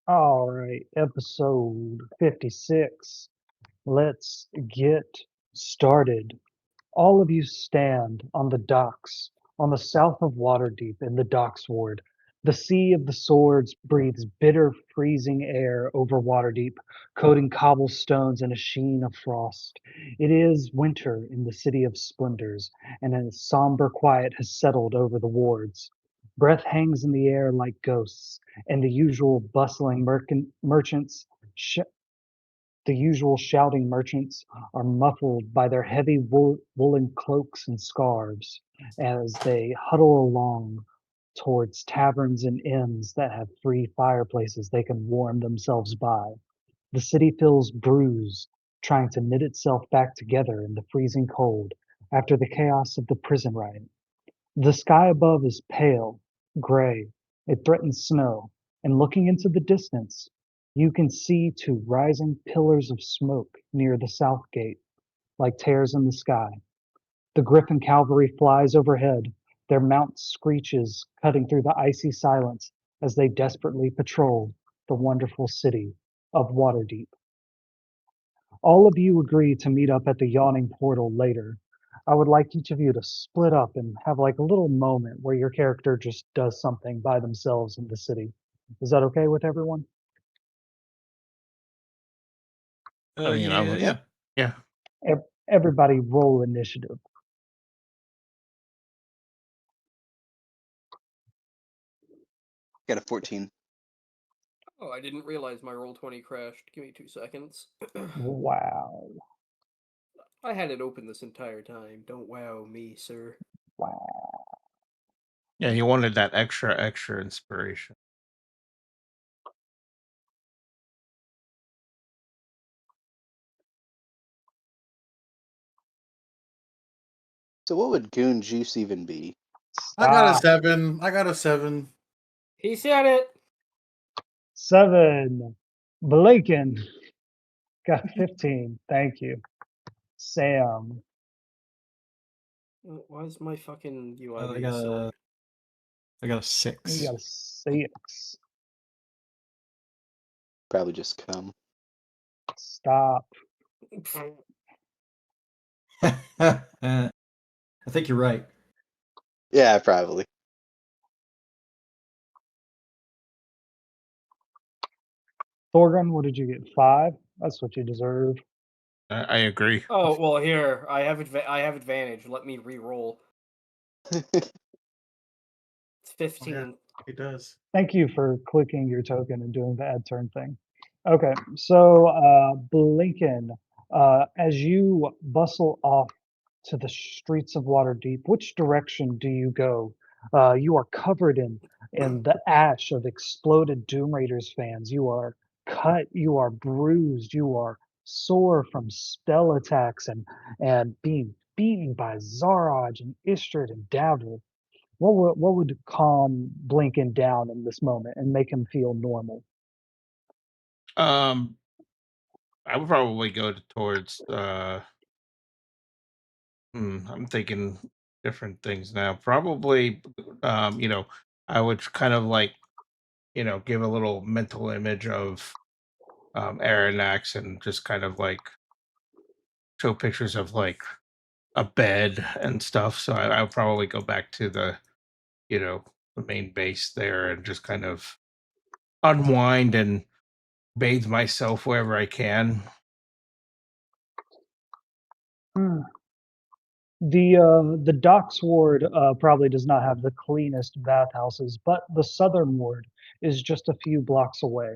All right, episode 56. Let's get started. All of you stand on the docks on the south of Waterdeep in the docks ward. The sea of the swords breathes bitter, freezing air over Waterdeep, coating cobblestones in a sheen of frost. It is winter in the City of Splendors, and a somber quiet has settled over the wards. Breath hangs in the air like ghosts, and the usual bustling merchants sh- the usual shouting merchants are muffled by their heavy woolen cloaks and scarves as they huddle along towards taverns and inns that have free fireplaces they can warm themselves by. The city feels bruised, trying to knit itself back together in the freezing cold after the chaos of the prison riot. The sky above is pale, gray. It threatens snow, and looking into the distance, you can see two rising pillars of smoke near the south gate, like tears in the sky. The Griffin cavalry flies overhead, their mount screeches cutting through the icy silence as they desperately patrol the wonderful city of Waterdeep. All of you agree to meet up at the yawning portal later. I would like each of you to split up and have like a little moment where your character just does something by themselves in the city. Is that okay with everyone? I mean, Yeah, yeah. yeah. Everybody roll initiative. Got a 14. Oh, I didn't realize my Roll20 crashed. Give me 2 seconds. Wow. I had it open this entire time. Don't wow me, sir. Wow. Yeah, you wanted that extra inspiration. So what would goon juice even be? I got a Stop. 7. I got a 7. He said it! 7. Blinken got 15. Thank you. Sam. Why is my fucking UI I being got silly? I got a You 6. got a 6. Probably just cum. Stop. I think you're right. Yeah, probably. Thorgun, what did you get? 5? That's what you deserve. I agree. Oh, well, here. I have advantage. Let me re-roll. It's 15. It does. Thank you for clicking your token and doing the add turn thing. Okay, so Blinken, as you bustle off to the streets of Waterdeep, which direction do you go? You are covered in the ash of exploded Doom Raiders fans. You are cut, you are bruised, you are sore from spell attacks and being beaten by Zaraj and Istrid and Davil. What would calm Blinken down in this moment and make him feel normal? Um, I would probably go towards. I'm thinking different things now. Probably, I would kind of like, give a little mental image of Aranax and just kind of like show pictures of like a bed and stuff. So I would probably go back to you know, the main base there and just kind of unwind and bathe myself wherever I can. Hmm. The docks ward probably does not have the cleanest bathhouses, but the southern ward is just a few blocks away.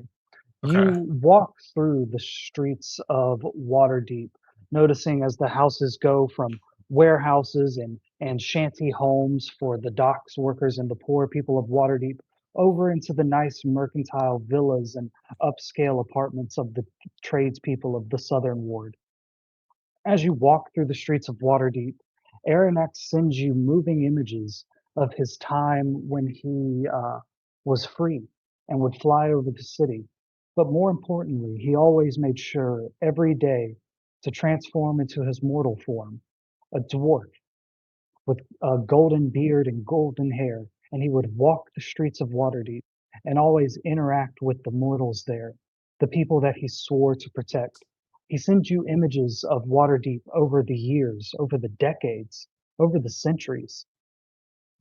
Okay. You walk through the streets of Waterdeep, noticing as the houses go from warehouses and shanty homes for the docks workers and the poor people of Waterdeep over into the nice mercantile villas and upscale apartments of the tradespeople of the southern ward. As you walk through the streets of Waterdeep, Aranex sends you moving images of his time when he was free and would fly over the city. But more importantly, he always made sure every day to transform into his mortal form, a dwarf with a golden beard and golden hair, and he would walk the streets of Waterdeep and always interact with the mortals there, the people that he swore to protect. He sends you images of Waterdeep over the years, over the decades, over the centuries.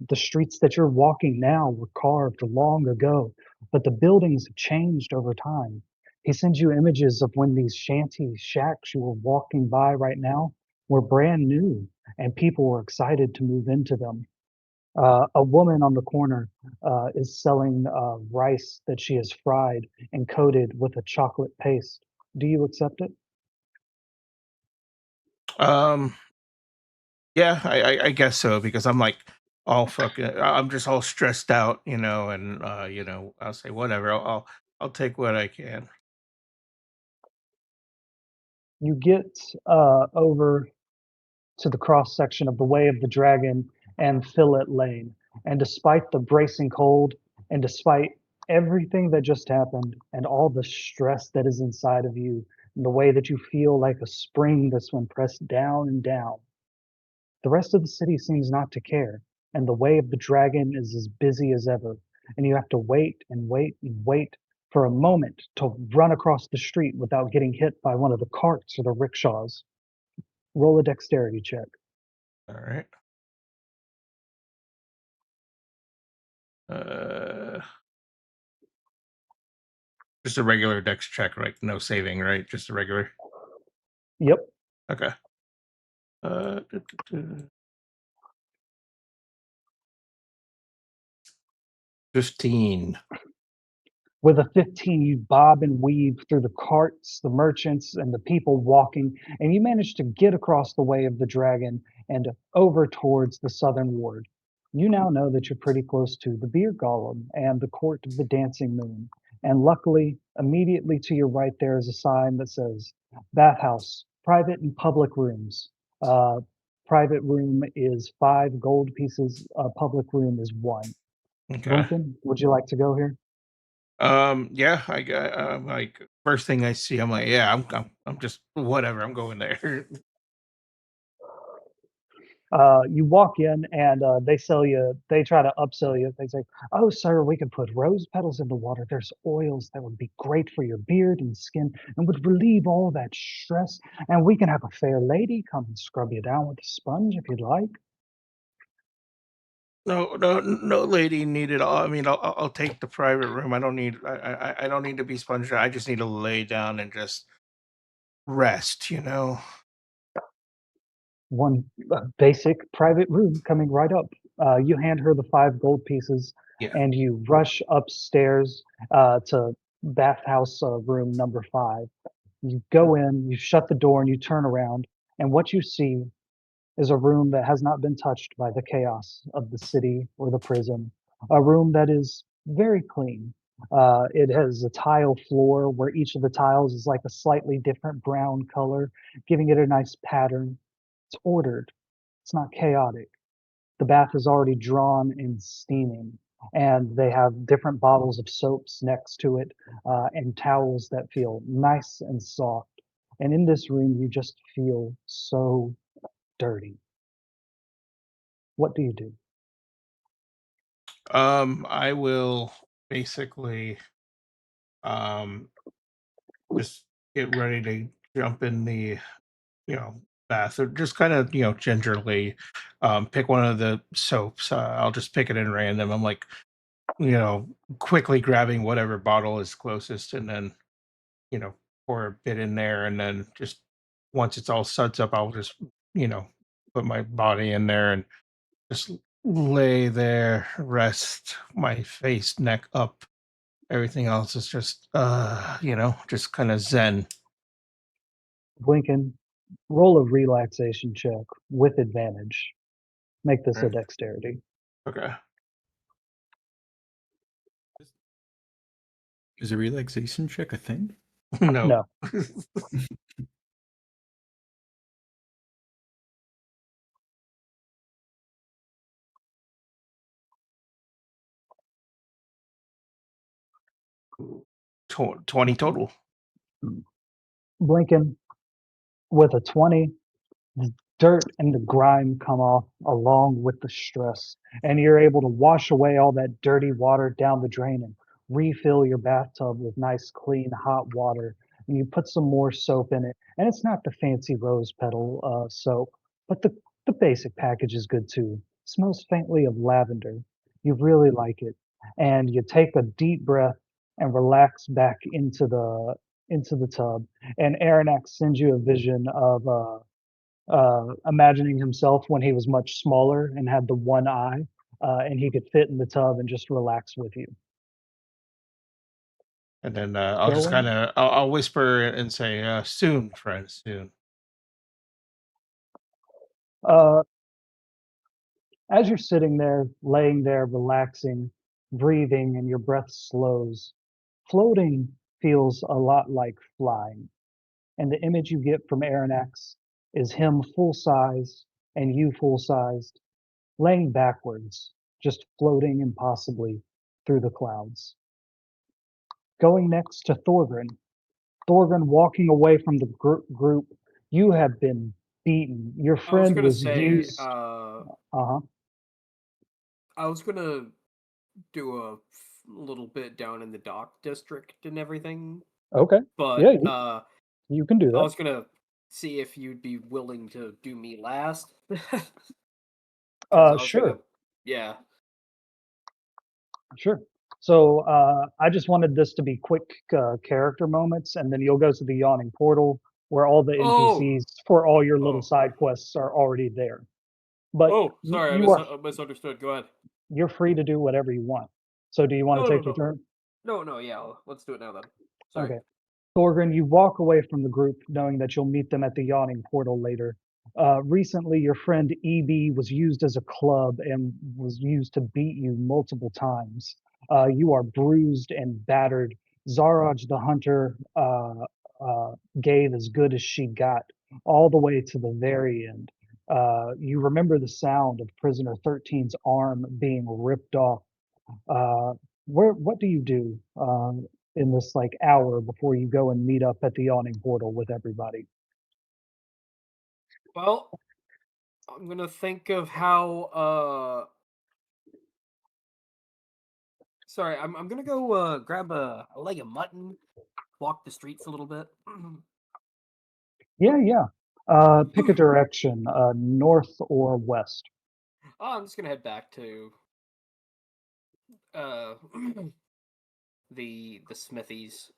The streets that you're walking now were carved long ago, but the buildings have changed over time. He sends you images of when these shanty shacks you were walking by right now were brand new and people were excited to move into them. A woman on the corner is selling rice that she has fried and coated with a chocolate paste. Do you accept it? Um, yeah, I guess so because I'm like all fucking. I'm just all stressed out, and I'll say whatever. I'll take what I can. You get over to the cross section of the Way of the Dragon and Fillet Lane. And despite the bracing cold, and despite everything that just happened, and all the stress that is inside of you, and the way that you feel like a spring that's been pressed down and down, the rest of the city seems not to care. And the Way of the Dragon is as busy as ever. And you have to wait and wait and wait for a moment to run across the street without getting hit by one of the carts or the rickshaws. Roll a dexterity check. All right. Uh, just a regular dex check, right? No saving, right? Just a regular. Yep. Okay. Uh, duh, duh, duh. 15. With a 15, you bob and weave through the carts, the merchants, and the people walking, and you manage to get across the Way of the Dragon and over towards the southern ward. You now know that you're pretty close to the Beer Golem and the Court of the Dancing Moon. And luckily, immediately to your right, there is a sign that says Bathhouse, private and public rooms. Private room is 5 gold pieces, public room is 1. Okay. Lincoln, would you like to go here? Yeah, I got like first thing I see, I'm like, yeah, I'm just whatever. I'm going there. You walk in and they try to upsell you. They say, "Oh, sir, we can put rose petals in the water. There's oils that would be great for your beard and skin and would relieve all that stress. And we can have a fair lady come and scrub you down with a sponge if you'd like." No, lady needed. I mean, I'll take the private room. I don't need. I don't need to be sponged. I just need to lay down and just rest. One basic private room coming right up. You hand her the 5 gold pieces Yeah. and you rush upstairs to bathhouse room number 5. You go in, you shut the door, and you turn around, and what you see is a room that has not been touched by the chaos of the city or the prison. A room that is very clean. It has a tile floor where each of the tiles is like a slightly different brown color, giving it a nice pattern. It's ordered, it's not chaotic. The bath is already drawn and steaming, and they have different bottles of soaps next to it and towels that feel nice and soft. And in this room, you just feel so dirty. What do you do? I will basically just get ready to jump in the bath or just kind of gingerly pick one of the soaps. I'll just pick it in random. I'm like quickly grabbing whatever bottle is closest and then you know pour a bit in there and then just once it's all suds up I'll just you know put my body in there and just lay there, rest, my face, neck up. Everything else is just just kind of zen. Blinken, roll a relaxation check with advantage. Make this a Okay. dexterity. Okay. Is a relaxation check a thing? No. No. Ooh, 20 total. Blinken, with a 20, the dirt and the grime come off along with the stress, and you're able to wash away all that dirty water down the drain and refill your bathtub with nice, clean, hot water, and you put some more soap in it. And it's not the fancy rose petal soap, but the basic package is good too. Smells faintly of lavender. You really like it, and you take a deep breath and relax back into the tub. And Aronnax sends you a vision of imagining himself when he was much smaller and had the one eye, and he could fit in the tub and just relax with you. And then I'll just Going, kind of I'll whisper and say, "Soon, friends, soon." uh, as you're sitting there, laying there, relaxing, breathing, and your breath slows, floating feels a lot like flying. And the image you get from Aronnax is him full size and you full sized, laying backwards, just floating impossibly through the clouds. Going next to Thorgrin. Thorgrin walking away from the group. You have been beaten. Your I was friend gonna was say, used. Uh-huh. I was gonna do a little bit down in the dock district and everything, Okay. but Yeah, you can do I that. was gonna see if you'd be willing to do me last. Because I was Sure. gonna, yeah. Sure. So I just wanted this to be quick character moments, and then you'll go to the yawning portal where all the Oh, NPCs for all your little oh, side quests are already there. But oh! Sorry, you are I misunderstood. Go ahead. you're free to do whatever you want. So do you want No, to no, take your no, turn? no. Yeah, let's do it now then. Sorry. Okay. Thorgrin, you walk away from the group knowing that you'll meet them at the yawning portal later. Recently, your friend EB was used as a club and was used to beat you multiple times. You are bruised and battered. Zaraj the hunter gave as good as she got, all the way to the very end. You remember the sound of Prisoner 13's arm being ripped off. uh, what do you do in this like hour before you go and meet up at the yawning portal with everybody? Well, I'm gonna think of how. Sorry, I'm gonna go grab a leg of mutton, walk the streets a little bit. Yeah, yeah. Pick a direction, north or west. I'm just gonna head back to uh the smithies.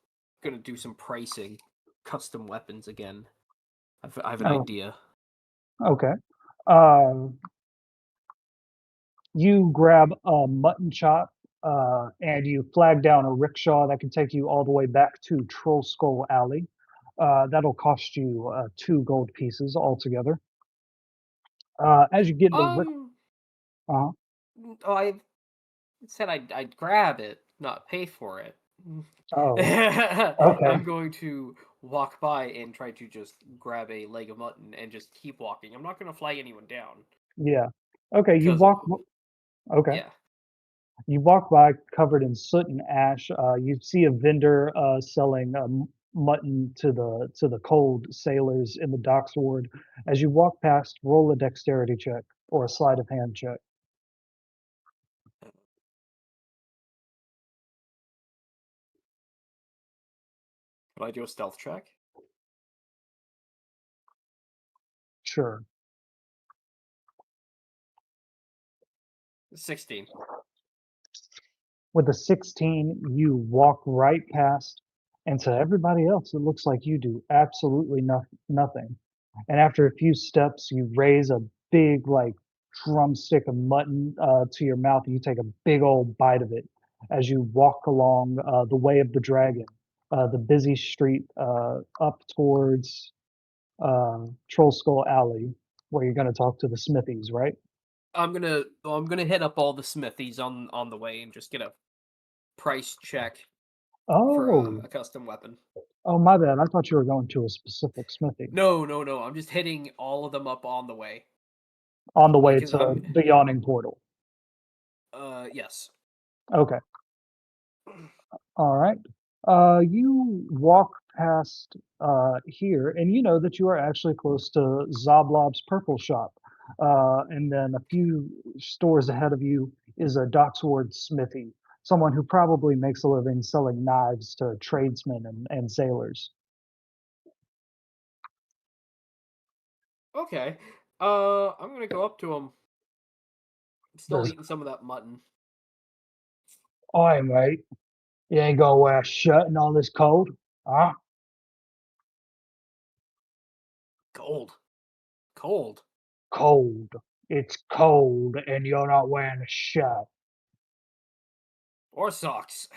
Gonna do some pricing, custom weapons again. I have an Oh, idea. okay. You grab a mutton chop and you flag down a rickshaw that can take you all the way back to Troll Skull Alley. That'll cost you 2 gold pieces altogether. As you get in the Um, uh oh, I said I'd grab it, not pay for it. oh, okay. I'm going to walk by and try to just grab a leg of mutton and just keep walking. I'm not gonna flag anyone down Yeah. Okay, because okay. yeah. You walk by covered in soot and ash. You see a vendor selling mutton to the cold sailors in the docks ward. As you walk past, roll a dexterity check or a sleight of hand check. Can I do a stealth check? Sure. 16. With a 16, you walk right past, and to everybody else, it looks like you do absolutely nothing. And after a few steps, you raise a big, like, drumstick of mutton to your mouth, and you take a big old bite of it as you walk along the Way of the Dragon, the busy street up towards Troll Skull Alley, where you're going to talk to the Smithies, right? I'm gonna hit up all the smithies on the way and just get a price check for Oh, a custom weapon. oh, my bad. I thought you were going to a specific smithy No, no, no. I'm just hitting all of them up on the way. on the Like, way 'cause to the Yawning Portal. yes. Okay. All right. You walk past here, and you know that you are actually close to Zoblob's Purple Shop. And then a few stores ahead of you is a Docksward Smithy. someone who probably makes a living selling knives to tradesmen and sailors. Okay. I'm gonna go up to him. I'm still Does- eating some of that mutton. Oi, mate, you ain't gonna wear a shirt in all this cold, huh? Cold. Cold. Cold. It's cold, and you're not wearing a shirt. Or socks.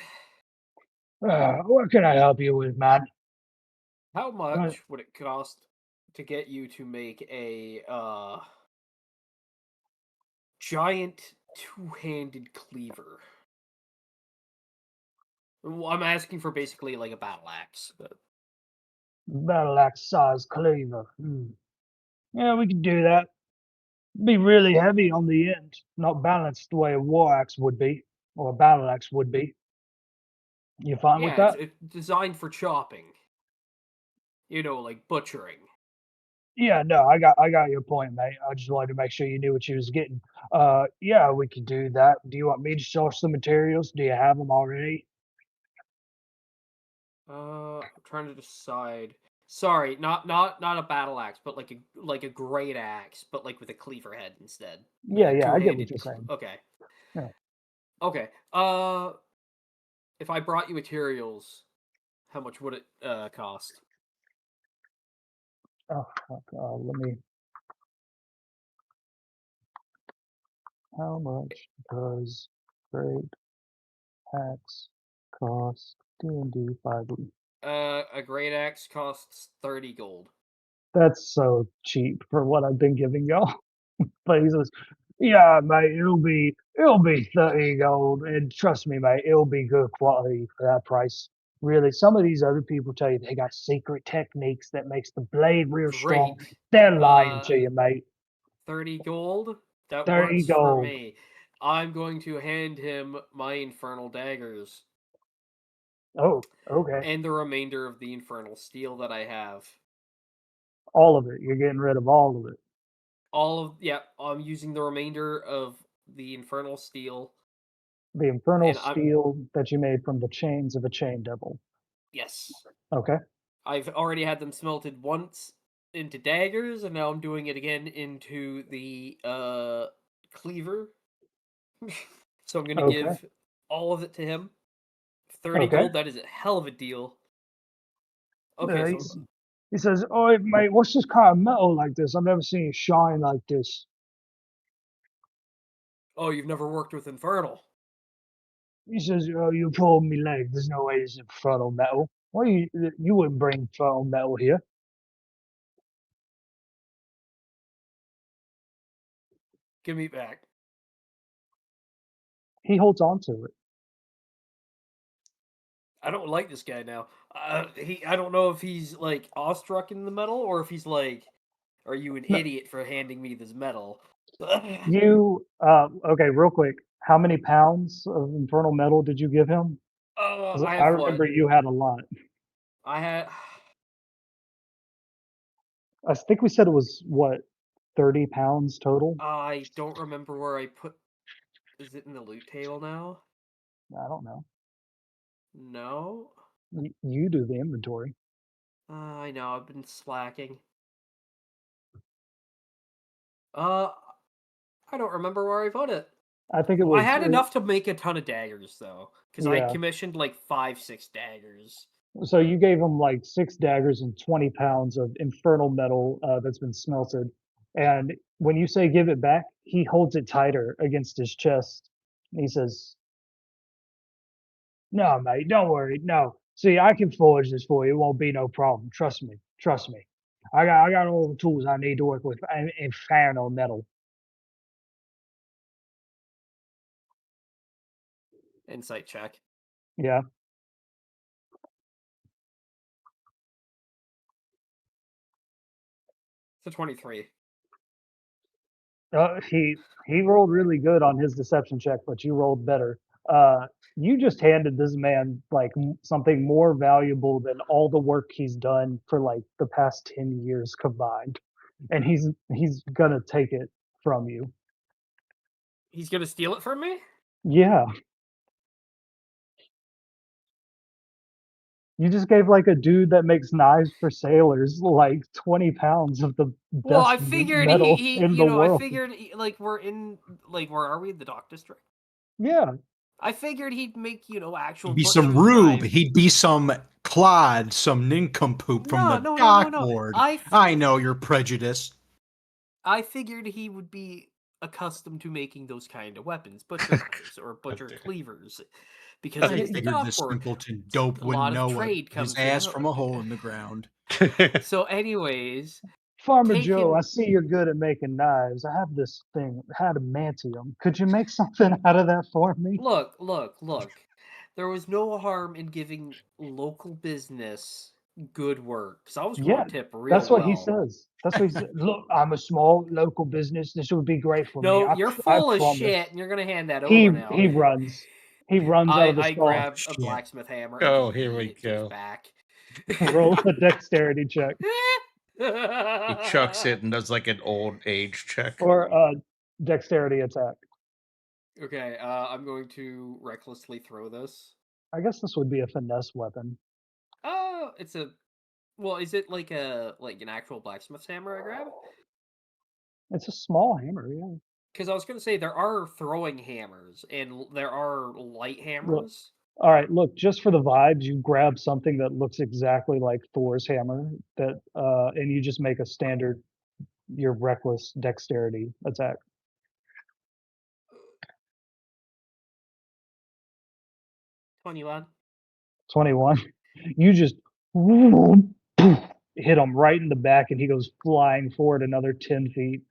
What can I help you with, man? How much would it cost to get you to make a giant two-handed cleaver? Well, I'm asking for basically like a battle axe. But Battle axe size cleaver. Yeah, we can do that. Be really heavy on the end, not balanced the way a war axe would be, or a battle axe would be. You fine with yeah, that? it's designed for chopping. Like butchering. Yeah, no, I got your point, mate. I just wanted to make sure you knew what you was getting. Yeah, we can do that. Do you want me to source the materials? Do you have them already? I'm trying to decide. Sorry, not a battle axe, but like a great axe, but like with a cleaver head instead. Yeah, Like a yeah, I get what two-handed you're saying. Okay. Yeah. Okay. If I brought you materials, how much would it cost? Oh, fuck, let me. How much does great axe cost D&D 5e? A great axe costs 30 gold. That's so cheap for what I've been giving y'all. But he says, "Yeah, mate, it'll be 30 gold, and trust me, mate, it'll be good quality for that price. Really, some of these other people tell you they got secret techniques that makes the blade real strong. Great. They're lying to you, mate. 30 gold? That 30 works for gold. me. I'm going to hand him my infernal daggers Oh, okay. and the remainder of the infernal steel that I have. All of it. You're getting rid of all of it. I'm using the remainder of the infernal steel. The infernal And steel that you made from the chains of a chain devil. yes, Okay. I've already had them smelted once into daggers, and now I'm doing it again into the cleaver. So I'm gonna Okay. give all of it to him. 30 Okay. gold, that is a hell of a deal. Okay, so He says, "Oh, mate, what's this kind of metal like this? I've never seen it shine like this." oh, you've never worked with infernal. He says, "Oh, you pulled me leg. There's no way it's infernal metal. Well, you wouldn't bring infernal metal here." Give me back. He holds on to it. I don't like this guy now. I don't know if he's like awestruck in the metal or if he's like, are you an No, idiot for handing me this metal? okay, real quick. How many pounds of infernal metal did you give him? 'Cause I I have what? remember you had a lot. I had. I think we said it was what, 30 pounds total? I don't remember where I put. Is it in the loot table now? I don't know. No. You do the inventory. I know. I've been slacking. Uh, I don't remember where I put it. I think it I was, had enough to make a ton of daggers though, because I yeah. commissioned like 5-6 daggers. So you gave him like 6 daggers and 20 pounds of infernal metal that's been smelted. And when you say give it back, he holds it tighter against his chest. And he says, "No, mate, don't worry. No. See, I can forge this for you. It won't be no problem. Trust me. Trust me. I got all the tools I need to work with infernal metal." Insight check. Yeah. It's a 23. He rolled really good on his deception check, but you rolled better. You just handed this man like something more valuable than all the work he's done for like the past 10 years combined, and he's gonna take it from you. He's gonna steal it from me? Yeah, You just gave like a dude that makes knives for sailors like 20 pounds of the Well, I best figured metal he in you the know, I world. figured like we're in like where are we? The Dock District. Yeah, I figured he'd make actual. He'd be some butcher's rube. knives. He'd be some clod, some nincompoop from No, the no, no, dock no, no. board. I I know you're prejudiced. figured he would be accustomed to making those kind of weapons, butcher knives or butcher cleavers, because I it is the figured dock this board. simpleton dope A wouldn't lot of know what trade his comes ass out. from a hole in the ground. So, anyways, Farmer Joe, Taking- I see you're good at making knives. I have this thing, adamantium. Could you make something out of that for me? look. There was no harm in giving local business good work. Because I was Yeah, going to tip real That's what he well. says. That's what he said. Look, I'm a small local business. This would be great for me. No, I you're I full of promise. shit, and you're going to hand that He over now. he runs. He runs out of the I stall. grab a Shit. blacksmith hammer. Oh, and just here beat we it to his go. back. Roll a dexterity check He chucks it and does like an old age check. or dexterity attack. Okay, I'm going to recklessly throw this. I guess this would be a finesse weapon. Oh, it's a. Well, is it like an actual blacksmith's hammer I grab? It's a small hammer, yeah. Because I was going to say there are throwing hammers and there are light hammers. All right, look, just for the vibes, you grab something that looks exactly like Thor's hammer that and you just make a standard your reckless dexterity attack. 21. 21. You just hit him right in the back and he goes flying forward another 10 feet.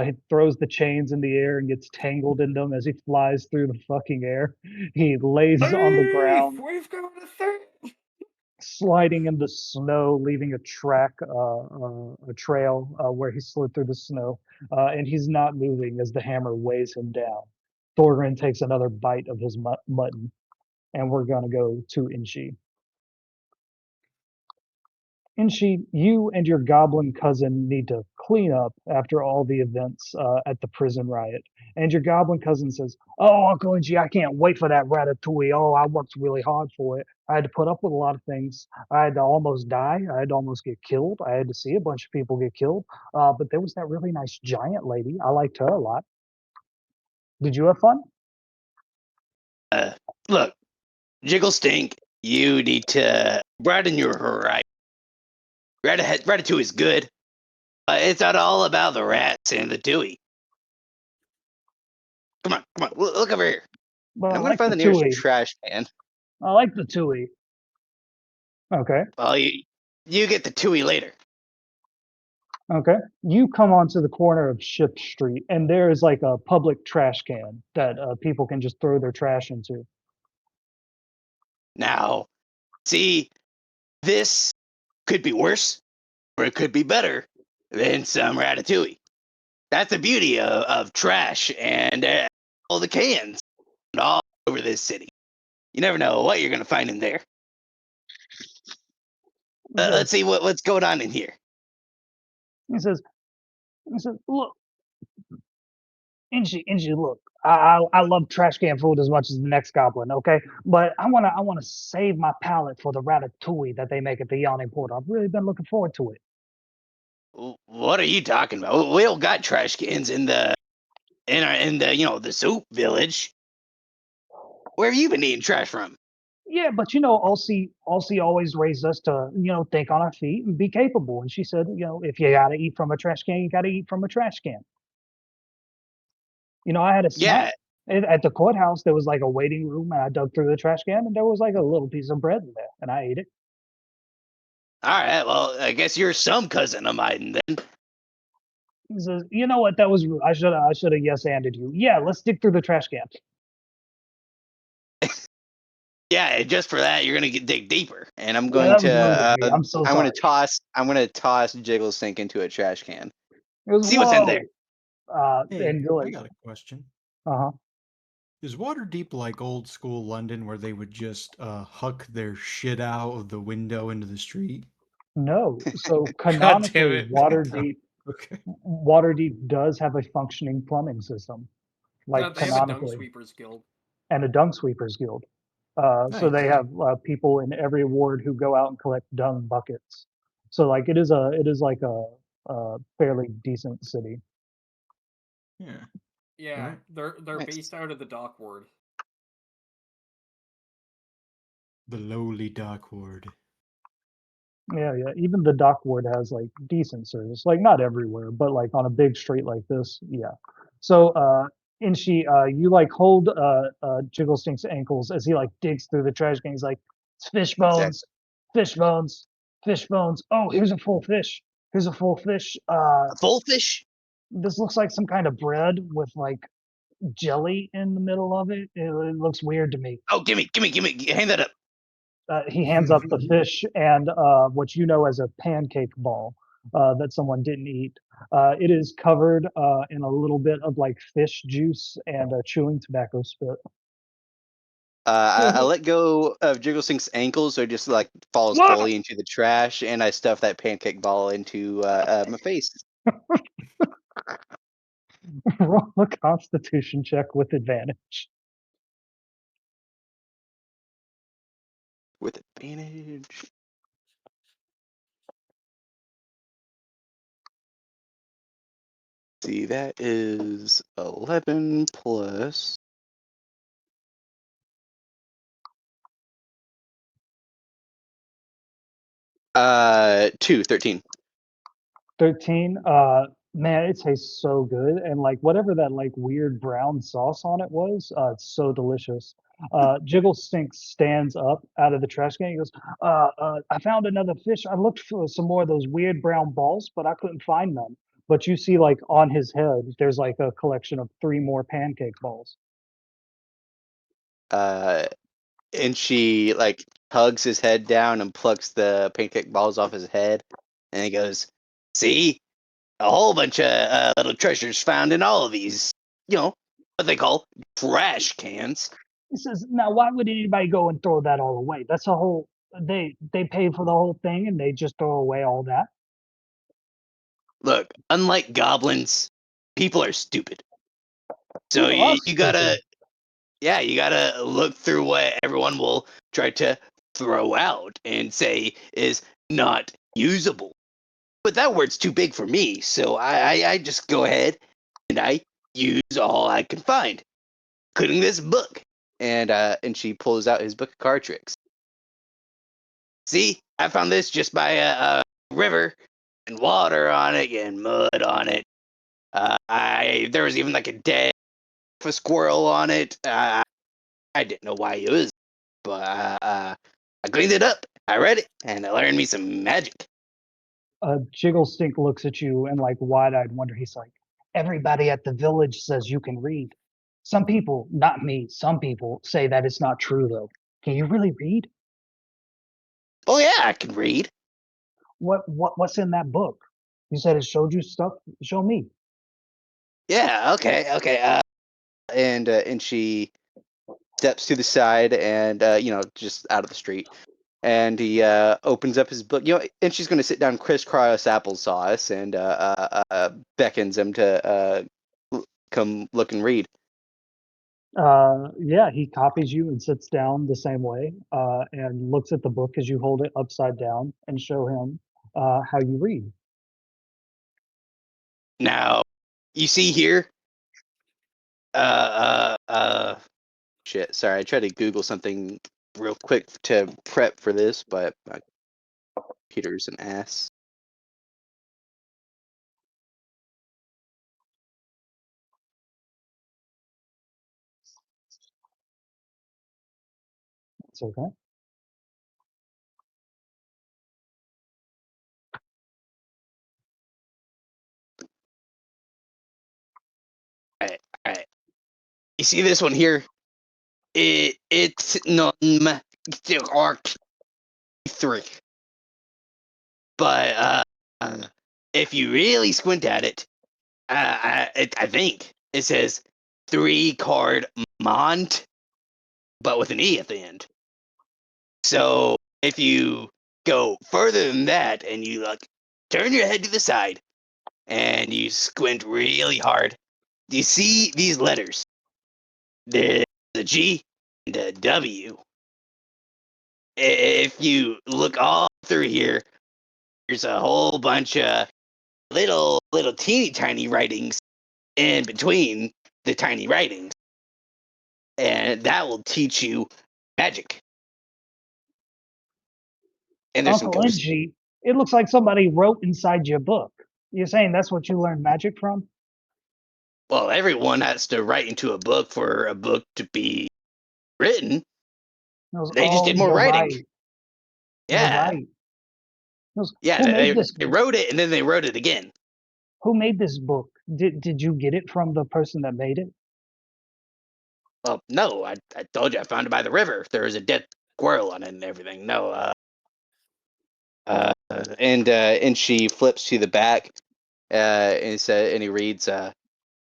He throws the chains in the air and gets tangled in them as he flies through the fucking air. He lays on the ground, We've got a third. sliding in the snow, leaving a track, a trail where he slid through the snow. And he's not moving as the hammer weighs him down. Thorgrim takes another bite of his mutton, and we're going to go to Inshi. Inshi, you and your goblin cousin need to clean up after all the events at the prison riot. And your goblin cousin says, "Oh, Uncle Inshi, I can't wait for that ratatouille. Oh, I worked really hard for it. I had to put up with a lot of things. I had to almost die. I had to almost get killed. I had to see a bunch of people get killed. But there was that really nice giant lady. I liked her a lot. Did you have fun?" Look, Jiggle Stink, you need to broaden your horizon. Ratatouille is good. It's not all about the rats and the Dewey. Come on, look over here. Well, I'm I gonna like find the the nearest Tui. trash can. I like the Tui. Okay. Well, you get the Tui later. Okay. You come onto the corner of Ship Street, and there is like a public trash can that people can just throw their trash into. Now, see, this could be worse, or it could be better than some Ratatouille. That's the beauty of trash and all the cans all over this city. You never know what you're gonna find in there. Let's see what's going on in here. He says, look, Inji, look, I love trash can food as much as the next goblin, okay? But I wanna save my palate for the ratatouille that they make at the Yawning Portal. I've really been looking forward to it. What are you talking about? We all got trash cans in the the soup village. Where have you been eating trash from? Yeah, but Elsie always raised us to, think on our feet and be capable. And she said, if you gotta eat from a trash can, you gotta eat from a trash can. I had a snack at the courthouse. There was like a waiting room, and I dug through the trash can, and there was like a little piece of bread in there, and I ate it. All right, well, I guess you're some cousin of mine then. He says, "You know what? That was rude. I should have yes-anded you. Yeah, let's dig through the trash can." Yeah, just for that, you're gonna dig deeper, and I'm Yeah, going that was rude to. of me. I'm so I'm sorry. gonna toss Jiggle Stink into a trash can. It was, See what's in there. Hey, and go I ahead. got a question. Uh-huh. Is Waterdeep like old school London where they would just huck their shit out of the window into the street? No. So damn canonically, it. Okay. Waterdeep does have a functioning plumbing system, like They have a dung canonically, sweepers guild. and a dung sweepers guild. So they Nice. have people in every ward who go out and collect dung buckets. So like it is like a fairly decent city. Yeah. Yeah, Alright. they're Nice. based out of the dock ward. The lowly dock ward. Yeah, yeah. Even the dock ward has like decent service. Like not everywhere, but like on a big street like this, yeah. So Inshi, you like hold Jigglestink's ankles as he like digs through the trash can. He's like, it's fish bones, fish bones, fish bones. Oh, here's a full fish. Here's a full fish. A full fish? This looks like some kind of bread with like jelly in the middle of it. It looks weird to me. Oh, gimme. Hand that up. He hands up the fish and what you know as a pancake ball that someone didn't eat. It is covered in a little bit of like fish juice and chewing tobacco spit. I let go of Jigglestink's ankles, so it just like falls Whoa! fully into the trash, and I stuff that pancake ball into my face. Roll a Constitution check with advantage. With advantage. See, that is 11 plus. Two, 13. 13. Man, it tastes so good. And like whatever that like weird brown sauce on it was, it's so delicious. Jigglestink stands up out of the trash can. He goes, I found another fish. I looked for some more of those weird brown balls, but I couldn't find none. But you see, like on his head, there's like a collection of 3 more pancake balls. And she like tugs his head down and plucks the pancake balls off his head, and he goes, "See, a whole bunch of little treasures found in all of these, what they call trash cans." He says, now why would anybody go and throw that all away? That's a whole they pay for the whole thing and they just throw away all that. Look, unlike goblins, people are stupid. So People are you gotta, stupid. yeah, you gotta look through what everyone will try to throw out and say is not usable. But that word's too big for me, so I just go ahead and I use all I can find, including this book. And she pulls out his book of card tricks. See, I found this just by a river and water on it and mud on it. There was even like a dead squirrel on it. I didn't know why it was, but I cleaned it up. I read it and I learned me some magic. Jigglestink looks at you and like wide-eyed wonder. He's like, everybody at the village says you can read. Some people, not me, some people say that it's not true though. Can you really read? Oh yeah, I can read. What's in that book? You said it showed you stuff. Show me. Yeah, okay. And she steps to the side and just out of the street. And he opens up his book, and she's going to sit down crisscross applesauce and beckons him to come look and read. Yeah, he copies you and sits down the same way and looks at the book as you hold it upside down and show him how you read. Now, you see here, shit, sorry, I tried to Google something real quick to prep for this, but my computer's an ass. It's okay. Alright. You see this one here? It's arc 3. But if you really squint at it, I think it says 3-card Mont, but with an E at the end. So if you go further than that and you turn your head to the side and you squint really hard, do you see these letters? There's a G and a W. if you look all through here, there's a whole bunch of little teeny tiny writings in between the tiny writings, and that will teach you magic. And there's some Uncle ghosts. Ng, it looks like somebody wrote inside your book. You're saying that's what you learned magic from? Well, everyone has to write into a book for a book to be written. They just did more You're writing. right. You're Yeah, right. yeah. Who made this? They wrote it and then they wrote it again. Who made this book? Did you get it from the person that made it? Well, no, I told you I found it by the river. There was a dead squirrel on it and everything. No, and she flips to the back, and he reads,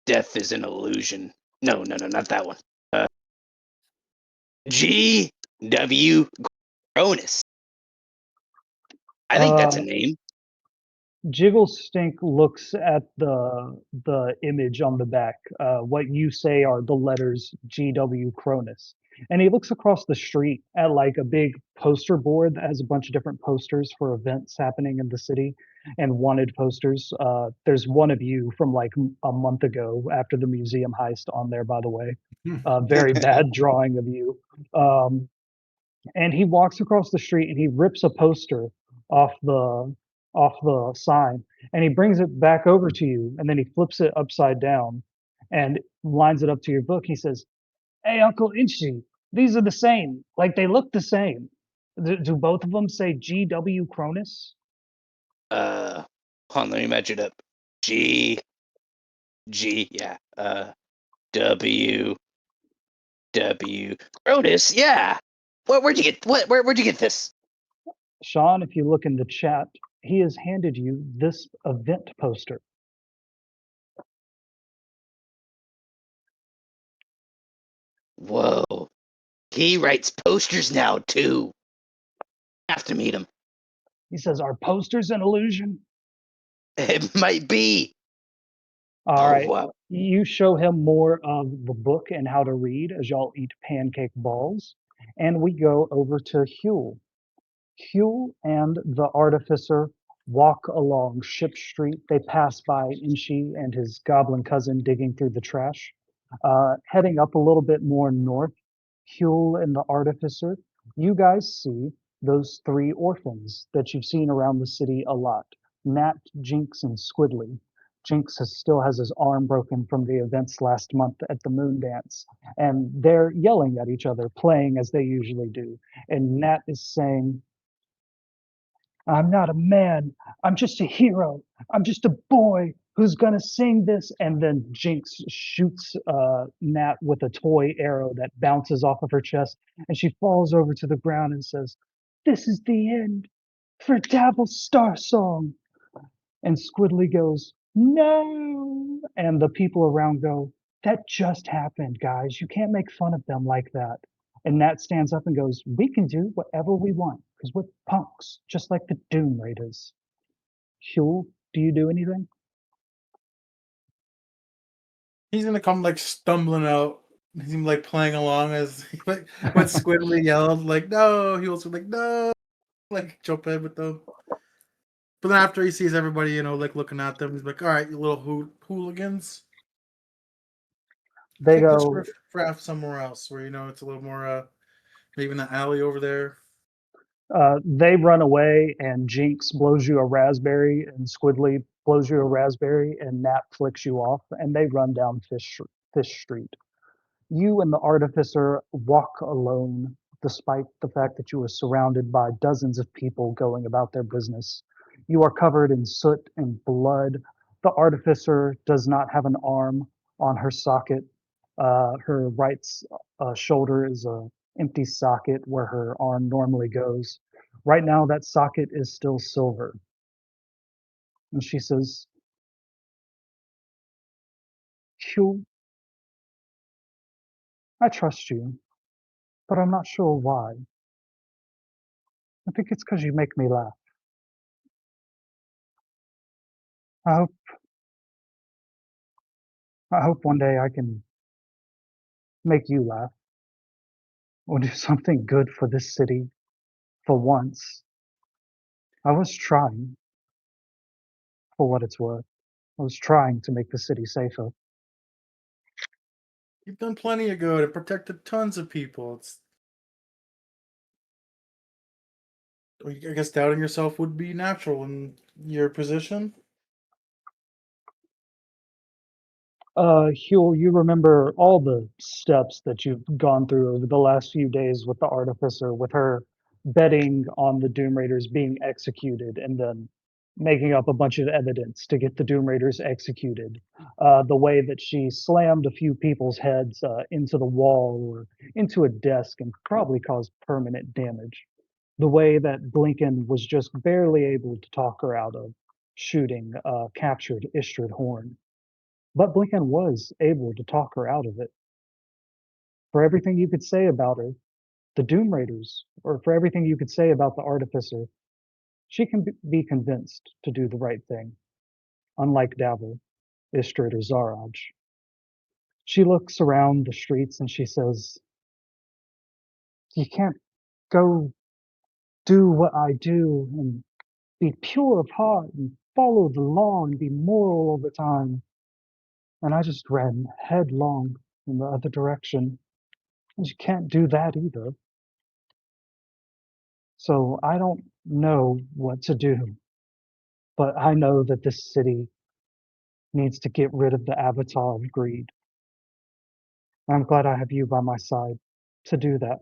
"Death is an illusion." No, not that one. G.W. Cronus. I think that's a Uh, name. Jiggle Stink looks at the image on the back. What you say are the letters GW Cronus, and he looks across the street at like a big poster board that has a bunch of different posters for events happening in the city and wanted posters. There's one of you from like a month ago after the museum heist on there, by the way. Very bad drawing of you. Um, and he walks across the street and he rips a poster off the sign and he brings it back over to you and then he flips it upside down and lines it up to your book. He says, "Hey, Uncle Inchi, these are the same. Like they look the same. Do both of them say GW Cronus?" Hold on, let me match it up. G, yeah. W, Cronus, yeah. Where'd you get where'd you get this? Sean, if you look in the chat, he has handed you this event poster. Whoa. He writes posters now too. Have to meet him. He says, "Are posters an illusion?" It might be. All Oh right. wow. You show him more of the book and how to read as y'all eat pancake balls. And we go over to Huel. Huel and the artificer walk along Ship Street. They pass by Inshi and his goblin cousin digging through the trash. Heading up a little bit more north, Huel and the artificer, you guys see those three orphans that you've seen around the city a lot. Nat, Jinx, and Squidly. Jinx still has his arm broken from the events last month at the moon dance, and they're yelling at each other, playing as they usually do. And Nat is saying, "I'm not a man. I'm just a hero. I'm just a boy who's gonna sing this." And then Jinx shoots Nat with a toy arrow that bounces off of her chest, and she falls over to the ground and says, "This is the end for Dabble's Star Song." And Squidly goes, "No!" And the people around go, "That just happened, guys. You can't make fun of them like that." And Nat stands up and goes, "We can do whatever we want because we're punks, just like the Doom Raiders." Huel, do you do anything? He's gonna come like stumbling out. He's like playing along as like when Squidly yelled like no, he was like no, like jump in with them. But then after he sees everybody, like looking at them, he's like, "All right, you little hooligans, They take this go, riff somewhere else where it's a little more maybe in the alley over there." they run away, and Jinx blows you a raspberry, and Squidly blows you a raspberry, and Nat flicks you off, and they run down Fish Street. You and the artificer walk alone, despite the fact that you are surrounded by dozens of people going about their business. You are covered in soot and blood. The artificer does not have an arm on her socket. Her right shoulder is a empty socket where her arm normally goes. Right now, that socket is still silver. And she says, "Hugh, I trust you, but I'm not sure why. I think it's because you make me laugh. I hope I hope one day I can make you laugh or do something good for this city For once, I was trying, for what it's worth. I was trying to make the city safer. You've done plenty of good and protected tons of people. I guess doubting yourself would be natural in your position. Huel, you remember all the steps that you've gone through over the last few days with the Artificer, with her betting on the Doom Raiders being executed and then making up a bunch of evidence to get the Doom Raiders executed. The way that she slammed a few people's heads into the wall or into a desk and probably caused permanent damage. The way that Blinken was just barely able to talk her out of shooting captured Istrid Horn. But Blinken was able to talk her out of it. For everything you could say about her, the Doom Raiders, or for everything you could say about the Artificer, she can be convinced to do the right thing, unlike Davil, Istrid, or Zaraj. She looks around the streets and she says, "You can't go do what I do and be pure of heart and follow the law and be moral all the time." And I just ran headlong in the other direction. And you can't do that either. So I don't know what to do, but I know that this city needs to get rid of the avatar of greed. And I'm glad I have you by my side to do that.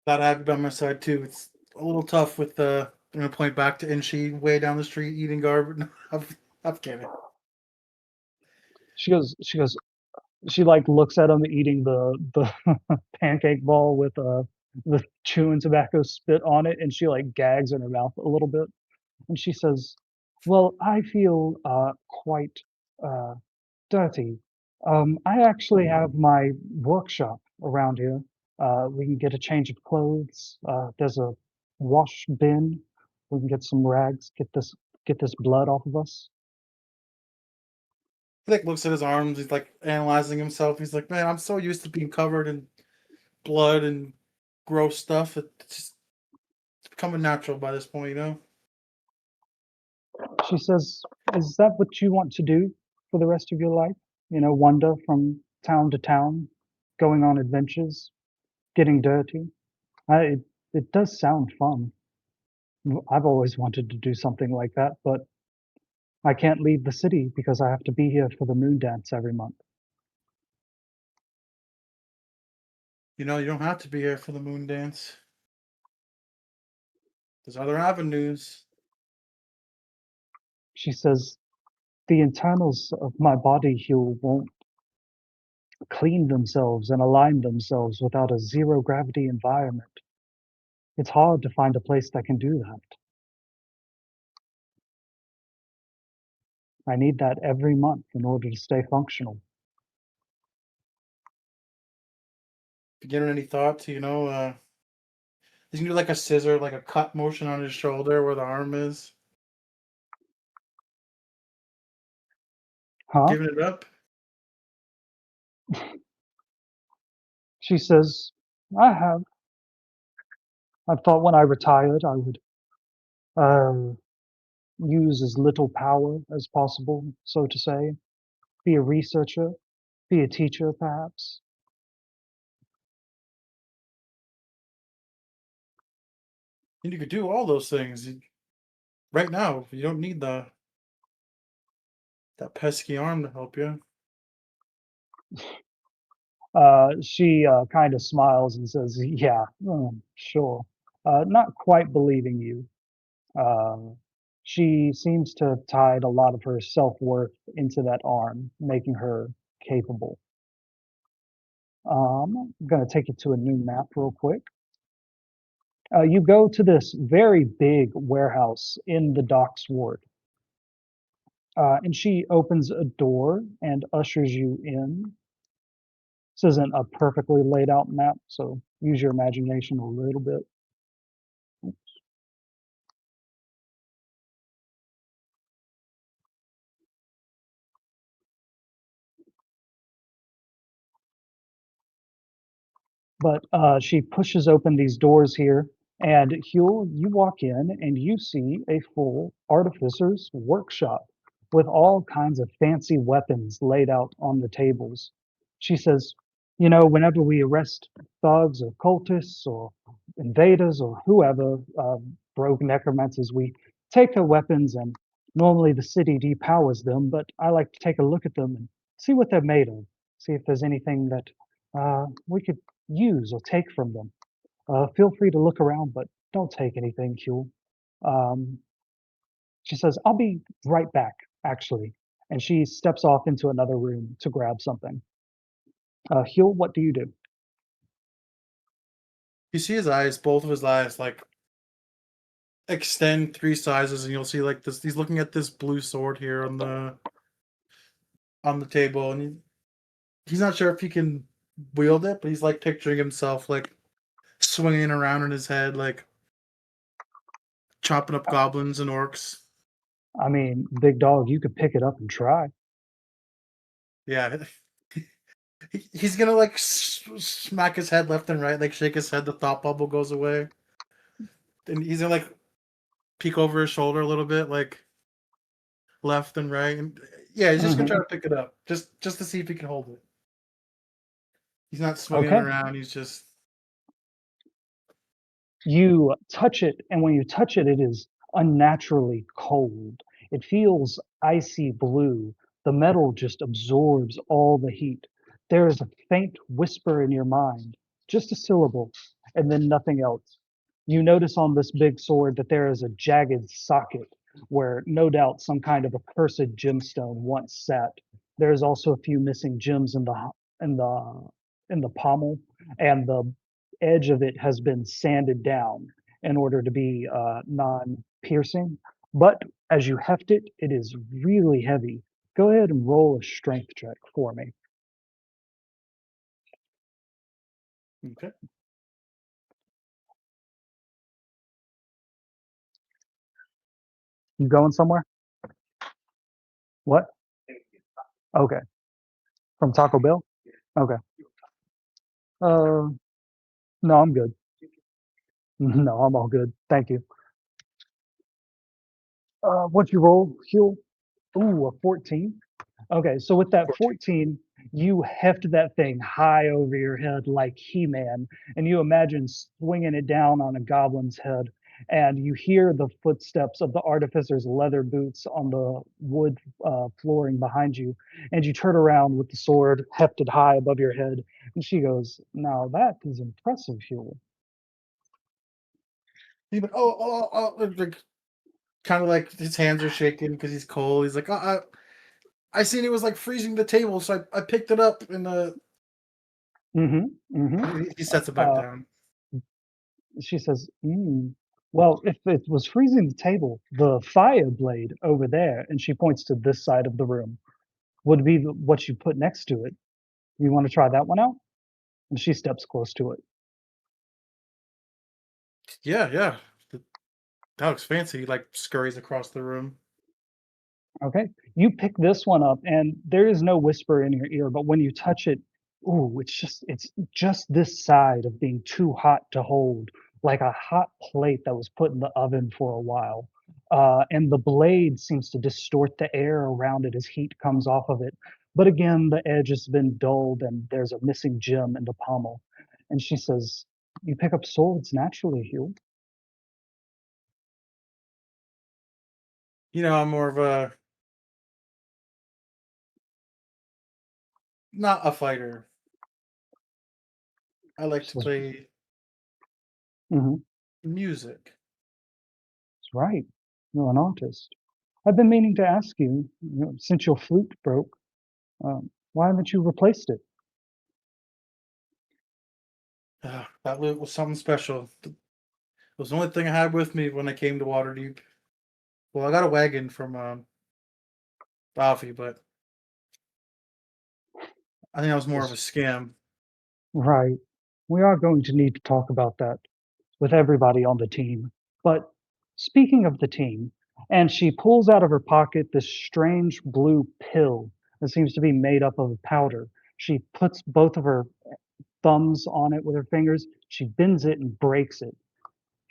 Glad I have you by my side too. It's a little tough with the point back to Inchi way down the street eating garbage. I'm kidding. She goes, she like looks at him eating the pancake ball with the chewing tobacco spit on it, and she like gags in her mouth a little bit, and she says, "Well, I feel quite uh, dirty. I actually have my workshop around here. We can get a change of clothes. There's a wash bin. We can get some rags. Get this blood off of us." He like looks at his arms. He's like analyzing himself. He's like, man, I'm so used to being covered in blood and gross stuff. It's becoming natural by this point, you know. She says, "Is that what you want to do for the rest of your life? You know, wander from town to town, going on adventures, getting dirty? It does sound fun. I've always wanted to do something like that, but I can't leave the city because I have to be here for the moon dance every month." You know, you don't have to be here for the moon dance. There's other avenues. She says, "The internals of my body here won't clean themselves and align themselves without a zero gravity environment. It's hard to find a place that can do that. I need that every month in order to stay functional." If you get any thoughts, he's gonna do like a scissor, like a cut motion on his shoulder where the arm is. Huh? Giving it up. She says, "I have. I thought when I retired I would uh, use as little power as possible, so to say. Be a researcher, be a teacher, perhaps." And you could do all those things right now. You don't need that pesky arm to help you. She kind of smiles and says, "Yeah, sure." Not quite believing you. She seems to have tied a lot of her self-worth into that arm, making her capable. I'm going to take you to a new map real quick. You go to this very big warehouse in the docks ward. And she opens a door and ushers you in. This isn't a perfectly laid out map, so use your imagination a little bit. But she pushes open these doors here, and Huel, you walk in and you see a full artificer's workshop with all kinds of fancy weapons laid out on the tables. She says, you know, whenever we arrest thugs or cultists or invaders or whoever, rogue necromancers, we take their weapons and normally the city depowers them, but I like to take a look at them and see what they're made of, see if there's anything that we could use or take from them. Feel free to look around, but don't take anything, Huel. Um, she says, I'll be right back, actually. And she steps off into another room to grab something. Huel, what do you do? You see his eyes, both of his eyes, like extend 3 sizes, and you'll see like this. He's looking at this blue sword here on the table, and he's not sure if he can wield it, but he's like picturing himself like swinging around in his head, like chopping up goblins and orcs. I mean, big dog, you could pick it up and try. Yeah. He's gonna like smack his head left and right, like shake his head. The thought bubble goes away, and he's gonna like peek over his shoulder a little bit, like left and right, and yeah, he's just gonna try to pick it up, just to see if he can hold it. He's not swinging Okay. around. He's just You touch it, and when you touch it, it is unnaturally cold. It feels icy blue. The metal just absorbs all the heat. There is a faint whisper in your mind, just a syllable, and then nothing else. You notice on this big sword that there is a jagged socket where no doubt some kind of accursed gemstone once sat. There is also a few missing gems in the in the pommel, and the edge of it has been sanded down in order to be non-piercing. But as you heft it, it is really heavy. Go ahead and roll a strength check for me. okay. You going somewhere? What? Okay. From Taco Bell? Okay. No, I'm good. No, I'm all good. Thank you. What'd you roll, Huel? Ooh, a 14. Okay, so with that 14, you heft that thing high over your head like He-Man, and you imagine swinging it down on a goblin's head, and you hear the footsteps of the artificer's leather boots on the wood flooring behind you, and you turn around with the sword hefted high above your head, and she goes, "Now that is impressive, Huel." He's like, like kind of like his hands are shaking because he's cold. He's like, I seen it was like freezing the table, so I picked it up and Mm-hmm. Mm-hmm. he sets it back down. She says, well, if it was freezing the table, the fire blade over there, and she points to this side of the room, would be what you put next to it. You want to try that one out? And she steps close to it. Yeah. That looks fancy. He like scurries across the room. Okay. You pick this one up, and there is no whisper in your ear, but when you touch it, ooh, it's just this side of being too hot to hold, like a hot plate that was put in the oven for a while. And the blade seems to distort the air around it as heat comes off of it. But again, the edge has been dulled, and there's a missing gem in the pommel. And she says, "You pick up swords naturally, Huel." You know, I'm more of a not a fighter. I like to She says, play "Mm-hmm. music. That's right. You're an artist. I've been meaning to ask you, since your flute broke, why haven't you replaced it?" That loot was something special. It was the only thing I had with me when I came to Waterdeep. Well, I got a wagon from Alfie, but I think that was more of a scam. Right. We are going to need to talk about that with everybody on the team. But speaking of the team, and she pulls out of her pocket this strange blue pill that seems to be made up of powder. She puts both of her thumbs on it with her fingers. She bends it and breaks it.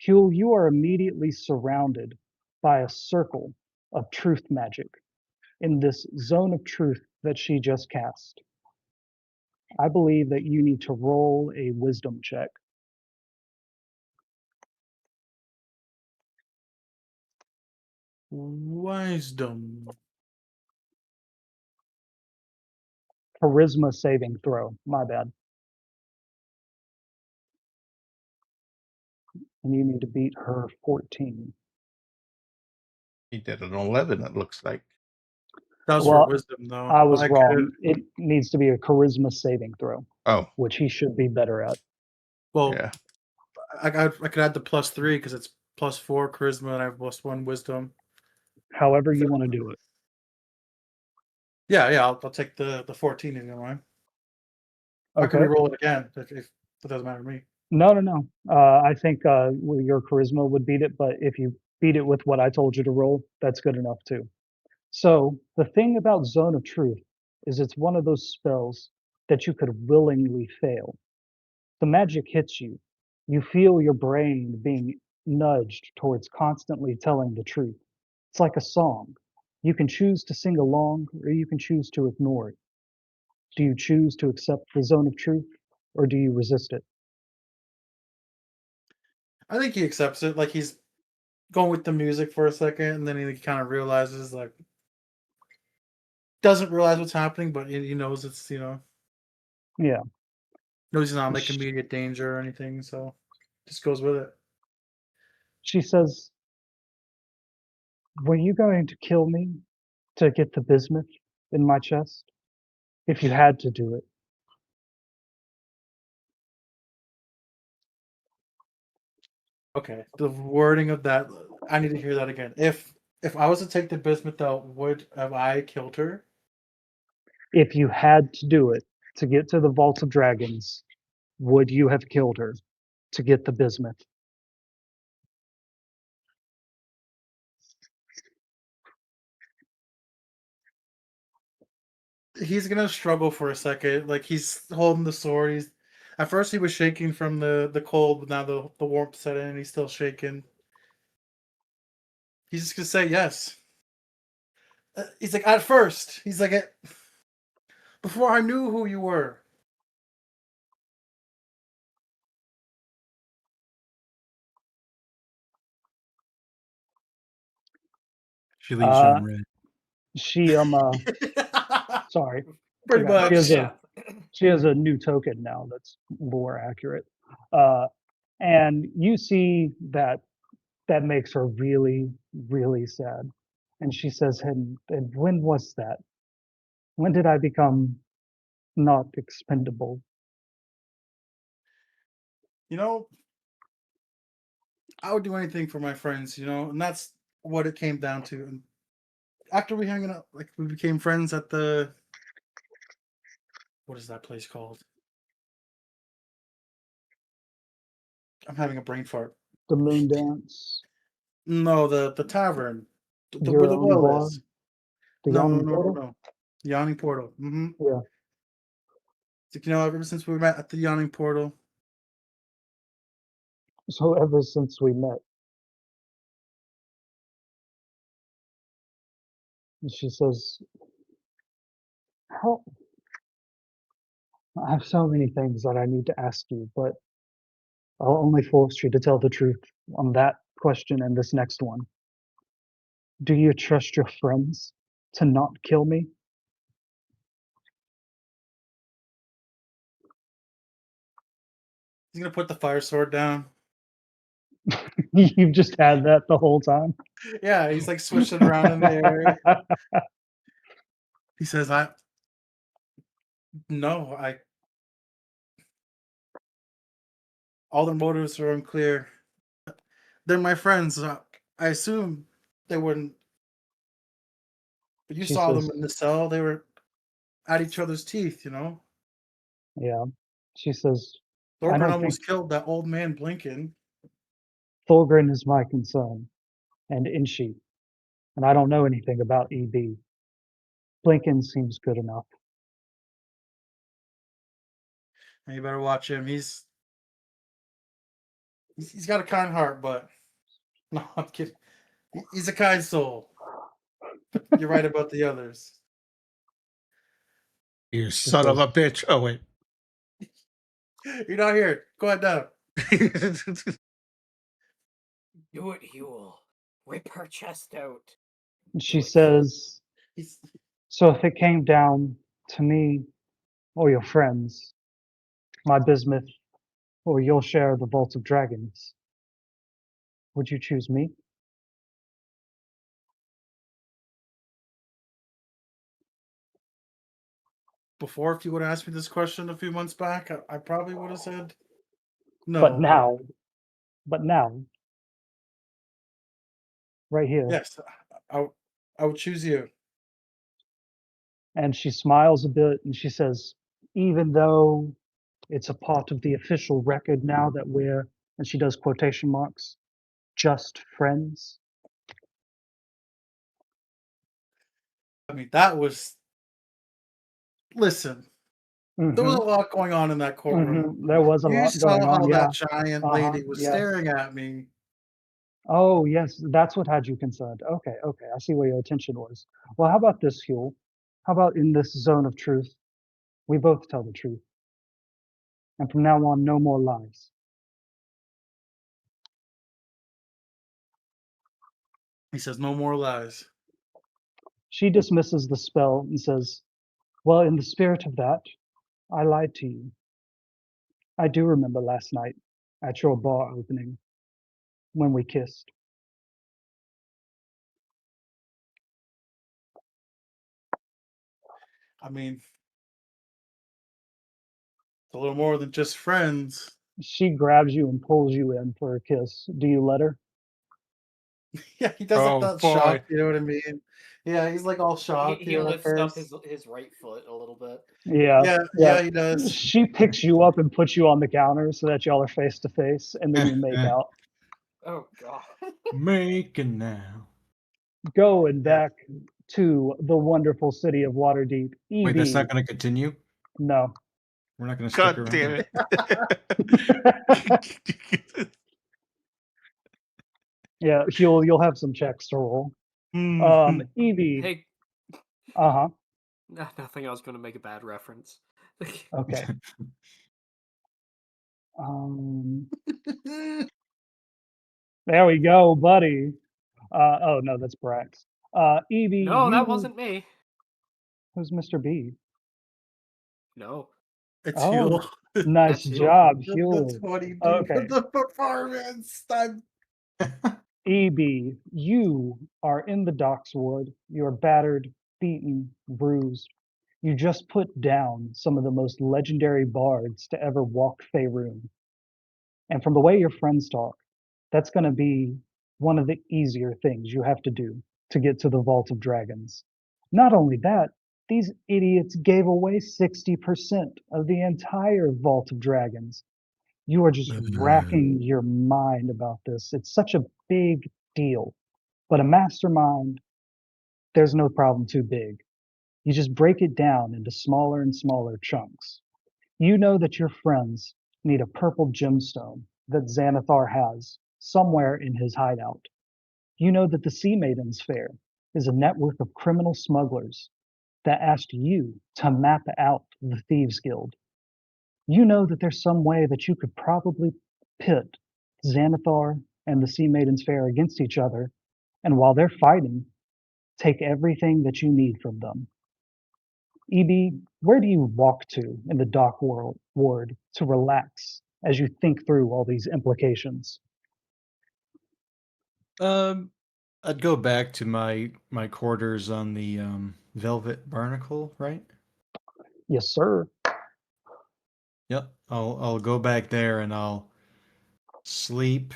Huel, you are immediately surrounded by a circle of truth magic in this zone of truth that she just cast. I believe that you need to roll a wisdom check. Wisdom. Charisma saving throw. My bad. And you need to beat her 14. He did an 11, it looks like. That was Well, for wisdom, though. I was could've- wrong. It needs to be a charisma saving throw, Oh, which he should be better at. Well, yeah. I could add the +3 because it's +4 charisma and I have +1 wisdom. However you want to do it. Yeah, I'll take the 14 if you don't mind. I can Okay. re-roll it again if it doesn't matter to me. No. I think well, your charisma would beat it, but if you beat it with what I told you to roll, that's good enough too. So the thing about Zone of Truth is it's one of those spells that you could willingly fail. The magic hits you. You feel your brain being nudged towards constantly telling the truth. It's like a song. You can choose to sing along or you can choose to ignore it. Do you choose to accept the Zone of Truth or do you resist it? I think he accepts it. Like he's going with the music for a second, and then he kind of realizes, like, doesn't realize what's happening, but he knows it's Yeah. knows he's not like Sh- immediate danger or anything, so just goes with it. She says, were you going to kill me to get the bismuth in my chest? If you had to do it. Okay, the wording of that, I need to hear that again. If I was to take the bismuth out, would have I killed her? If you had to do it to get to the Vault of Dragons, would you have killed her to get the bismuth? He's gonna struggle for a second. Like he's holding the sword. At first he was shaking from the cold, but now the warmth set in and he's still shaking. He's just gonna say yes. He's like, at first, he's like, before I knew who you were. She leaves you Uh, in red. she sorry, Pretty forgot. much. She has a new token now that's more accurate. And you see that makes her really, really sad. And she says, and when was that? When did I become not expendable? I would do anything for my friends, and that's what it came down to. And after we hung out, like we became friends at what is that place called? I'm having a brain fart. The moon dance, No, the tavern, your where the own well bar, is. the No, yawning portal. no. Yawning Portal. Mm-hmm. Yeah. Ever since we met at the Yawning Portal, So ever since we met, and she says, "How? I have so many things that I need to ask you, but I'll only force you to tell the truth on that question and this next one. Do you trust your friends to not kill me?" he's gonna put the fire sword down. You've just had that the whole time. Yeah, he's like swishing around in the air. He says, No, all their motives are unclear. They're my friends. I assume they wouldn't. But you She saw says, them in the cell. They were at each other's teeth, yeah. She says, I Thorgrim don't think almost killed that old man Blinken. Thorgrim is my concern, and Inshi, and I don't know anything about EB. Blinken seems good enough. You better watch him. He's got a kind heart, but no, I'm kidding. He's a kind soul. But you're right about the others. You son of a bitch. Oh, wait. You're not here. Go ahead now. Do it, Huel. Rip her chest out. She says, He's so if it came down to me or your friends, my bismuth, or you'll share the Vault of Dragons, would you choose me? before. If you would have asked me this question a few months back, I probably would have said no. But now, right here. yes, I would choose you. And she smiles a bit and she says, even though it's a part of the official record now that we're, and she does quotation marks, just friends. I mean, that was. Listen, there was a lot going on in that courtroom. There was a You lot saw going how on, yeah. that giant lady was yes. staring at me. Oh, yes, that's what had you concerned. Okay, I see where your attention was. Well, how about this, Huel? How about in this zone of truth, we both tell the truth. And from now on, no more lies. He says, "No more lies." She dismisses the spell and says, well, in the spirit of that, I lied to you. I do remember last night at your bar opening when we kissed. I mean, it's a little more than just friends. She grabs you and pulls you in for a kiss. Do you let her? Yeah, he does Oh, that boy. shock. You know what I mean? Yeah, he's like all shocked. He you know, at lifts up first. his right foot a little bit. Yeah, he does. She picks you up and puts you on the counter so that y'all are face to face, and then you make out. Oh god. Making now. Going back to the wonderful city of Waterdeep. EV. Wait, that's not going to continue? No. We're not going to stick God around? damn it. Yeah, you'll have some checks to roll. Evie. Hey, Uh-huh. nothing. I was going to make a bad reference. Okay. There we go, buddy. Oh no, that's Brax. Evie. No, that wasn't me. Who's Mr. B? No. It's Oh, you. nice That's Huel. job, That's Huel. funny, dude. Okay. The performance. EB, you are in the docks ward. You're battered, beaten, bruised. You just put down some of the most legendary bards to ever walk Faerun. And from the way your friends talk, that's going to be one of the easier things you have to do to get to the Vault of Dragons. Not only that, these idiots gave away 60% of the entire Vault of Dragons. You are just racking your mind about this. It's such a big deal. But a mastermind, there's no problem too big. You just break it down into smaller and smaller chunks. You know that your friends need a purple gemstone that Xanathar has somewhere in his hideout. You know that the Sea Maidens Fair is a network of criminal smugglers that asked you to map out the Thieves Guild. You know that there's some way that you could probably pit Xanathar and the Sea Maidens Fair against each other, and while they're fighting, take everything that you need from them. EB, where do you walk to in the dock ward to relax as you think through all these implications? I'd go back to my quarters on the Velvet Barnacle, right? Yes, sir. Yep. I'll go back there and I'll sleep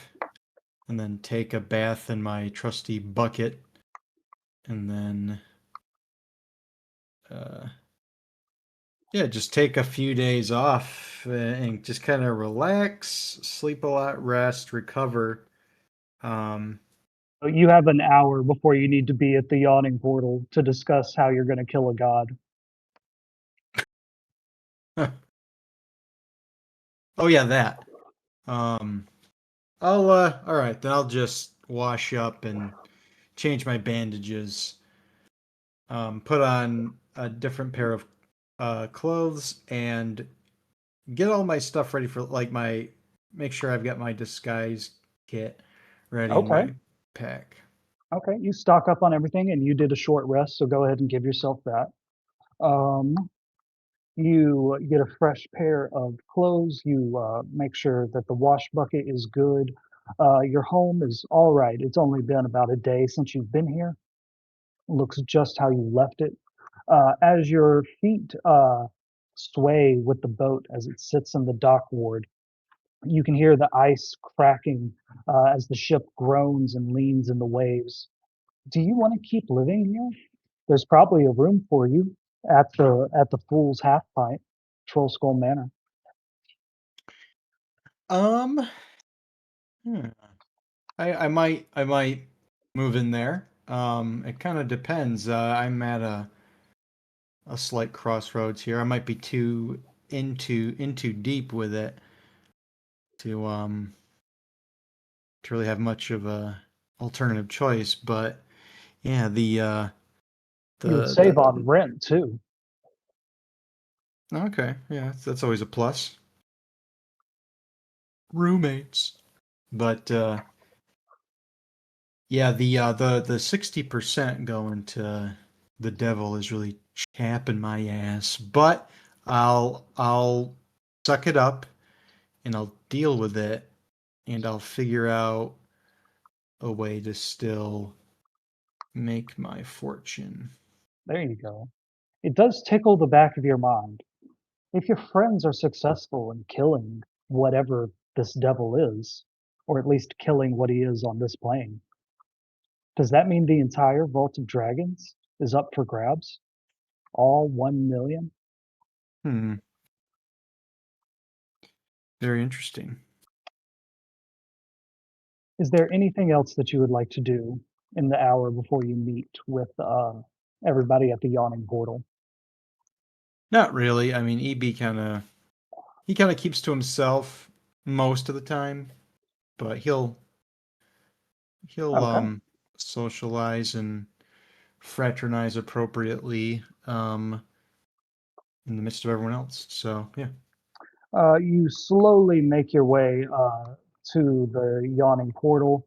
and then take a bath in my trusty bucket and then yeah, just take a few days off and just kind of relax, sleep a lot, rest, recover. You have an hour before you need to be at the yawning portal to discuss how you're going to kill a god. Oh yeah, that. I'll all right, then I'll just wash up and change my bandages. Put on a different pair of clothes and get all my stuff ready for like my make sure I've got my disguise kit ready in Okay. my pack. Okay. You stock up on everything and you did a short rest, so go ahead and give yourself that. Um, you get a fresh pair of clothes. You make sure that the wash bucket is good. Your home is all right. It's only been about a day since you've been here. Looks just how you left it. As your feet sway with the boat as it sits in the dock ward, you can hear the ice cracking as the ship groans and leans in the waves. Do you want to keep living here? There's probably a room for you at the Fool's Half Pint, Troll Skull Manor. Um, hmm, I might move in there. It kind of depends. I'm at a slight crossroads here. I might be too into deep with it to to really have much of a alternative choice. But yeah, You would the save on rent too. okay, yeah, that's always a plus. Roommates, but yeah, the 60% going to the devil is really chapping my ass. But I'll suck it up and I'll deal with it and I'll figure out a way to still make my fortune. There you go. It does tickle the back of your mind. If your friends are successful in killing whatever this devil is, or at least killing what he is on this plane, does that mean the entire Vault of Dragons is up for grabs? All 1 million? Hmm. Very interesting. Is there anything else that you would like to do in the hour before you meet with everybody at the Yawning Portal? Not really. I mean, EB kind of keeps to himself most of the time, but he'll Okay. socialize and fraternize appropriately in the midst of everyone else. So yeah. You slowly make your way to the Yawning Portal,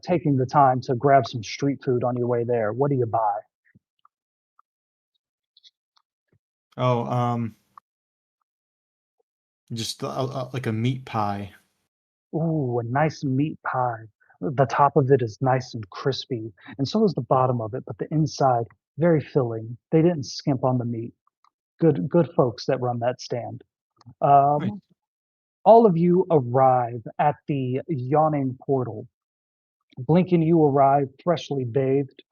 taking the time to grab some street food on your way there. What do you buy? Oh, just like a meat pie. Ooh, a nice meat pie. The top of it is nice and crispy, and so is the bottom of it, but the inside very filling. They didn't skimp on the meat. Good folks that run that stand. Nice. Um, all of you arrive at the Yawning Portal. Blinking, you arrive freshly bathed.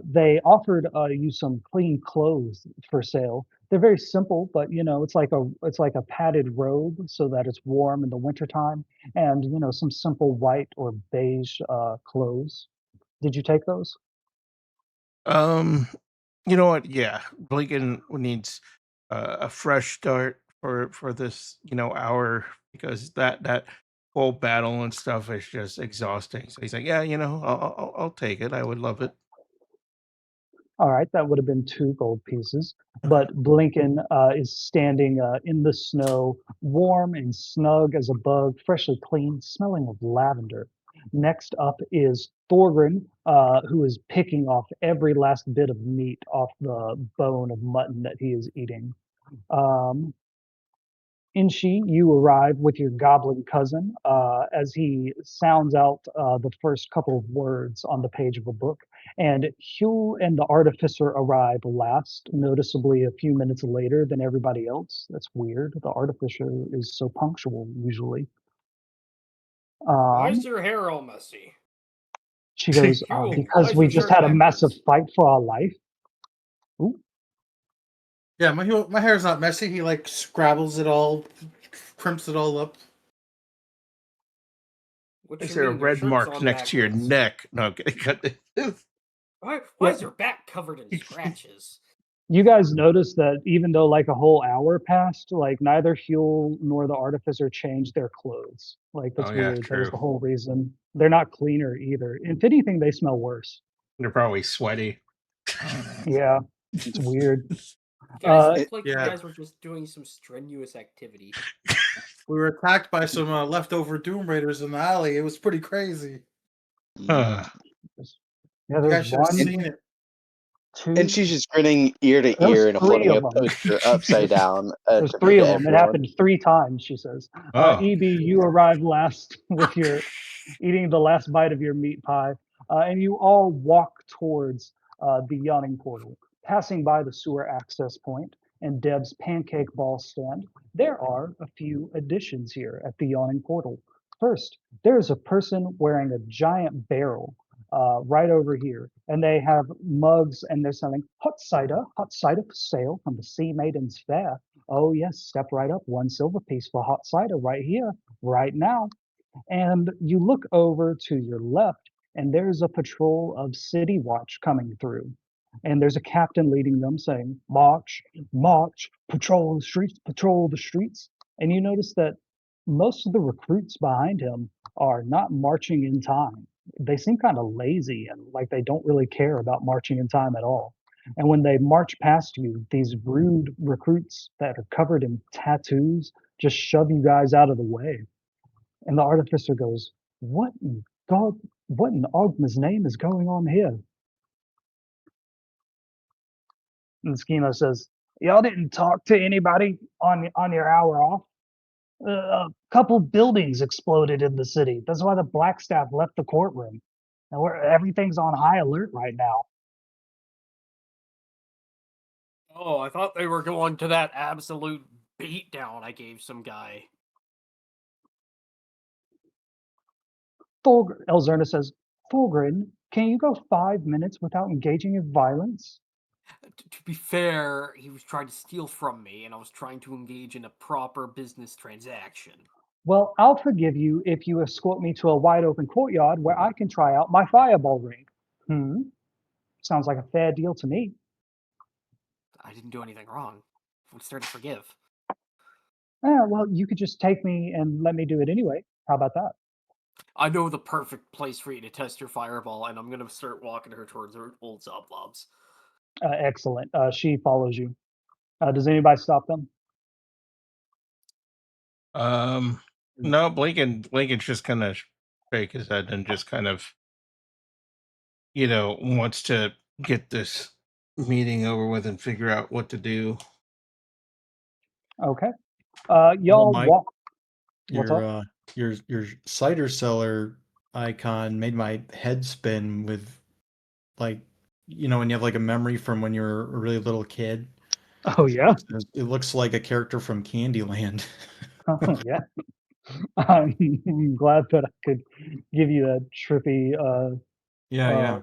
They offered you some clean clothes for sale. They're very simple, but it's like a padded robe so that it's warm in the wintertime, and some simple white or beige clothes. Did you take those? Um, you know what? Yeah, Blinken needs a fresh start for this hour because that whole battle and stuff is just exhausting. So he's like, yeah, I'll take it. I would love it. All right, that would have been 2 gold pieces. Okay. But Blinken is standing in the snow, warm and snug as a bug, freshly clean, smelling of lavender. Next up is Thorgrim, who is picking off every last bit of meat off the bone of mutton that he is eating. Um, Inshi, you arrive with your goblin cousin as he sounds out the first couple of words on the page of a book. And Hugh and the artificer arrive last, noticeably a few minutes later than everybody else. That's weird. The artificer is so punctual usually. Why is Um, your hair all messy? she goes, Hugh, why because is we your just shirt had a massive backwards? fight for our life. Ooh, Yeah, my hair's not messy. He like scrabbles it all, crimps it all up. What Is you there a mean your red shirt's mark on next to your backwards? neck? No, I'm kidding. Why yeah, is your back covered in scratches? You guys notice that even though like a whole hour passed, like neither Huel nor the artificer changed their clothes. Like Oh that's yeah, weird. That was true. the whole reason. They're not cleaner either. If anything, they smell worse. They're probably sweaty. Yeah, it's weird. You guys Uh, look like yeah. you guys were just doing some strenuous activity. We were attacked by some leftover Doom Raiders in the alley. It was pretty crazy. Huh. yeah, You there's guys should have one, seen it. two. And she's just grinning ear to There was ear and three holding a of them. poster upside down There's to three of them. It everyone. happened 3 times, she says. Oh. EB, you arrived last with your eating the last bite of your meat pie, and you all walk towards the yawning portal, passing by the sewer access point and Deb's pancake ball stand. There are a few additions here at the yawning portal. First, there's a person wearing a giant barrel right over here, and they have mugs and they're selling hot cider for sale from the Sea Maidens Fair. Oh yes, step right up, 1 silver piece for hot cider right here, right now. And you look over to your left, and there's a patrol of City Watch coming through. And there's a captain leading them saying, March, march, patrol the streets, patrol the streets. And you notice that most of the recruits behind him are not marching in time. They seem kind of lazy and like they don't really care about marching in time at all. And when they march past you, these rude recruits that are covered in tattoos just shove you guys out of the way. And the artificer goes, What in God, what in Ogma's name is going on here? And Schema says, Y'all didn't talk to anybody on your hour off? A couple buildings exploded in the city. That's why the black staff left the courtroom. And everything's on high alert right now. Oh, I thought they were going to that absolute beatdown I gave some guy. Elzerna says, Thorgrin, can you go 5 minutes without engaging in violence? To be fair, he was trying to steal from me, and I was trying to engage in a proper business transaction. Well, I'll forgive you if you escort me to a wide open courtyard where I can try out my fireball ring. Sounds like a fair deal to me. I didn't do anything wrong. What's there to forgive? Well, you could just take me and let me do it anyway. How about that? I know the perfect place for you to test your fireball, and I'm gonna start walking her towards her old Zoblobs. Excellent. She follows you. Does anybody stop them? No, Blinken's just kind of shake his head and just kind of, wants to get this meeting over with and figure out what to do. Okay. Y'all Mike, walk. What's up? Your cider cellar icon made my head spin with, like, when you have like a memory from when you were a really little kid. Oh yeah. It looks like a character from Candyland. Oh yeah. I'm glad that I could give you a trippy Yeah.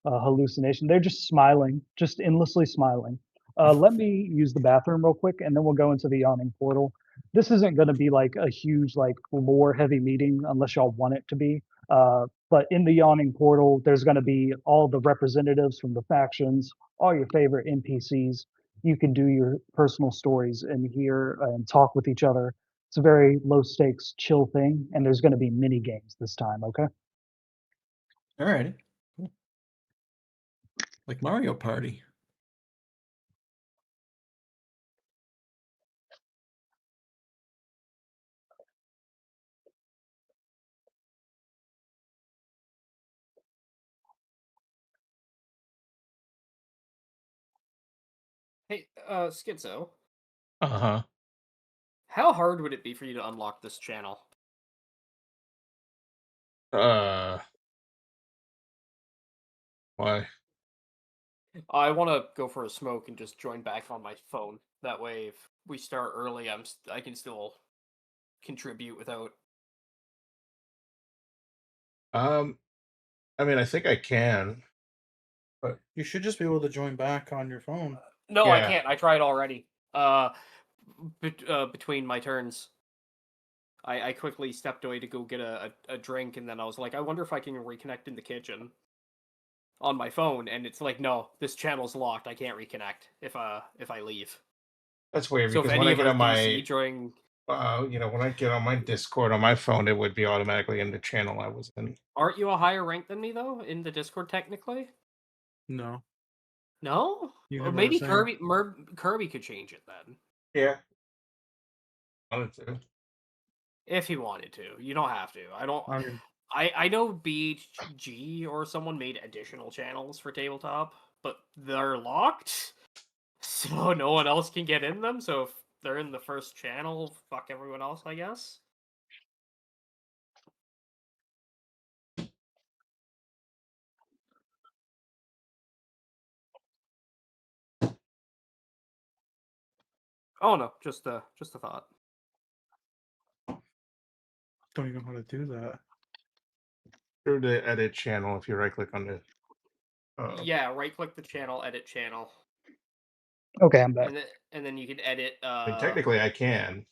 hallucination. They're just smiling, just endlessly smiling. Let me use the bathroom real quick, and then we'll go into the yawning portal. This isn't going to be like a huge, like lore heavy meeting unless y'all want it to be. But in the yawning portal, there's going to be all the representatives from the factions, all your favorite NPCs. You can do your personal stories in here and talk with each other. It's a very low stakes, chill thing, and there's going to be mini games this time. Okay. All right. Like Mario Party. Hey, Schizo, Uh-huh. how hard would it be for you to unlock this channel? Why? I want to go for a smoke and just join back on my phone. That way, if we start early, I can still contribute without. I mean, I think I can, but You should just be able to join back on your phone. No, I Yeah. can't. I tried already. Between my turns, I quickly stepped away to go get a drink, and then I was like, I wonder if I can reconnect in the kitchen. on my phone, and it's like, no, this channel's locked. I can't reconnect if I leave. That's weird So if because when any I of get us on my DC during, when I get on my Discord on my phone, it would be automatically in the channel I was in. aren't you a higher rank than me though in the Discord technically? No. No, You or have maybe the same. Kirby could change it then Yeah. Wanted to. if he wanted to. You don't have to. I don't. I mean, I know BG or someone made additional channels for tabletop, but they're locked, so no one else can get in them. So if they're in the first channel, fuck everyone else, I guess. Oh no, just a thought. don't even know how to do that. Through the edit channel, if you right click on the Yeah, right click the channel, edit channel, Okay, I'm back. and then you can edit. I mean, technically I can.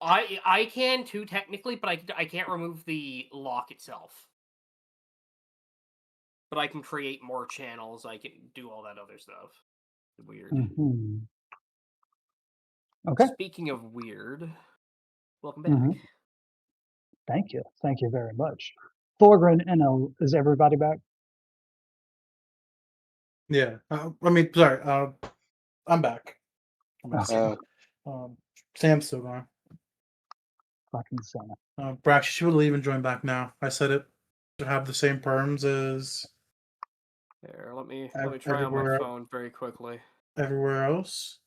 I can too technically, but I can't remove the lock itself. But I can create more channels. I can do all that other stuff. Weird. Mhm. Okay. Speaking of weird, welcome back. Mhm. Thank you. Thank you very much. Thorgren, NL, is everybody back? Yeah. I mean, sorry. I'm back. I'm back. Okay. Sam's still gone. Fucking Sam. Brax, she would leave and join back now. I said it to have the same perms as Here, let me try on my everywhere phone very quickly. everywhere else.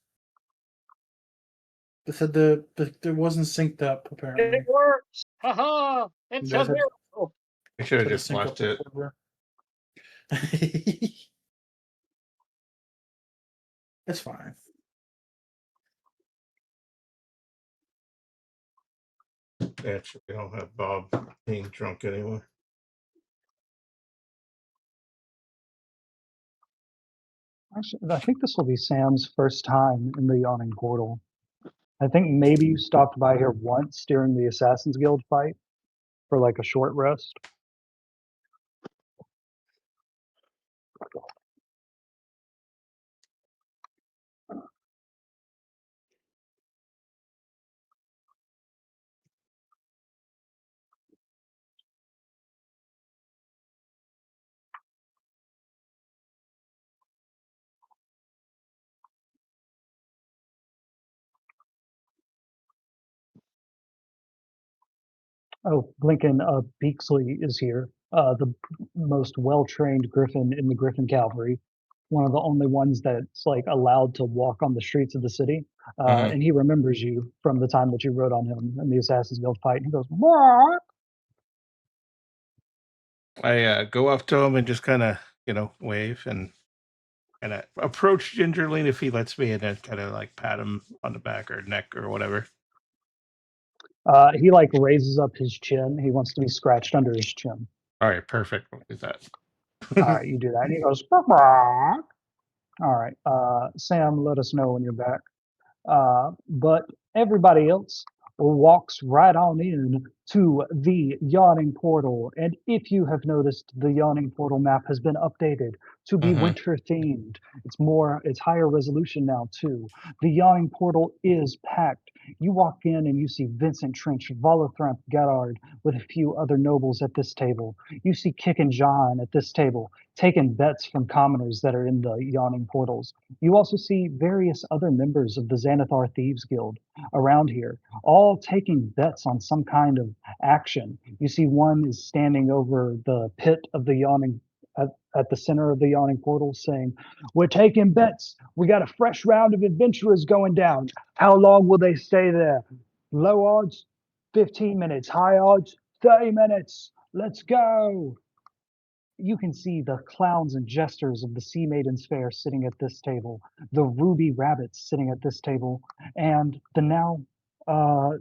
They said it wasn't synced up apparently. It works! Haha! It's Does a it? miracle! I should have Try to just sync up left the it. server. It's fine. Actually, we don't have Bob being drunk anymore. Actually, I think this will be Sam's first time in the Yawning Portal. I think maybe you stopped by here once during the Assassin's Guild fight for like a short rest. Oh, Blinken, Beaksley is here. The most well-trained Griffin in the Griffin Cavalry. One of the only ones that's like allowed to walk on the streets of the city. Mhm. And he remembers you from the time that you rode on him in the Assassin's Guild fight. And he goes, "What?" I go up to him and just kind of, wave and approach gingerly, and if he lets me, and then kind of like pat him on the back or neck or whatever. He like raises up his chin. He wants to be scratched under his chin. All right, perfect. We'll do that. All right, you do that. And he goes, "Bark." All right, Sam, let us know when you're back. But everybody else walks right on in to the Yawning Portal. And if you have noticed, the Yawning Portal map has been updated to be Mhm. winter themed. It's higher resolution now too. The Yawning Portal is packed. You walk in and you see Vincent Trench, Volothrop Gaddard with a few other nobles at this table. You see Kick and John at this table, taking bets from commoners that are in the Yawning Portals. You also see various other members of the Xanathar Thieves Guild around here, all taking bets on some kind of action. You see one is standing over the pit of the Yawning at the center of the Yawning Portal saying, "We're taking bets. We got a fresh round of adventurers going down. How long will they stay there? Low odds, 15 minutes. High odds, 30 minutes. Let's go." You can see the clowns and jesters of the Sea Maidens Fair sitting at this table, the Ruby Rabbits sitting at this table, and the now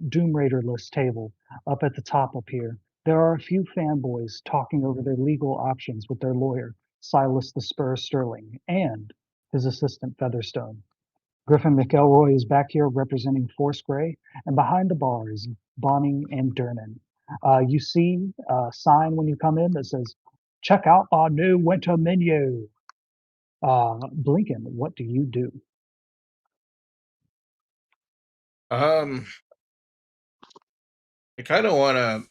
Doom Raider-less table up at the top up here. There are a few fanboys talking over their legal options with their lawyer, Silas the Spur Sterling, and his assistant Featherstone. Griffin McElroy is back here representing Force Grey, and behind the bar is Bonnie and Dernan. You see a sign when you come in that says check out our new winter menu. Blinken, what do you do? I kind of want to.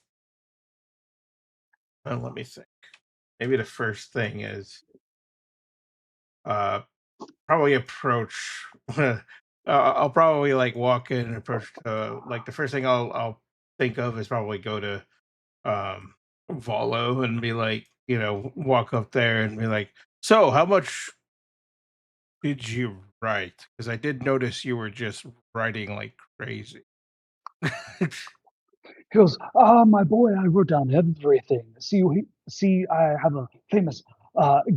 Let me think. Maybe the first thing is probably approach. I'll probably like walk in and approach. Like the first thing I'll think of is probably go to Volo and be like, walk up there and be like, so how much did you write? Because I did notice you were just writing like crazy. He goes, my boy, I wrote down everything. See, I have a famous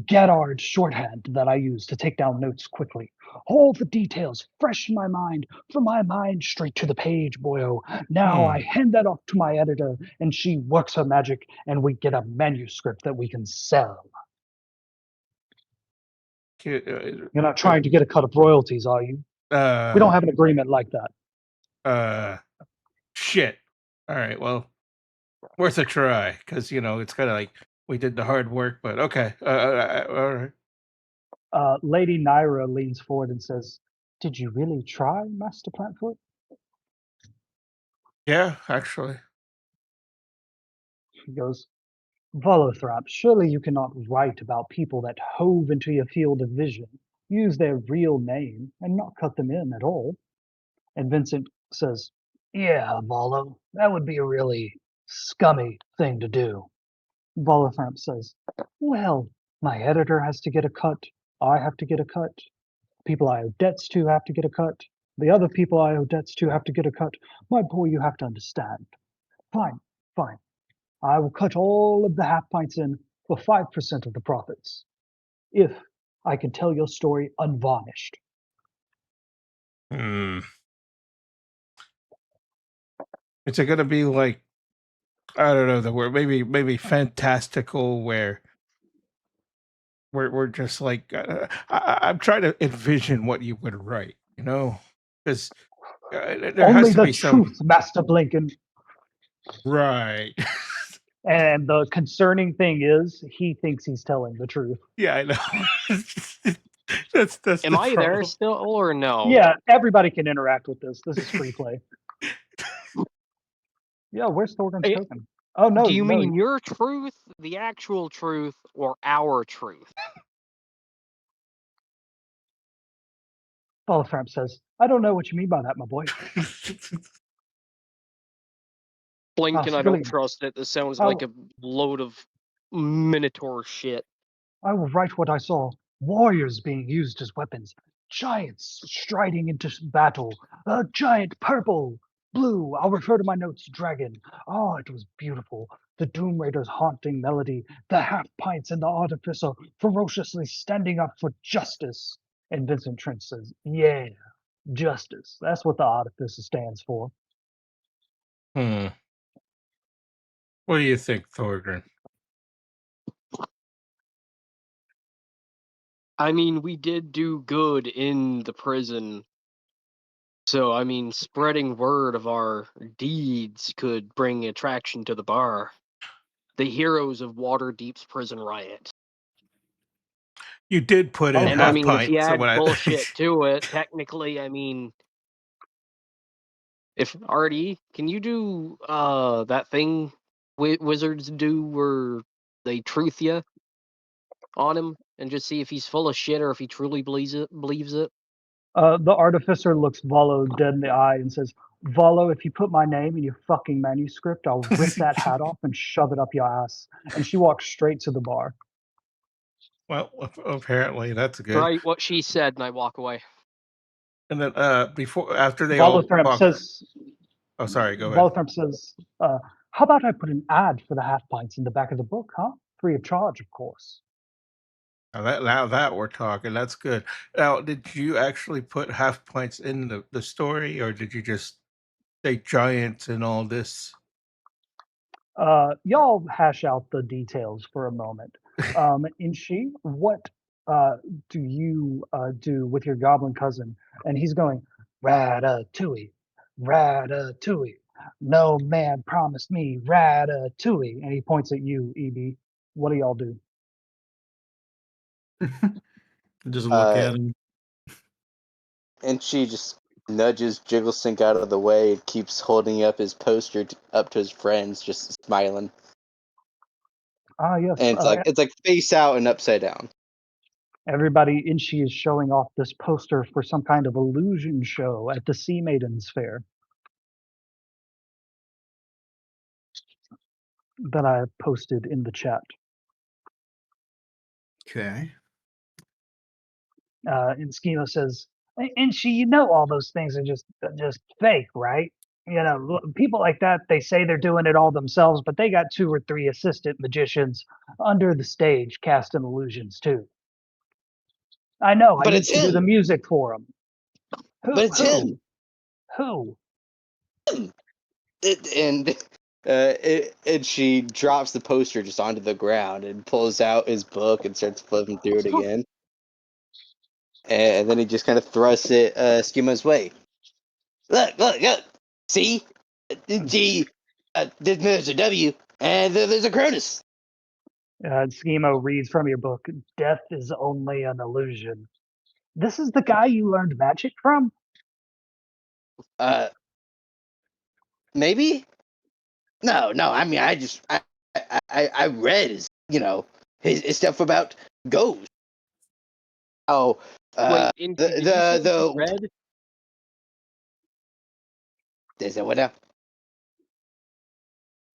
Gaddard shorthand that I use to take down notes quickly. All the details fresh in my mind, from my mind straight to the page, boyo. Now I hand that off to my editor, and she works her magic, and we get a manuscript that we can sell. You're not trying to get a cut of royalties, are you? We don't have an agreement like that. Shit. All right, well, worth a try, because it's kind of like we did the hard work, but okay. All right. Lady Naira leans forward and says, "Did you really try, Master Plantfoot?" Yeah, actually. He goes, "Volothrop, surely you cannot write about people that hove into your field of vision, use their real name, and not cut them in at all." And Vincent says, "Yeah, Volo, that would be a really scummy thing to do." Volothrop says, "Well, my editor has to get a cut. I have to get a cut. People I owe debts to have to get a cut. The other people I owe debts to have to get a cut. My boy, you have to understand. Fine, fine. I will cut all of the half pints in for 5% of the profits, if I can tell your story unvarnished." Is it gonna be like, I don't know the word, maybe fantastical, where we're just like, I'm trying to envision what you would write, because there Only has to the be some truth, Master Blinken. right. And the concerning thing is, he thinks he's telling the truth. Yeah, I know. That's Am the I there problem. still or no? Yeah, everybody can interact with this. This is free play. Yeah, where's Thorgrim's Eh, token? Oh no, Do you no. mean your truth, the actual truth, or our truth? Volothrop says, "I don't know what you mean by that, my boy." Blinken, I don't Civilian, trust it. This sounds Oh. like a load of Minotaur shit. I will write what I saw. Warriors being used as weapons. Giants striding into battle. A giant purple, blue. I'll refer to my notes. Dragon. Oh, it was beautiful. The Doom Raiders' haunting melody. The half pints and the artificer ferociously standing up for justice. And Vincent Trent says, "Yeah, justice. That's what the artificer stands for." What do you think, Thorgrim? I mean, we did do good in the prison. So, I mean, spreading word of our deeds could bring attraction to the bar. The heroes of Waterdeep's prison riot. You did put in And I half mean, if pint. you So add when bullshit to it, technically, I mean, if RD, can you do that thing wizards do where they truth you on him and just see if he's full of shit or if he truly believes it? The artificer looks Volo dead in the eye and says, "Volo, if you put my name in your fucking manuscript, I'll rip that hat off and shove it up your ass." And she walks straight to the bar. well, apparently that's good. Right, what she said, and I walk away. And then after they all Volothrop walk. says, Oh, sorry. Go ahead. Volothrop says, "How about I put an ad for the half pints in the back of the book, huh? Free of charge, of course." Now that we're talking, that's good. Now, did you actually put half pints in the story, or did you just say giants and all this? Y'all hash out the details for a moment. Inshi, what do you do with your goblin cousin? And he's going, "Ratatouille, ratatouille. No man promised me ratatouille." And he points at you, EB. What do y'all do? Just look Uh, at him. And she just nudges Jigglesync out of the way and keeps holding up his poster up to his friends, just smiling. Ah, yes. And it's like face out and upside down. Everybody in she is showing off this poster for some kind of illusion show at the Sea Maidens Fair that I have posted in the chat. Okay. And Schema says, and she, you know, all those things are just fake, right? You know, people like that, they say they're doing it all themselves, but they got 2 or 3 assistant magicians under the stage casting illusions too. I know. I But used it's to do the him. music for them. But it's him. Who? And she drops the poster just onto the ground and pulls out his book and starts flipping through it again. And then he just kind of thrusts it Schema's way. Look! See, G. There's a W, and there's a Cronus. Schema reads from your book. Death is only an illusion. This is the guy you learned magic from? Maybe. No. I mean, I read his, his stuff about ghosts. Oh, Wait, Inky, did you say you read? There's that one now.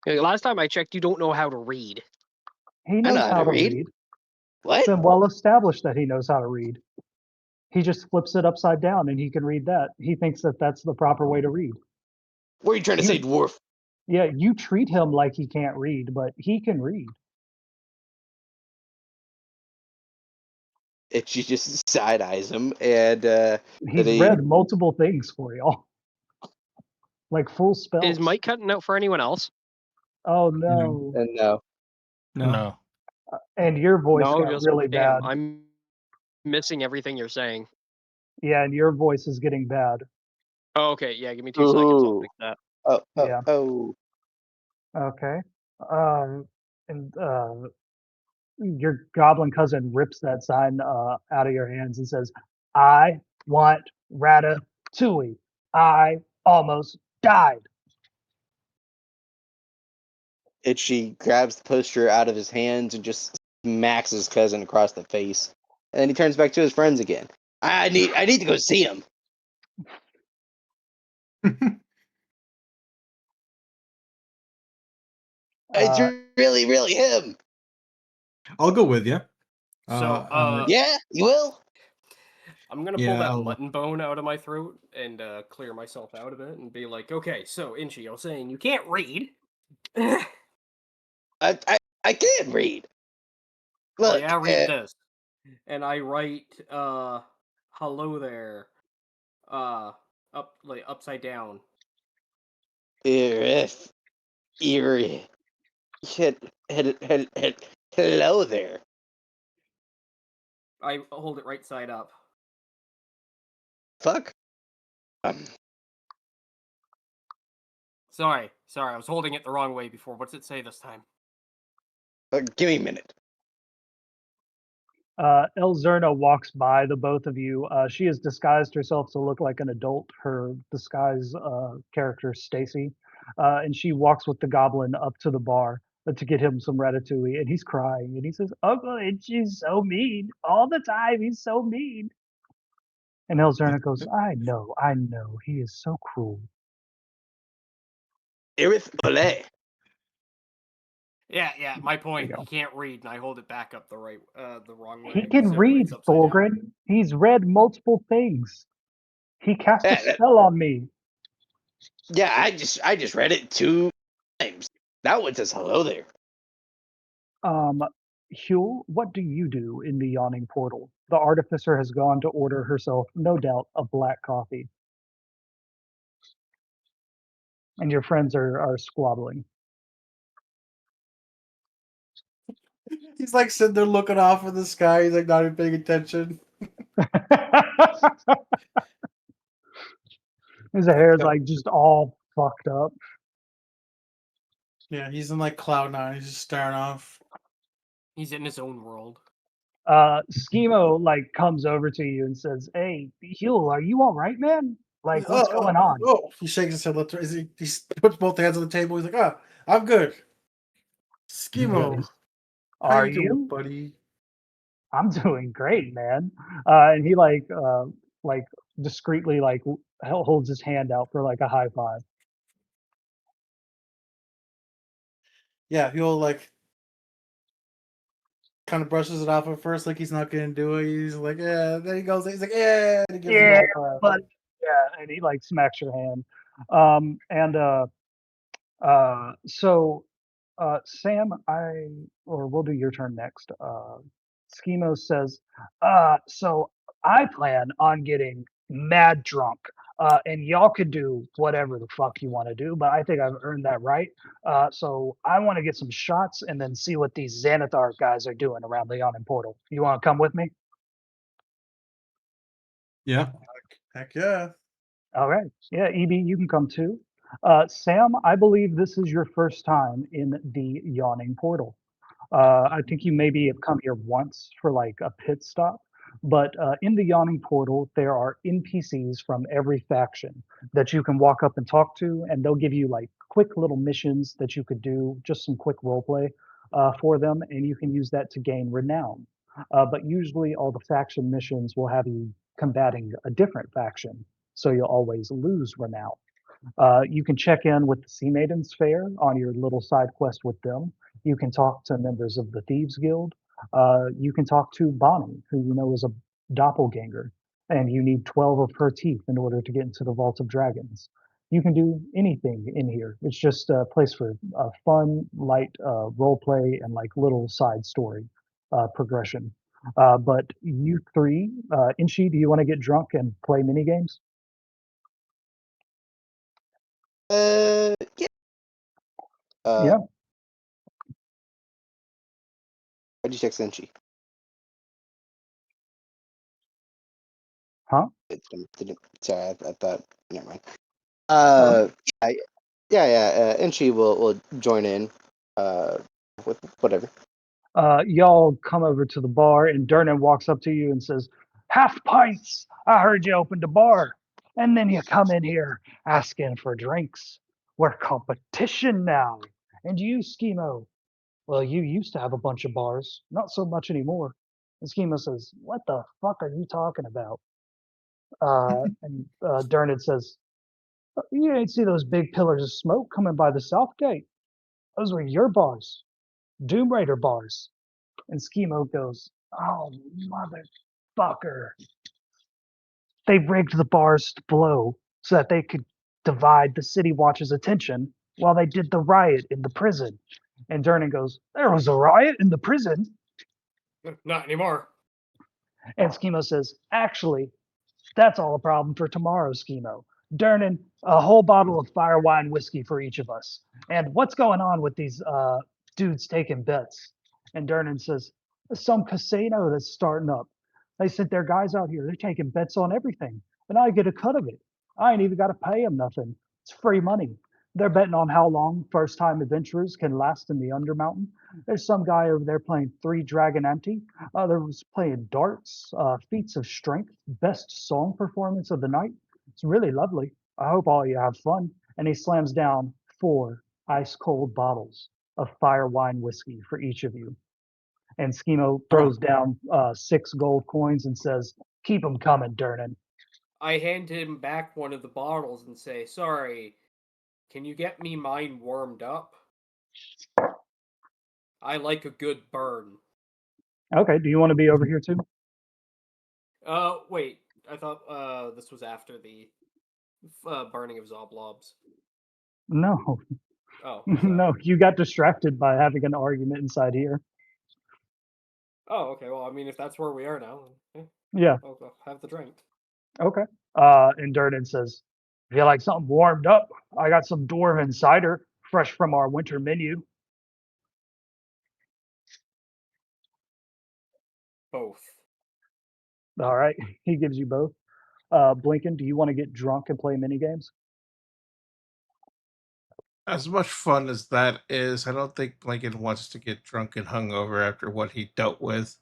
Last time I checked, you don't know how to read. He I know knows how how to to read. read. What? It's been well established that he knows how to read. He just flips it upside down and he can read that. He thinks that that's the proper way to read. What are you trying to say, dwarf? Yeah, you treat him like he can't read, but he can read. And she just side eyes him, and He's he- read multiple things for y'all. Like full spells. Is Mike cutting out for anyone else? Oh no. and no. No. And your voice No, got just really damn. bad. I'm missing everything you're saying. Yeah, and your voice is getting bad. Oh, okay, yeah, give me 2 seconds. I'll Ooh. fix that. Yeah. Oh. Okay. And your goblin cousin rips that sign out of your hands and says, I want Ratatouille. I almost died. And she grabs the poster out of his hands and just smacks his cousin across the face. And then he turns back to his friends again. I need to go see him. It's really, really him. I'll go with you. So, Yeah, you will. I'm gonna Yeah, pull that I'll- mutton bone out of my throat and clear myself out of it and be like, okay, so Inchi, you're saying you can't read. I can't read. Oh Look, yeah, read this. And I write, hello there, upside down. if you're hello there. I hold it right side up. Fuck. Sorry, I was holding it the wrong way before. What's it say this time? Give me a minute. Elzerna walks by the both of you. She has disguised herself to look like an adult. Her disguise character, Stacy, and she walks with the goblin up to the bar to get him some ratatouille. And he's crying, and he says, "Uncle Itchy's so mean all the time. He's so mean." And Elzerna goes, I know. He is so cruel." Irith Olay. Yeah. My point. go. He can't read, and I hold it back up the wrong way. He can so read, it's upside down. Thorgren. He's read multiple things. He cast a Yeah, spell on me. Yeah, I just read it 2 times. That one says hello there. Huel, what do you do in the yawning portal? The artificer has gone to order herself, no doubt, a black coffee. And your friends are squabbling. He's like sitting there looking off in the sky. He's like not even paying attention. His hair's like just all fucked up. Yeah, he's in like cloud nine. He's just staring off. He's in his own world. Schemo like comes over to you and says, "Hey, Huel, are you all right, man? Like, what's going on?" Oh, he shakes his head. He puts both hands on the table. He's like, "Ah, I'm good." Schemo, how Are you doing, you? buddy? I'm doing great, man. And he like discreetly like holds his hand out for like a high five. Yeah, he'll like kind of brushes it off at first, like he's not gonna do it. He's like, "Yeah." Then he goes, he's like, "Yeah," and he gives Yeah, him a high five. but yeah, and he like smacks your hand. And so Sam, we'll do your turn next. Schemo says, so I plan on getting mad drunk. And y'all could do whatever the fuck you want to do, but I think I've earned that right. So I want to get some shots and then see what these Xanathar guys are doing around the Yawning Portal. You want to come with me? Yeah. Heck yeah. All right. Yeah, EB, you can come too. Sam, I believe this is your first time in the Yawning Portal. I think you maybe have come here once for like a pit stop, but in the Yawning Portal, there are NPCs from every faction that you can walk up and talk to, and they'll give you like quick little missions that you could do, just some quick role play for them, and you can use that to gain renown. But usually, all the faction missions will have you combating a different faction, so you'll always lose renown. You can check in with the Sea Maidens Fair on your little side quest with them. You can talk to members of the Thieves Guild. You can talk to Bonnie, who you know is a doppelganger, and you need 12 of her teeth in order to get into the Vault of Dragons. You can do anything in here. It's just a place for fun, light role play and like little side story progression. But you three, Inchi, do you want to get drunk and play mini games? Yeah. Yeah. Why'd you text Senshi? Huh? Sorry, I thought. Never mind. Oh. Yeah, yeah. And she will join in. With whatever. Y'all come over to the bar, and Durnan walks up to you and says, "Half pints! I heard you opened a bar. And then you come in here asking for drinks. We're competition now. And you, Schemo, well, you used to have a bunch of bars, not so much anymore." And Schemo says, "What the fuck are you talking about?" And Durnan says, "You ain't see those big pillars of smoke coming by the south gate? Those were your bars, Doom Raider bars." And Schemo goes, "Oh, motherfucker. They rigged the bars to blow so that they could divide the City Watch's attention while they did the riot in the prison." And Durnan goes, "There was a riot in the prison?" Not anymore. And Schemo says, "Actually, that's all a problem for tomorrow, Schemo. Durnan, a whole bottle of fire wine whiskey for each of us. And what's going on with these dudes taking bets?" And Durnan says, "Some casino that's starting up. They sent their guys out here. They're taking bets on everything. And I get a cut of it. I ain't even got to pay them nothing. It's free money. They're betting on how long first time adventurers can last in the Undermountain. There's some guy over there playing 3 Dragon Ante. Others playing darts, feats of strength, best song performance of the night. It's really lovely. I hope all you have fun." And he slams down 4 ice cold bottles of fire wine whiskey for each of you. And Schemo throws down 6 gold coins and says, "Keep them coming, Durnan." I hand him back one of the bottles and say, "Sorry, can you get me mine warmed up? I like a good burn." Okay, do you want to be over here too? Wait. I thought this was after the burning of Zoblobs. No, Oh, no, you got distracted by having an argument inside here. Oh, okay. Well, I mean, if that's where we are now, then, Yeah, I'll have the drink. okay. And Durnan says, "If you like something warmed up, I got some Dwarven cider fresh from our winter menu." Both. All right, he gives you both. Blinken, do you want to get drunk and play mini games? as much fun as that is, I don't think Lincoln wants to get drunk and hungover after what he dealt with.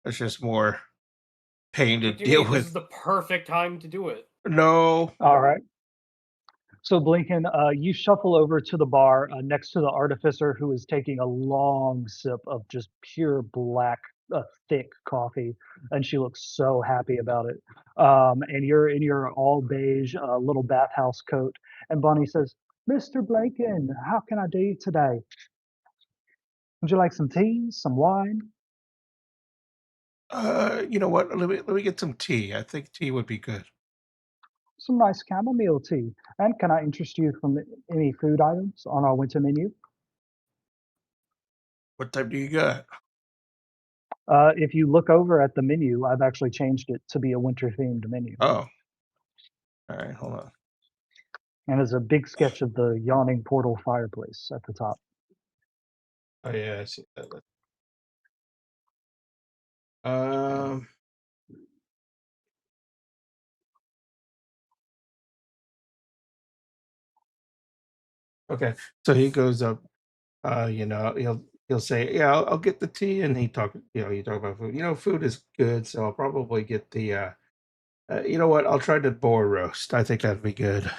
It's just more pain to What do you deal mean? This with. is the perfect time to do it. No. All right. So Blinken, you shuffle over to the bar next to the artificer, who is taking a long sip of just pure black, thick coffee, and she looks so happy about it. And you're in your all beige little bathhouse coat, and Bonnie says, "Mr. Blinken, how can I do you today? Would you like some tea, some wine, You know what? Let me get some tea. I think tea would be good. some nice chamomile tea? And can I interest you from any food items on our winter menu?" What type do you got? If you look over at the menu, I've actually changed it to be a winter themed menu. Oh, all right. Hold on. And there's a big sketch of the yawning portal fireplace at the top. Oh yeah, I see that. Um. Okay. So he goes up. He'll say, "Yeah, I'll get the tea," and you talk about food. Food is good, so I'll probably get the. You know what? I'll try the boar roast. I think that'd be good.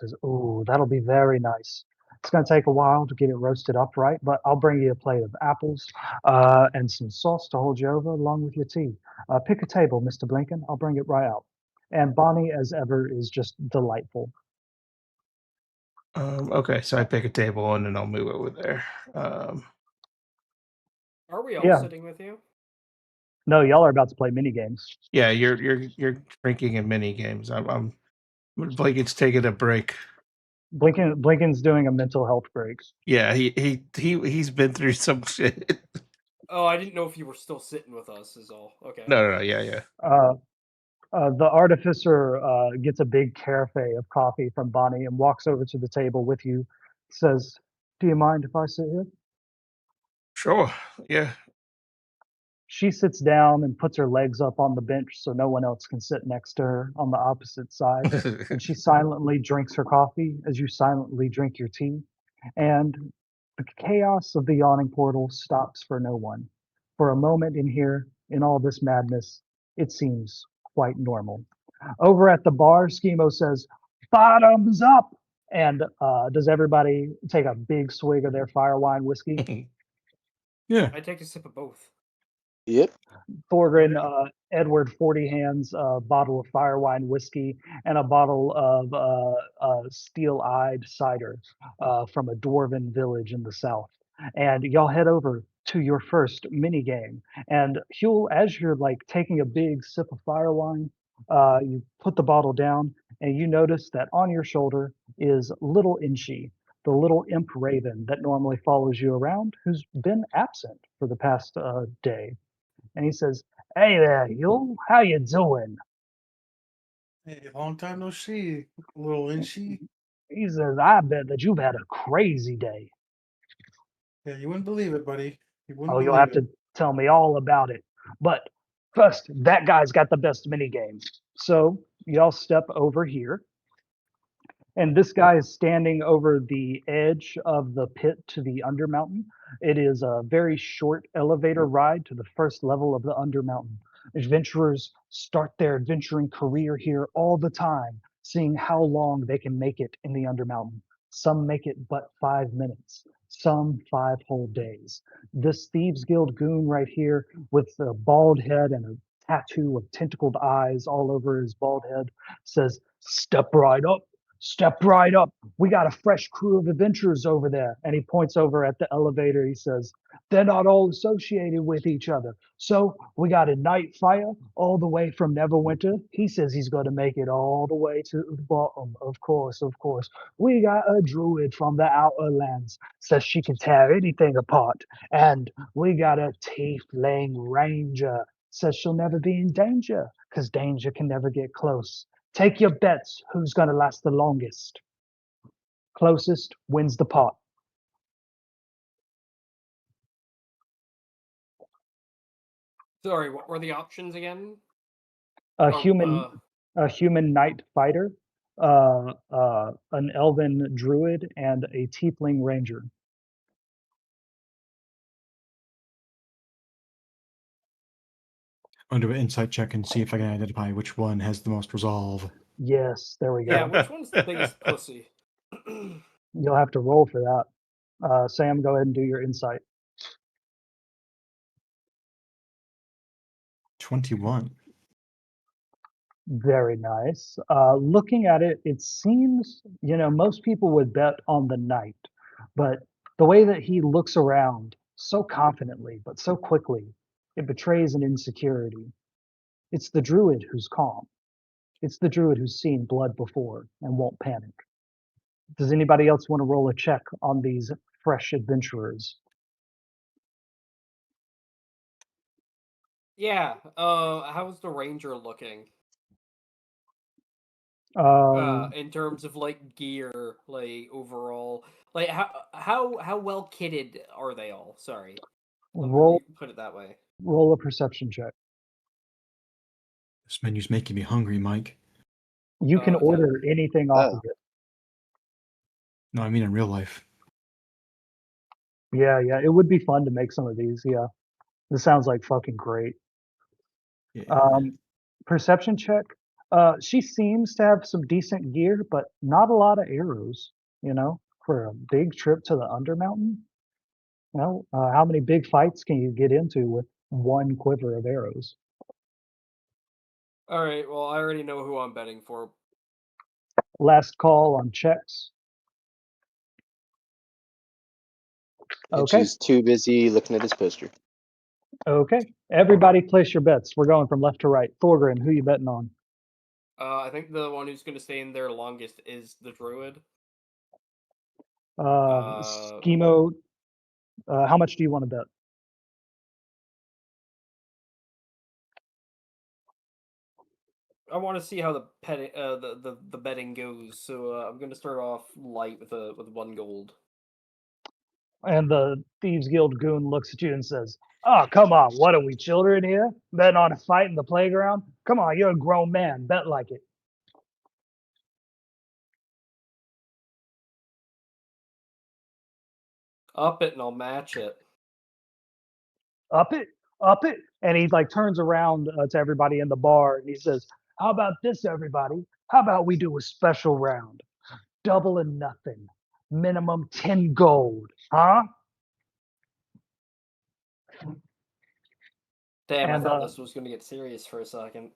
Says, "Oh, that'll be very nice. It's going to take a while to get it roasted up right, but I'll bring you a plate of apples and some sauce to hold you over along with your tea. Pick a table, Mr. Blinken. I'll bring it right out." And Bonnie, as ever, is just delightful. Okay, so I pick a table and then I'll move over there. Are we all Yeah. sitting with you? No, y'all are about to play mini games. Yeah, you're drinking in mini games. I'm Blake's taking a break. Blinken's doing a mental health break. Yeah, he's been through some shit. Oh, I didn't know if you were still sitting with us. Is all. Okay. No, yeah. The artificer gets a big carafe of coffee from Bonnie and walks over to the table with you. Says, "Do you mind if I sit here?" Sure. Yeah. She sits down and puts her legs up on the bench so no one else can sit next to her on the opposite side. And she silently drinks her coffee as you silently drink your tea. And the chaos of the yawning portal stops for no one. For a moment in here, in all this madness, it seems quite normal. Over at the bar, Schemo says, "Bottoms up!" And does everybody take a big swig of their fire wine whiskey? Yeah. I take a sip of both. Yep. Thorgren, Edward 40 hands a bottle of fire wine whiskey and a bottle of steel-eyed cider from a dwarven village in the south. And y'all head over to your first mini game. And Huel, as you're like taking a big sip of fire wine, you put the bottle down and you notice that on your shoulder is little Inshi, the little imp raven that normally follows you around, who's been absent for the past day. And he says, "Hey there, you. How you doing?" Hey, long time no see, little Inchi. He says, "I bet that you've had a crazy day. Yeah, you wouldn't believe it, buddy. You wouldn't Oh, you'll believe have to tell me all about it. But first, that guy's got the best mini game." So y'all step over here, and this guy is standing over the edge of the pit to the Undermountain. It is a very short elevator ride to the first level of the Undermountain. Adventurers start their adventuring career here all the time, seeing how long they can make it in the Undermountain. Some make it but 5 minutes, some 5 whole days. This Thieves Guild goon right here, with a bald head and a tattoo of tentacled eyes all over his bald head, says, "Step right up. Step right up. We got a fresh crew of adventurers over there." And he points over at the elevator. He says, "They're not all associated with each other. So we got a Night Fire all the way from Neverwinter. He says he's going to make it all the way to the bottom. Of course, of course. We got a druid from the Outer Lands. Says she can tear anything apart. And we got a tiefling ranger. Says she'll never be in danger because danger can never get close. Take your bets who's going to last the longest. Closest wins the pot." Sorry, what were the options again? A Oh, human, a human knight fighter, an elven druid, and a tiefling ranger. I'll do an insight check and see if I can identify which one has the most resolve. Yes, there we go. Yeah, which one's the biggest pussy? You'll have to roll for that. Sam, go ahead and do your insight. 21. Very nice. Looking at it, it seems, most people would bet on the knight, but the way that he looks around so confidently, but so quickly, it betrays an insecurity. It's the druid who's calm. It's the druid who's seen blood before and won't panic. Does anybody else want to roll a check on these fresh adventurers? Yeah. How's the ranger looking? In terms of like gear, like overall, like how well kitted are they all? Sorry, let me roll put it that way. roll a perception check. This menu's making me hungry, Mike. You can 10. order anything off Oh. of it. No, I mean in real life. Yeah, it would be fun to make some of these. Yeah, this sounds like fucking great. Yeah. Perception check. She seems to have some decent gear, but not a lot of arrows. For a big trip to the Undermountain. How many big fights can you get into with one quiver of arrows? All right. Well, I already know who I'm betting for. Last call on checks. And Okay. she's too busy looking at this poster. Okay. Everybody place your bets. We're going from left to right. Thorgrim, who you betting on? I think the one who's going to stay in there longest is the druid. Schemo, how much do you want to bet? I want to see how the betting goes, so I'm going to start off light with 1 gold. And the Thieves Guild goon looks at you and says, "Oh, come on. What are we, children here? Betting on a fight in the playground? Come on, you're a grown man. Bet like it." Up it and I'll match it. Up it, up it. And he like turns around to everybody in the bar and he says, "How about this, everybody? How about we do a special round? Double and nothing. Minimum 10 gold. Huh?" Damn, I And, thought this was going to get serious for a second.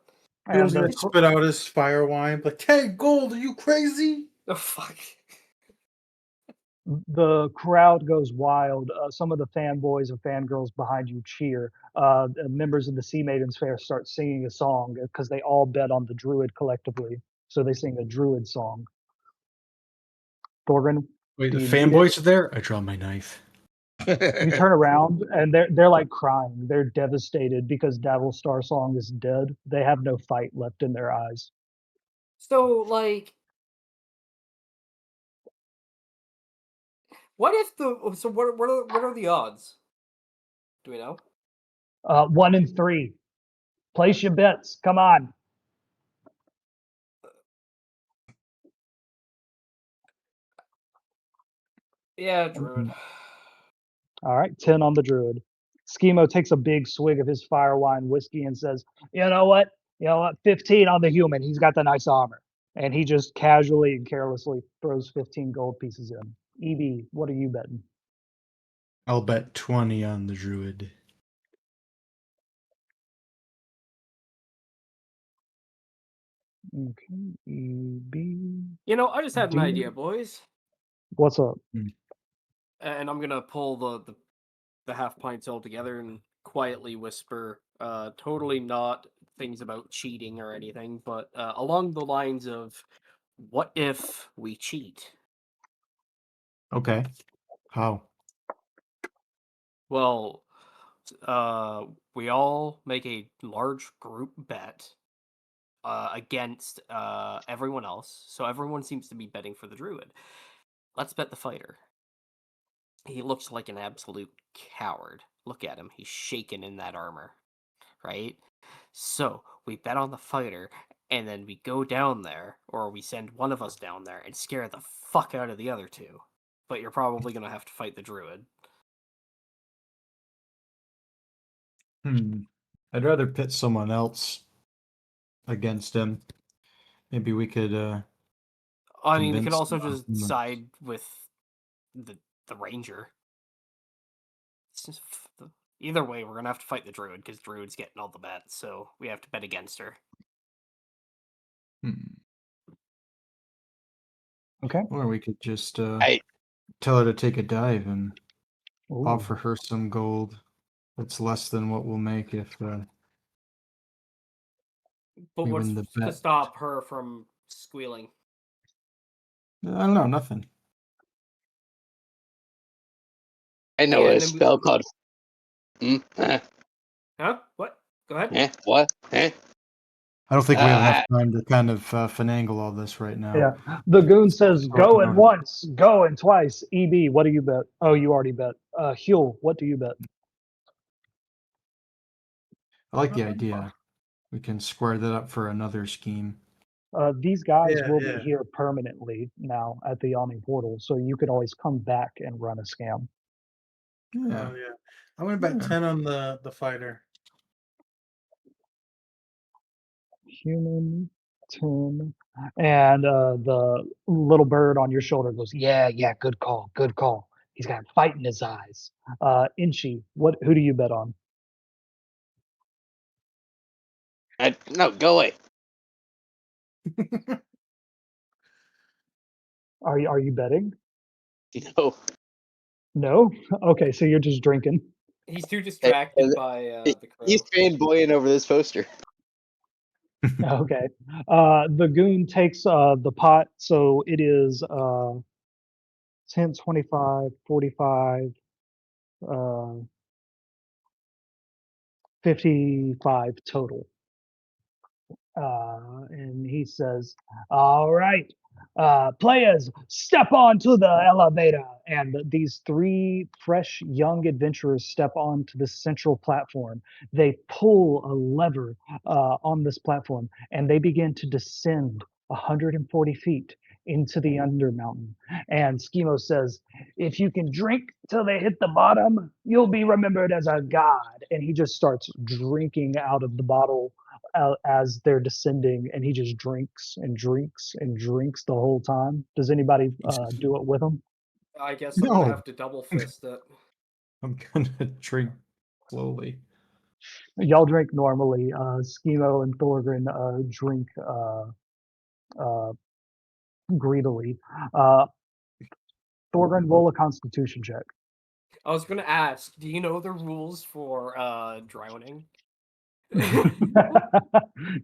He and was gonna spit out his fire wine, like, "Hey, gold, are you crazy?" Oh, fuck. the crowd goes wild. Some of the fanboys and fangirls behind you cheer. Members of the Sea Maidens Fair start singing a song because they all bet on the druid collectively. So they sing a druid song. Thorgrim, Wait, the do you need it? fanboys are there? I draw my knife. You turn around and they're like crying. They're devastated because Davil Star Song is dead. They have no fight left in their eyes. So, like, what if what are the odds? Do we know? 1 in 3. Place your bets. Come on. Yeah, druid. All right, 10 on the druid. Schemo takes a big swig of his fire wine whiskey and says, "You know what? 15 on the human. He's got the nice armor." And he just casually and carelessly throws 15 gold pieces in. EB, what are you betting? I'll bet 20 on the druid. Okay, EB. You know, I just had an Do- idea, boys. What's up? And I'm gonna pull the half pints all together and quietly whisper, totally not things about cheating or anything, but along the lines of, what if we cheat? Okay. How? Well, we all make a large group bet against everyone else, so everyone seems to be betting for the druid. Let's bet the fighter. He looks like an absolute coward. Look at him. He's shaking in that armor, right? So we bet on the fighter, and then we go down there, or we send one of us down there and scare the fuck out of the other two. But you're probably gonna have to fight the druid. I'd rather pit someone else against him. Maybe we could I mean, we could convince also someone just who- side with the ranger. It's just either way, we're gonna have to fight the druid because druid's getting all the bets, so we have to bet against her. Okay. Or we could just I- tell her to take a dive and Ooh. offer her some gold. That's less than what we'll make if But We what's win the to bet. stop her from squealing? I don't know, nothing. I know Yeah, a and then we- spell called. Huh? What? Go ahead. What? I don't think we have Uh, enough time to kind of finagle all this right now. Yeah. The goon says, Sorry, go no. at once, go and twice. EB, what do you bet? Oh, you already bet. Huel, what do you bet? I like the idea. We can square that up for another scheme. These guys Yeah, will yeah. be here permanently now at the Yawning Portal, so you could always come back and run a scam. Yeah. Oh yeah. I'm gonna bet Yeah. 10 on the fighter. Human, 10. And the little bird on your shoulder goes, yeah, good call, good call. He's got fight in his eyes. Inchi, who do you bet on? no, go away. Are you betting? No. No? Okay, so you're just drinking. He's too distracted by the crow. He's fanboying over this poster. Okay. The goon takes the pot, so it is 10, 25, 45, 55 total. And he says, all right, players, step onto the elevator. And these three fresh young adventurers step onto the central platform. They pull a lever on this platform and they begin to descend 140 feet into the Undermountain. And Schemo says, if you can drink till they hit the bottom, you'll be remembered as a god. And he just starts drinking out of the bottle as they're descending, and he just drinks and drinks and drinks the whole time. Does anybody do it with him? I guess I'm No. gonna have to double fist it. I'm gonna drink slowly. Y'all drink normally. Schemo and Thorgrin drink greedily. Thorgrin, roll a Constitution check. I was gonna ask, do you know the rules for drowning?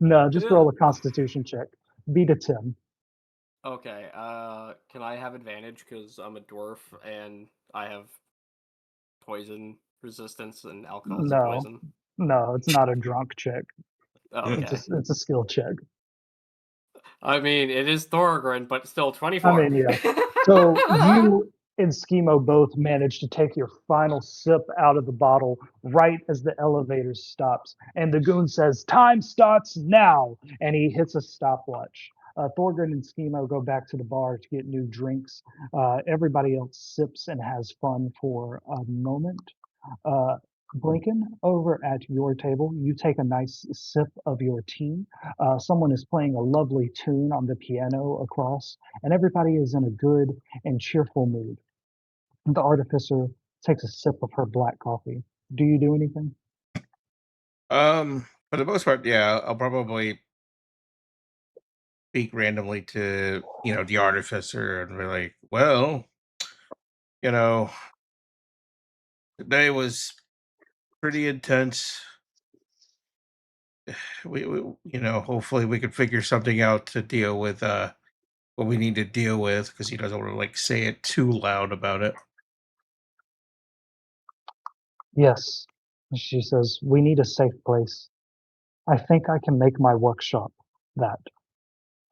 No, just roll a Constitution check. Beat a 10. Okay, can I have advantage because I'm a dwarf and I have poison resistance and alcohol is No. poison? No, it's not a drunk check. Oh, okay. It's a skill check. I mean, it is Thorgrin, but still 24. I mean, yeah. So you and Schemo both manage to take your final sip out of the bottle right as the elevator stops. And the goon says, time starts now. And he hits a stopwatch. Thorgrin and Schemo go back to the bar to get new drinks. Everybody else sips and has fun for a moment. Blinken, over at your table, you take a nice sip of your tea. Someone is playing a lovely tune on the piano across, and everybody is in a good and cheerful mood. The artificer takes a sip of her black coffee. Do you do anything? For the most part, yeah, I'll probably speak randomly to the artificer and be like, well, today was pretty intense. We hopefully we could figure something out to deal with what we need to deal with, because he doesn't want to say it too loud about it. Yes, she says, we need a safe place. I think I can make my workshop that.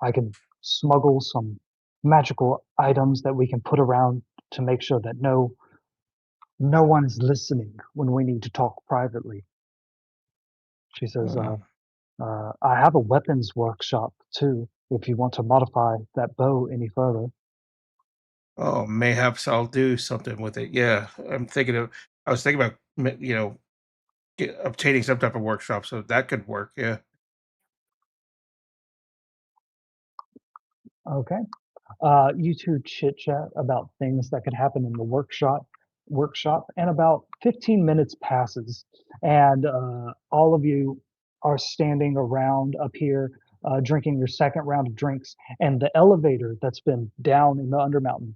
I can smuggle some magical items that we can put around to make sure that no one is listening when we need to talk privately. She says, I have a weapons workshop too, if you want to modify that bow any further. Oh, mayhaps I'll do something with it. Yeah, I was thinking about obtaining some type of workshop, so that could work. Yeah. Okay. You two chit chat about things that could happen in the workshop, and about 15 minutes passes, and all of you are standing around up here, drinking your second round of drinks, and the elevator that's been down in the Undermountain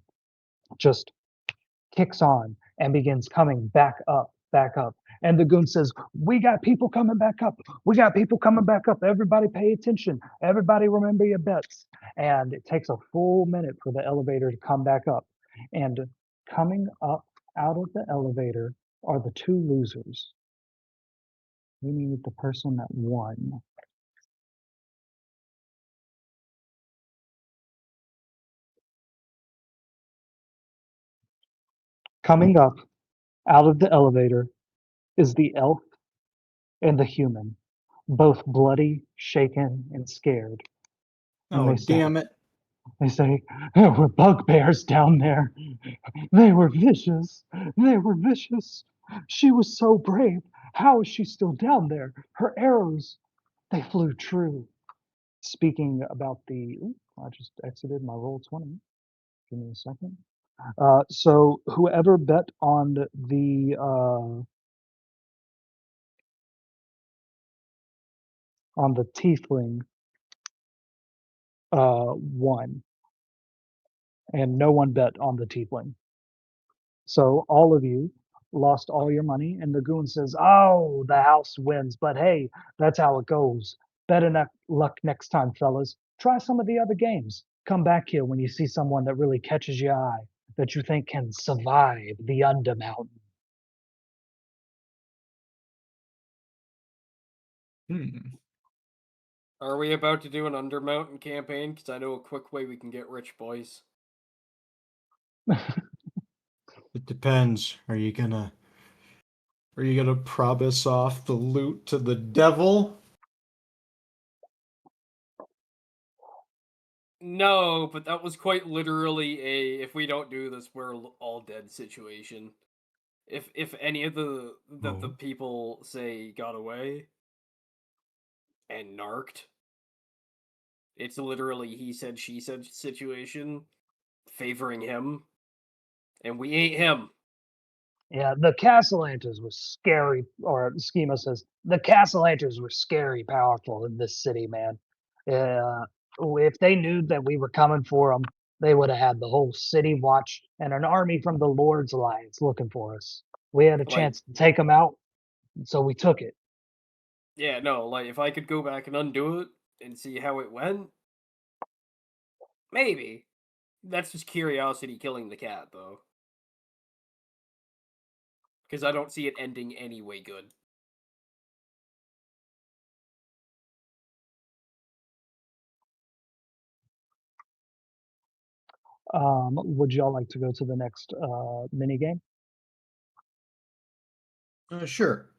just kicks on and begins coming back up, back up. And the goon says, "We got people coming back up. We got people coming back up. Everybody pay attention. Everybody remember your bets." And it takes a full minute for the elevator to come back up. And coming up out of the elevator are the two losers. We need the person that won. Coming up out of the elevator is the elf and the human, both bloody, shaken, and scared. And Oh, they say, damn it. there were bugbears down there. They were vicious. They were vicious. She was so brave. How is she still down there? Her arrows, they flew true. Speaking about I just exited my roll 20. Give me a second. So whoever bet on the tiefling won, and no one bet on the tiefling. So all of you lost all your money, and the goon says, "Oh, the house wins, but hey, that's how it goes. Better luck next time, fellas. Try some of the other games. Come back here when you see someone that really catches your eye, that you think can survive the Undermountain." Are we about to do an Undermountain campaign? Because I know a quick way we can get rich, boys. It depends. Are you gonna promise off the loot to the devil? No, but that was quite literally a if we don't do this, we're all dead situation. If any of the Oh. people say got away and narked, it's literally he said she said situation favoring him, and we ain't him. Yeah, the Castellanters were scary, or Schema says, the Castellanters were scary powerful in this city, man. If they knew that we were coming for them, they would have had the whole city watched and an army from the Lord's Alliance looking for us. We had a Like, chance to take them out, so we took it. yeah, no, like if I could go back and undo it and see how it went, maybe. That's just curiosity killing the cat, though. Because I don't see it ending any way good. Would y'all like to go to the next mini game? Sure.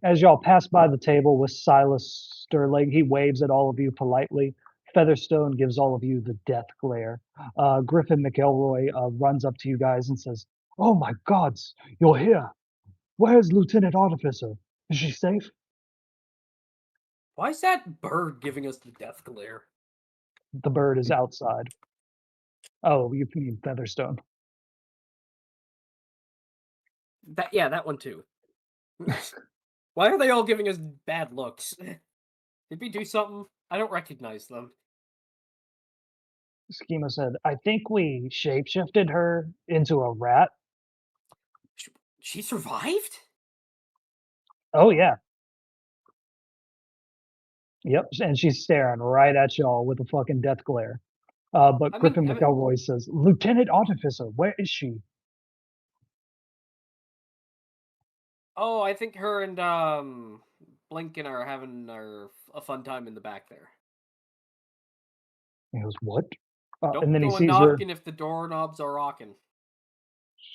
As y'all pass by the table with Silas Sterling, he waves at all of you politely. Featherstone gives all of you the death glare. Griffin McElroy runs up to you guys and says, "Oh my gods, you're here. Where's Lieutenant Artificer? Is she safe?" Why is that bird giving us the death glare? The bird is outside. Oh, you mean Featherstone. That one too. Why are they all giving us bad looks? Did we do something? I don't recognize them. Schema said, "I think we shapeshifted her into a rat." She survived? Oh, yeah. Yep, and she's staring right at y'all with a fucking death glare. But Griffin McElroy says, "Lieutenant Artificer, where is she?" Oh, I think her and Blinken are having a fun time in the back there. He goes, "What?" Don't And then he go sees her. knocking if the doorknobs are rocking.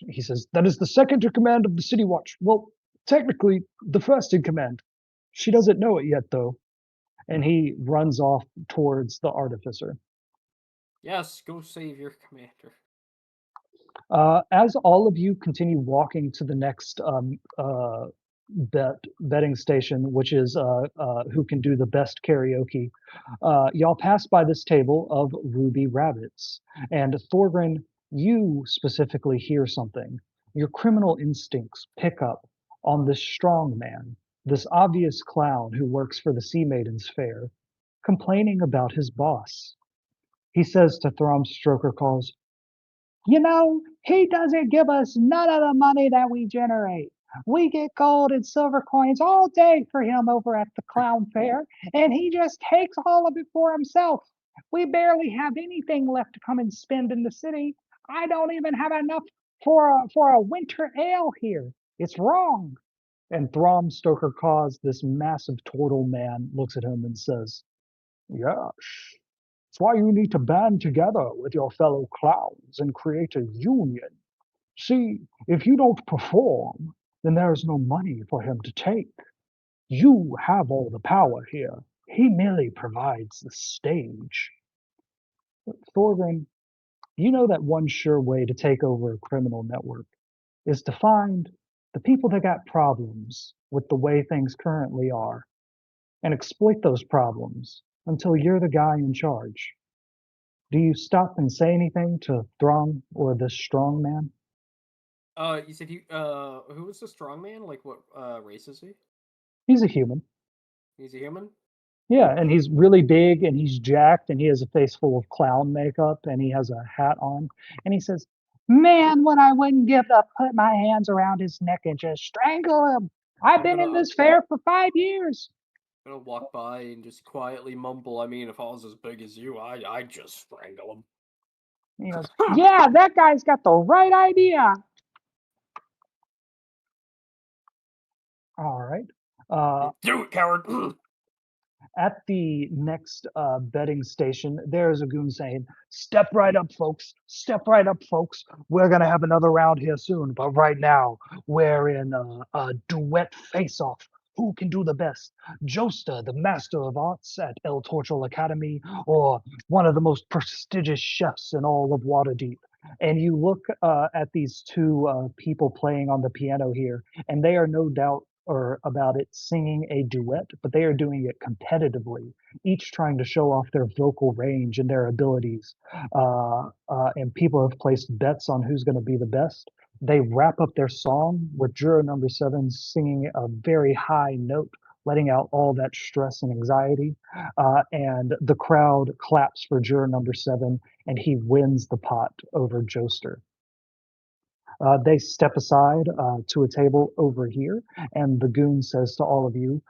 He says, "That is the second in command of the City Watch. Well, technically, the first in command. She doesn't know it yet, though. And he runs off towards the artificer. Yes, go save your commander. As all of you continue walking to the next betting station, which is who can do the best karaoke, y'all pass by this table of ruby rabbits. And Thorgrin, you specifically hear something. Your criminal instincts pick up on this strong man, this obvious clown who works for the Sea Maidens Fair, complaining about his boss. He says to Thromstroker calls, "You know, he doesn't give us none of the money that we generate. We get gold and silver coins all day for him over at the clown fair, and he just takes all of it for himself. We barely have anything left to come and spend in the city. I don't even have enough for a winter ale here. It's wrong." And Throm Stoker Cause, this massive turtle man, looks at him and says, "Yes, that's why you need to band together with your fellow clowns and create a union. See, if you don't perform, then there is no money for him to take. You have all the power here. He merely provides the stage." Thorgrin, you know that one sure way to take over a criminal network is to find the people that got problems with the way things currently are and exploit those problems until you're the guy in charge. Do you stop and say anything to Throm or this strong man? You said who was the strong man? Like, what race is he? He's a human. He's a human? Yeah, and he's really big and he's jacked and he has a face full of clown makeup and he has a hat on. And he says, "Man, what I wouldn't give to put my hands around his neck and just strangle him. I've I'm been in gonna- this fair for 5 years." I'm gonna walk by and just quietly mumble, I mean, if I was as big as you, I'd just strangle him. And he goes, "Yeah, that guy's got the right idea." All right. Do it, coward! At the next betting station, there's a goon saying, "Step right up, folks. Step right up, folks. We're going to have another round here soon. But right now, we're in a duet face-off. Who can do the best? Josta, the master of arts at El Torchel Academy, or one of the most prestigious chefs in all of Waterdeep?" And you look at these two people playing on the piano here, and they are no doubt or about it singing a duet, but they are doing it competitively, each trying to show off their vocal range and their abilities. And people have placed bets on who's going to be the best. They wrap up their song with juror number 7 singing a very high note, letting out all that stress and anxiety. And the crowd claps for juror number 7, and he wins the pot over Joester. They step aside to a table over here, and the goon says to all of you,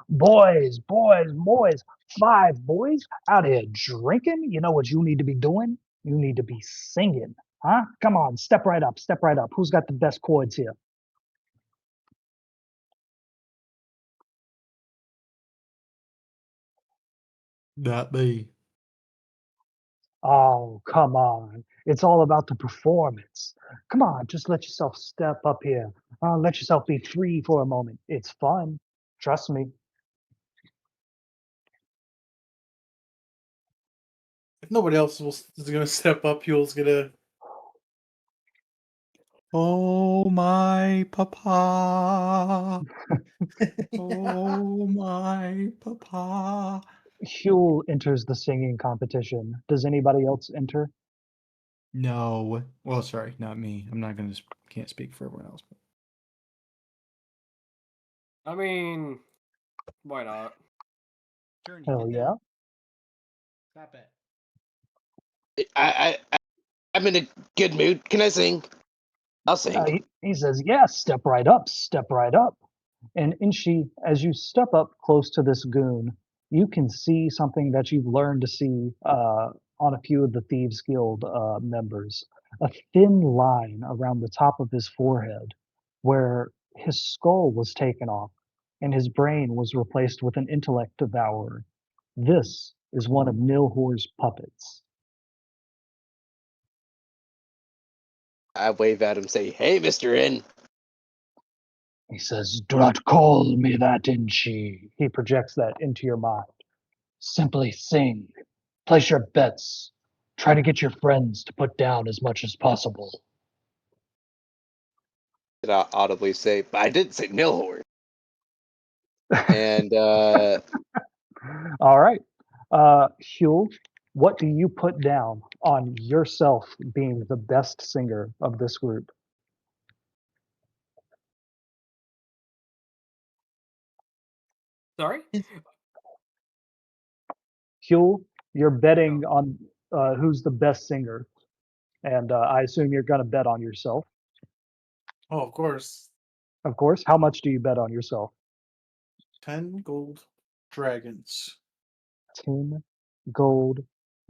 "Boys, boys, boys, 5 boys out here drinking. You know what you need to be doing? You need to be singing. Huh? Come on, step right up, step right up. Who's got the best chords here?" That be. "Oh, come on. It's all about the performance. Come on, just let yourself step up here. Let yourself be free for a moment. It's fun. Trust me." If nobody else is gonna step up, Huel's gonna. Oh my papa. Oh my papa. Huel enters the singing competition. Does anybody else enter? No. Well, sorry, not me. I'm not gonna. Can't speak for everyone else. I mean, why not? Hell yeah. Stop it. I'm in a good mood. Can I sing? I'll sing. He says, "Yes, step right up, step right up." And Inshi, as you step up close to this goon, you can see something that you've learned to see on a few of the Thieves Guild members. A thin line around the top of his forehead where his skull was taken off and his brain was replaced with an intellect devourer. This is one of Nilhor's puppets. I wave at him, say, "Hey, Mr. N." He says, "Do not call me that, Inchi." He projects that into your mind. Simply sing. Place your bets. Try to get your friends to put down as much as possible. Did I audibly say, but I didn't say Nilhor. And All right. Huel, what do you put down on yourself being the best singer of this group? Sorry? Huel, you're betting on who's the best singer. And I assume you're going to bet on yourself. Oh, of course. Of course. How much do you bet on yourself? 10 gold dragons. 10 gold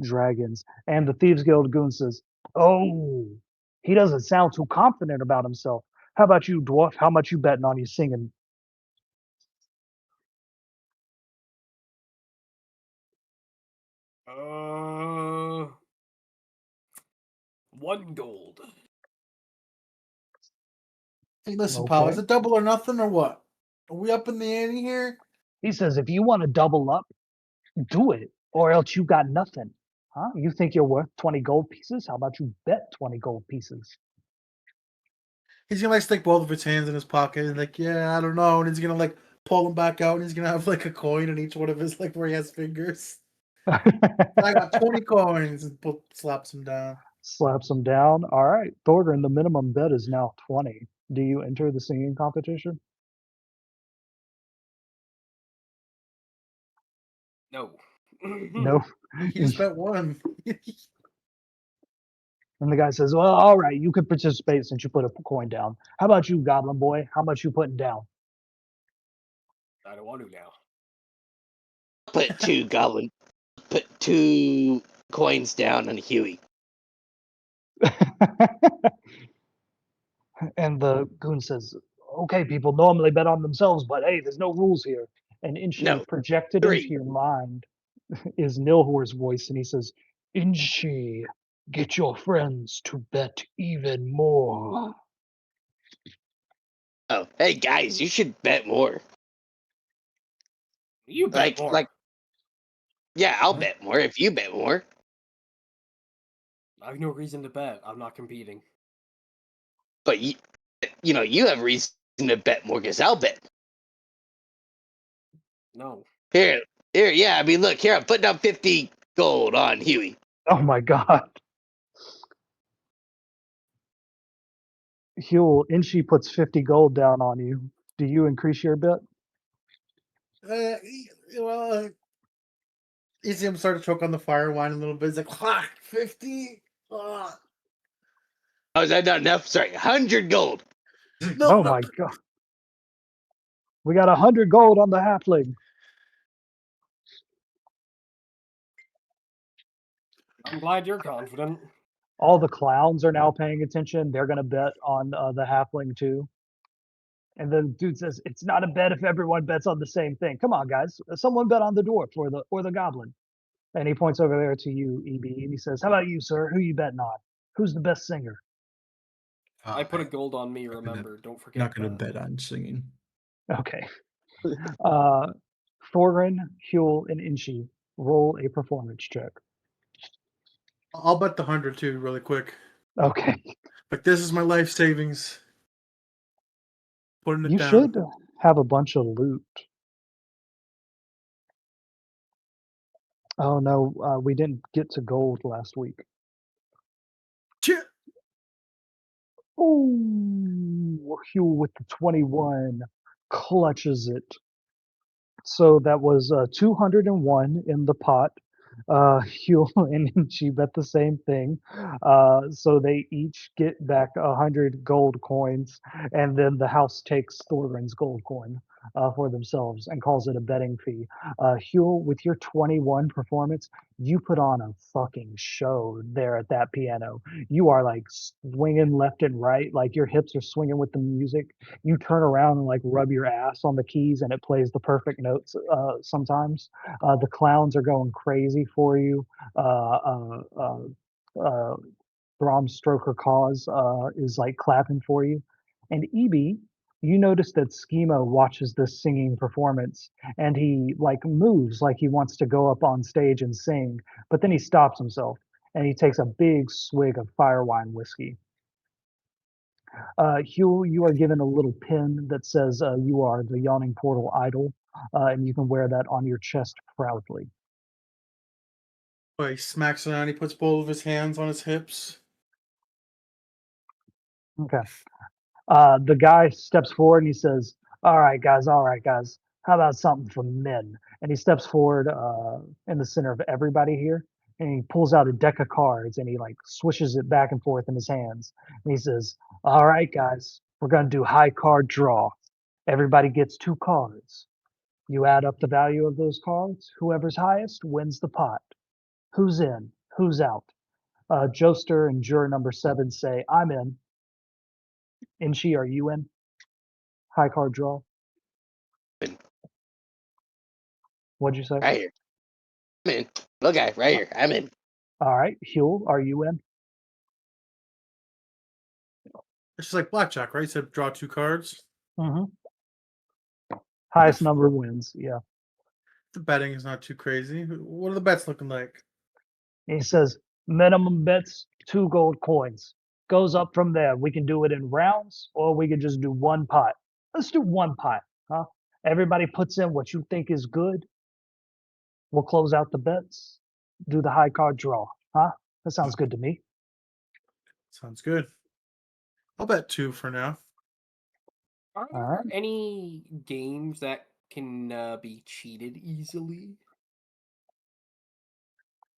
dragons. And the Thieves Guild goon says, "Oh, he doesn't sound too confident about himself. How about you, dwarf? How much you betting on you singing?" Uh, 1 gold. Hey, listen, pal, is Okay. it double or nothing or what? Are we up in the ante here? He says, "If you want to double up, do it, or else you got nothing." Huh? You think you're worth 20 gold pieces? How about you bet 20 gold pieces? He's gonna like stick both of his hands in his pocket and like, yeah, I don't know, and he's gonna like pull them back out and he's gonna have like a coin in each one of his like where he has fingers. I got 20 coins and slaps him down. Slaps him down. All right. Thorgrim, the minimum bet is now 20. Do you enter the singing competition? No. No. He just bet one. And the guy says, "Well, all right, you could participate since you put a coin down. How about you, Goblin Boy? How much you putting down?" I don't want to now. put two coins down on Huey. And the goon says, "Okay, people normally bet on themselves, but hey, there's no rules here." And Inchi No, projected into 3. your mind is Nilhor's voice, and he says, "Inchi, get your friends to bet even more." Oh, hey guys, you should bet more. You bet more. Yeah, I'll Huh? bet more if you bet more. I have no reason to bet. I'm not competing. But you have reason to bet more because I'll bet. No. Here, yeah. I mean, look here. I'm putting down 50 gold on Huey. Oh my god. Huel, Inchi puts 50 gold down on you. Do you increase your bet? Well, you see him start to choke on the fire wine a little bit. He's like, 50? Oh, is that not enough? Sorry, 100 gold. No, Oh my god. We got 100 gold on the halfling. I'm glad you're confident. All the clowns are now paying attention. They're going to bet on the halfling too. And the dude says, "It's not a bet if everyone bets on the same thing. Come on, guys. Someone bet on the dwarf or the goblin." And he points over there to you, EB, and he says, "How about you, sir? Who you betting on? Who's the best singer?" I put a I'm gold on me, not gonna- remember. Don't forget not going to that. bet on singing. Okay. Thorin, Huel, and Inchi, roll a performance check. I'll bet the 100 too, really quick. Okay. Like, this is my life savings. Putting it You down. should have a bunch of loot. Oh no, we didn't get to gold last week. Chip. Oh, Huel with the 21 clutches it. So that was 201 in the pot. Huel and Inchi bet the same thing. So they each get back 100 gold coins, and then the house takes Thorgrim's gold coin for themselves and calls it a betting fee. Huel, with your 21 performance, you put on a fucking show there at that piano. You are like swinging left and right, like your hips are swinging with the music. You turn around and like rub your ass on the keys and it plays the perfect notes sometimes. The clowns are going crazy for you. Bram Stoker Cause is like clapping for you. And EB, You notice that Schema watches this singing performance and he like moves like he wants to go up on stage and sing, but then he stops himself and he takes a big swig of Firewine whiskey. Hugh, you are given a little pin that says you are the Yawning Portal Idol, and you can wear that on your chest proudly. Boy, he smacks around. He puts both of his hands on his hips. Okay. The guy steps forward and he says, all right, guys, how about something for men?" And he steps forward in the center of everybody here and he pulls out a deck of cards and he like swishes it back and forth in his hands. And he says, all right, guys, we're going to do high card draw. Everybody gets 2 cards. You add up the value of those cards. Whoever's highest wins the pot. Who's in? Who's out? Joester and juror number 7 say, I'm in. Inchi, are you in? High card draw. In. What'd you say? Right here. I'm in. Look, guy, right here. I'm in. All right. Huel, are you in? It's just like blackjack, right? You said draw 2 cards. Mm-hmm. Highest number wins. Yeah. The betting is not too crazy. What are the bets looking like? He says, minimum bets, 2 gold coins. Goes up from there. We can do it in rounds or we can just do 1 pot. Let's do 1 pot, huh? Everybody puts in what you think is good. We'll close out the bets, do the high card draw, huh? That sounds good to me. Sounds good. I'll bet 2 for now. Are there Alright. any games that can be cheated easily?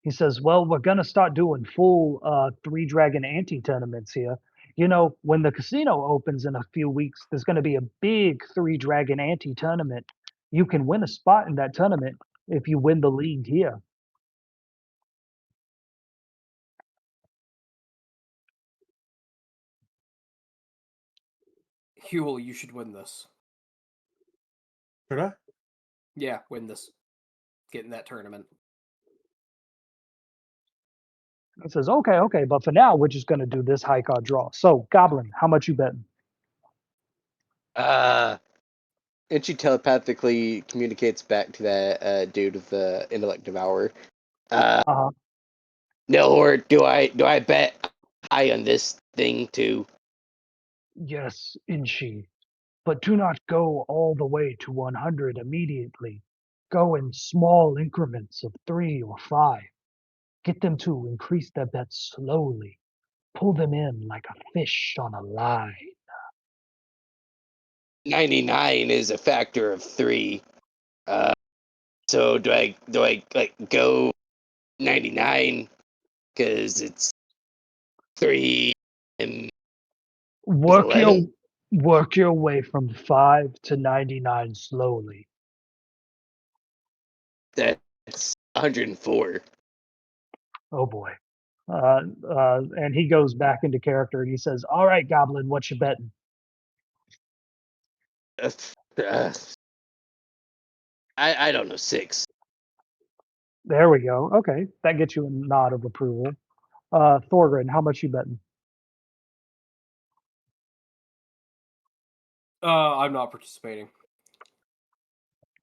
He says, well, we're going to start doing full 3 Dragon Ante tournaments here. You know, when the casino opens in a few weeks, there's going to be a big 3 Dragon Ante tournament. You can win a spot in that tournament if you win the league here. Huel, you should win this. Should I? Yeah, win this. Get in that tournament. He says, okay, but for now, we're just going to do this high card draw. So, Goblin, how much you betting? And she telepathically communicates back to that dude with the intellect devour. Uh-huh. No, or do I bet high on this thing too? Yes, Inchi, but do not go all the way to 100 immediately. Go in small increments of 3 or 5. Get them to increase their bets slowly. Pull them in like a fish on a line. 99 is a factor of 3. So do I like go 99 because it's 3 and Work your 11? work your way from 5 to 99 slowly. That's 104. Oh boy. And he goes back into character and he says, "All right, Goblin, what you betting?" Uh, I don't know, 6. There we go. Okay, that gets you a nod of approval. Thorgrin, how much you betting? I'm not participating.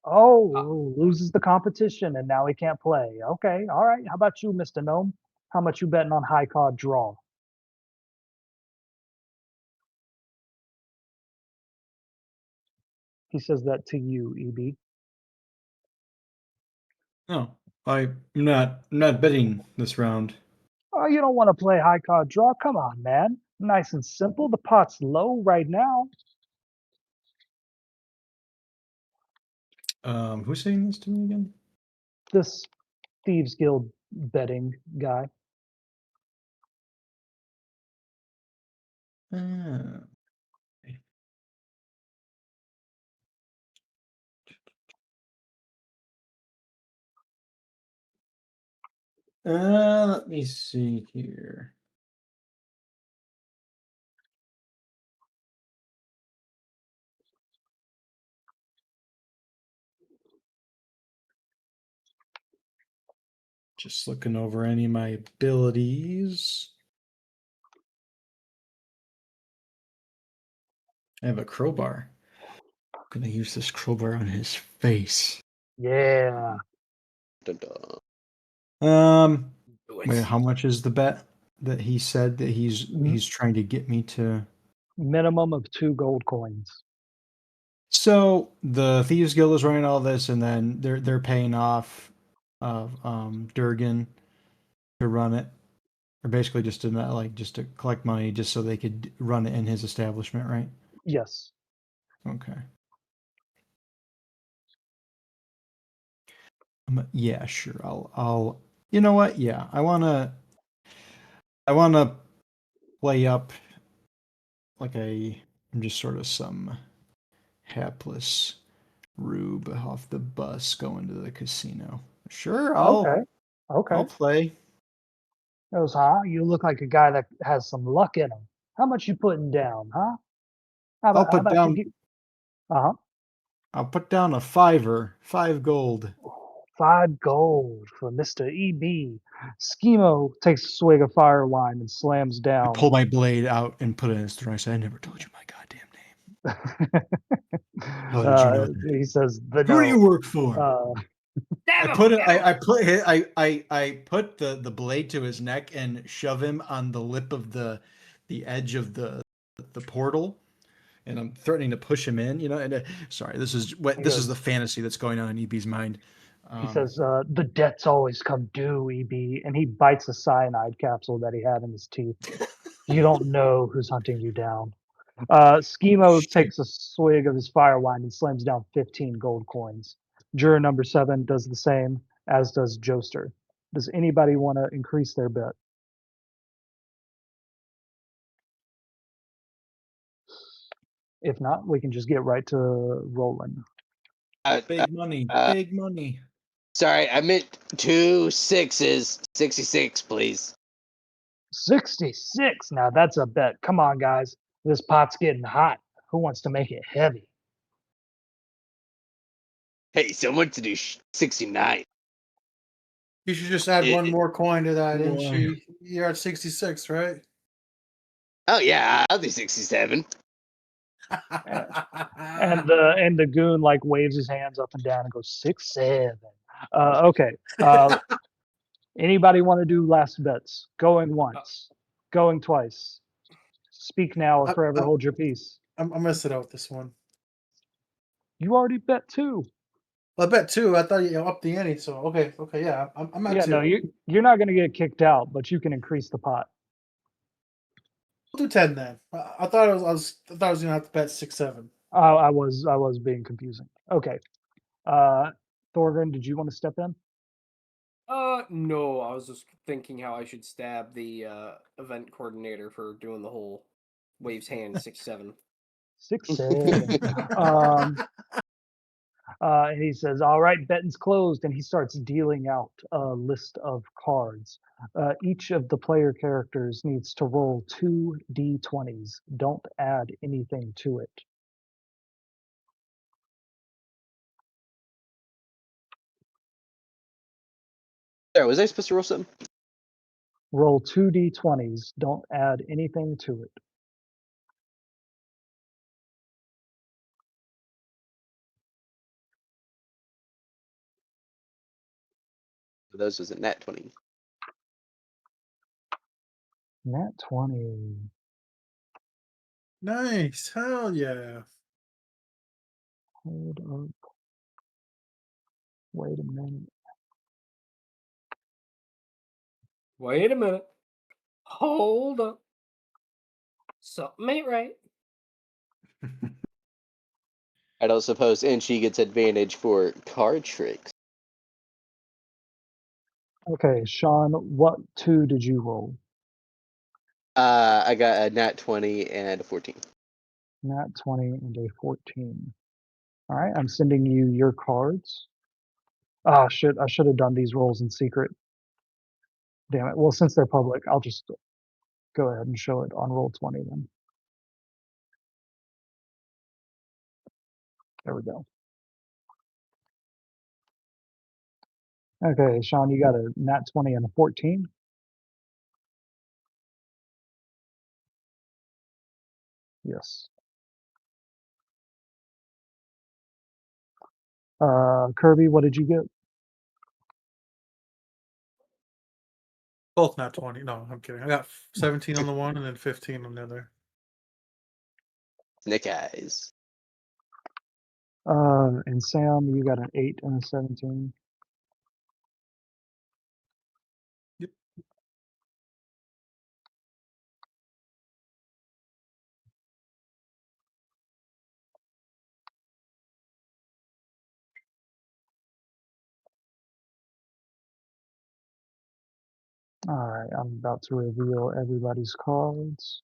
Oh, loses the competition and now he can't play. Okay, all right. How about you, Mr. Gnome? How much you betting on high card draw? He says that to you, EB. No, I'm not betting this round. Oh, you don't want to play high card draw? Come on, man. Nice and simple. The pot's low right now. Who's saying this to me again? This Thieves Guild betting guy. Uh, let me see here. Just looking over any of my abilities. I have a crowbar. I'm gonna use this crowbar on his face. Yeah. Dun, dun. Do Wait, it. how much is the bet that he said that he's trying to get me to? Minimum of 2 gold coins. So the Thieves Guild is running all this, and then they're paying off Durgan to run it, or basically just to not, like, just to collect money, just so they could run it in his establishment, right? Yes. Okay. Yeah, sure. I'll. You know what? Yeah, I wanna play up like I'm just sort of some hapless rube off the bus going to the casino. Sure, Okay. Okay. I'll play. Goes, huh? You look like a guy that has some luck in him. How much you putting down, huh? How I'll about, put you down. get? Uh-huh. I'll put down a $5, 5 gold. 5 gold for Mr. EB. Schemo takes a swig of fire wine and slams I down. pull my blade out and put it in his throat. I say, I never told you my goddamn name. How did you know that? He says, the Who do you no. work for? I Damn put him, it. get him! I put the blade to his neck and shove him on the lip of the edge of the portal, and I'm threatening to push him in. You know, and sorry, this is the fantasy that's going on in EB's mind. He says, the debts always come due, EB. And he bites a cyanide capsule that he had in his teeth. You don't know who's hunting you down. Schemo Shit. takes a swig of his fire wine and slams down 15 gold coins. Juror number 7 does the same, as does Joester. Does anybody want to increase their bet? If not, we can just get right to rolling. Big money, uh, big money. Sorry, I meant 2 6s. 66, please. 66. Now that's a bet. Come on, guys. This pot's getting hot. Who wants to make it heavy? Hey, someone to do 69. You should just add one It- more coin to that, and Boy. you're at 66, right? Oh yeah, I'll do 67. And the goon like waves his hands up and down and goes 6-7. Okay. Anybody want to do last bets? Going once, going twice. Speak now or forever hold your peace. I'm gonna sit out with this one. You already bet 2. Well, I bet 2. I thought you upped the ante, so okay, yeah, I'm at Yeah, 2. no, you're not going to get kicked out, but you can increase the pot. I'll do 10 then. I thought I was gonna have to bet 6-7. I was being confusing. Okay. Thorgrim, did you want to step in? No, I was just thinking how I should stab the event coordinator for doing the whole waves hand 6-7. 6-7. And he says, all right, betting's closed. And he starts dealing out a list of cards. Each of the player characters needs to roll 2 d20s. Don't add anything to it. Sorry, was I supposed to roll something? Roll 2 d20s. Don't add anything to it. Those was a nat 20. Nat 20. Nice, hell yeah. Hold up. Wait a minute. Wait a minute. Hold up. Something ain't right. I don't suppose Enchi gets advantage for card tricks. Okay, Sean, what 2 did you roll? I got a nat 20 and a 14. Nat 20 and a 14. All right, I'm sending you your cards. Ah, shit, I should have done these rolls in secret. Damn it. Well, since they're public, I'll just go ahead and show it on roll 20 then. There we go. Okay, Sean, you got a nat 20 and a 14. Yes. Kirby, what did you get? Both not 20. No, I'm kidding. I got 17 on the one and then 15 on the other. Nick Eyes. And Sam, you got an 8 and a 17. Yep. All right, I'm about to reveal everybody's cards.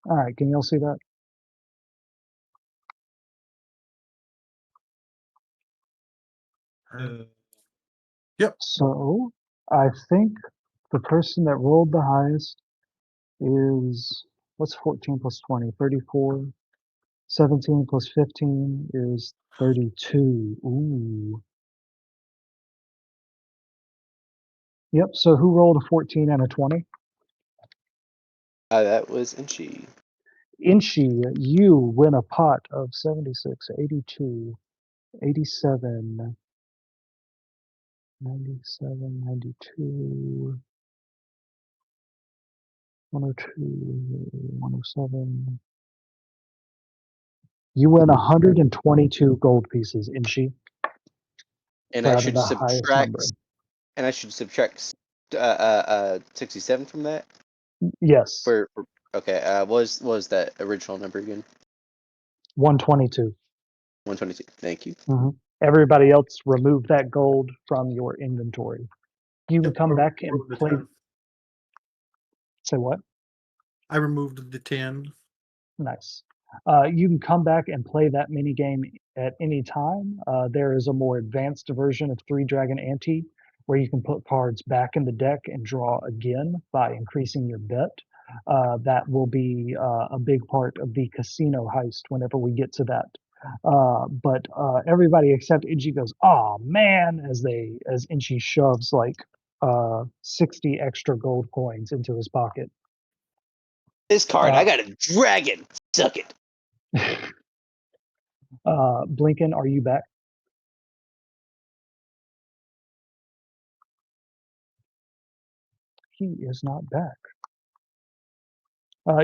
All right, can y'all see that? So I think the person that rolled the highest is, what's 14 plus 20? 34. 17 plus 15 is 32. Ooh. Yep, so who rolled a 14 and a 20? That was Inchi. Inchi, you win a pot of 76, 82, 87, 97, 92, 102, 107. You win 122 gold pieces, Inchi. And for I having should the highest subtract. number. And I should subtract 67 from that. Yes, For okay. What was that original number again? 122. 122. Thank you. Everybody else remove that gold from your inventory. You can Yep, come I back and removed the play. 10. Say what? I removed the 10. Nice. You can come back and play that mini game at any time. There is a more advanced version of Three Dragon Ante where you can put cards back in the deck and draw again by increasing your bet. That will be a big part of the casino heist whenever we get to that. But everybody except Inchi goes, "Oh man!" as Inchi shoves like 60 extra gold coins into his pocket. This card, I got a dragon. Suck it. Blinken, are you back? He is not back.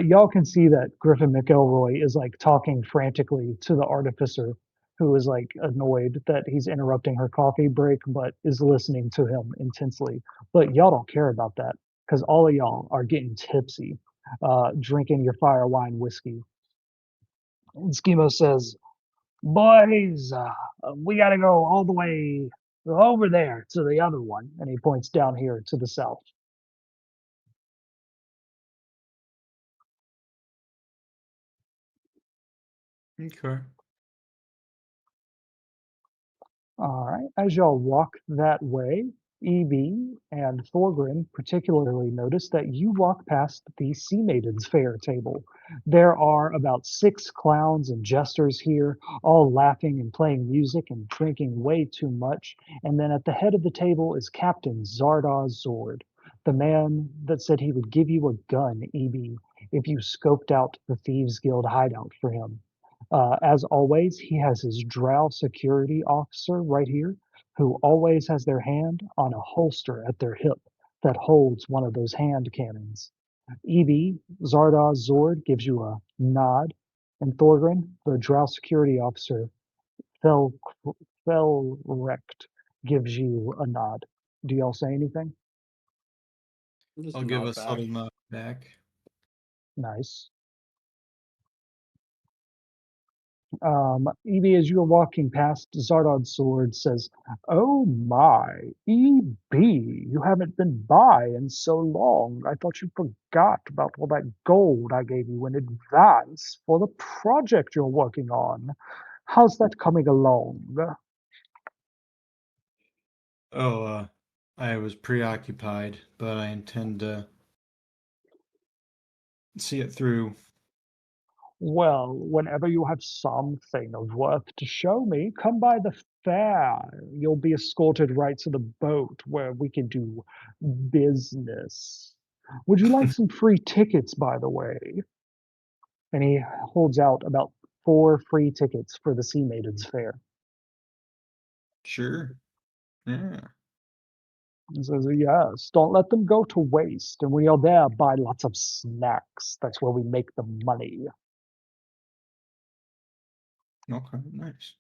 Y'all can see that Griffin McElroy is like talking frantically to the artificer, who is like annoyed that he's interrupting her coffee break, but is listening to him intensely. But y'all don't care about that because all of y'all are getting tipsy, drinking your fire wine whiskey. And Schemo says, "Boys, we got to go all the way over there to the other one," and he points down here to the south. Okay. All right. As y'all walk that way, Evie and Thorgrim particularly notice that you walk past the Sea Maidens Fair table. There are about 6 clowns and jesters here, all laughing and playing music and drinking way too much. And then at the head of the table is Captain Zardoz Zord, the man that said he would give you a gun, Evie, if you scoped out the Thieves Guild hideout for him. As always, he has his drow security officer right here, who always has their hand on a holster at their hip that holds one of those hand cannons. Evie, Zardoz Zord gives you a nod, and Thorgrin, the drow security officer, Felrect, gives you a nod. Do y'all say anything? Just I'll give nod a back. subtle nod back. Nice. Evie, as you're walking past, Zardod's sword says, "Oh my, EB, you haven't been by in so long. I thought you forgot about all that gold I gave you in advance for the project you're working on. How's that coming along?" Oh, I was preoccupied, but I intend to see it through. Well, whenever you have something of worth to show me, come by the fair. You'll be escorted right to the boat where we can do business. Would you like some free tickets, by the way? And he holds out about 4 free tickets for the Sea Maidens Fair. Sure. Yeah. He says, yes, don't let them go to waste. And when you're there, buy lots of snacks. That's where we make the money. Okay, nice.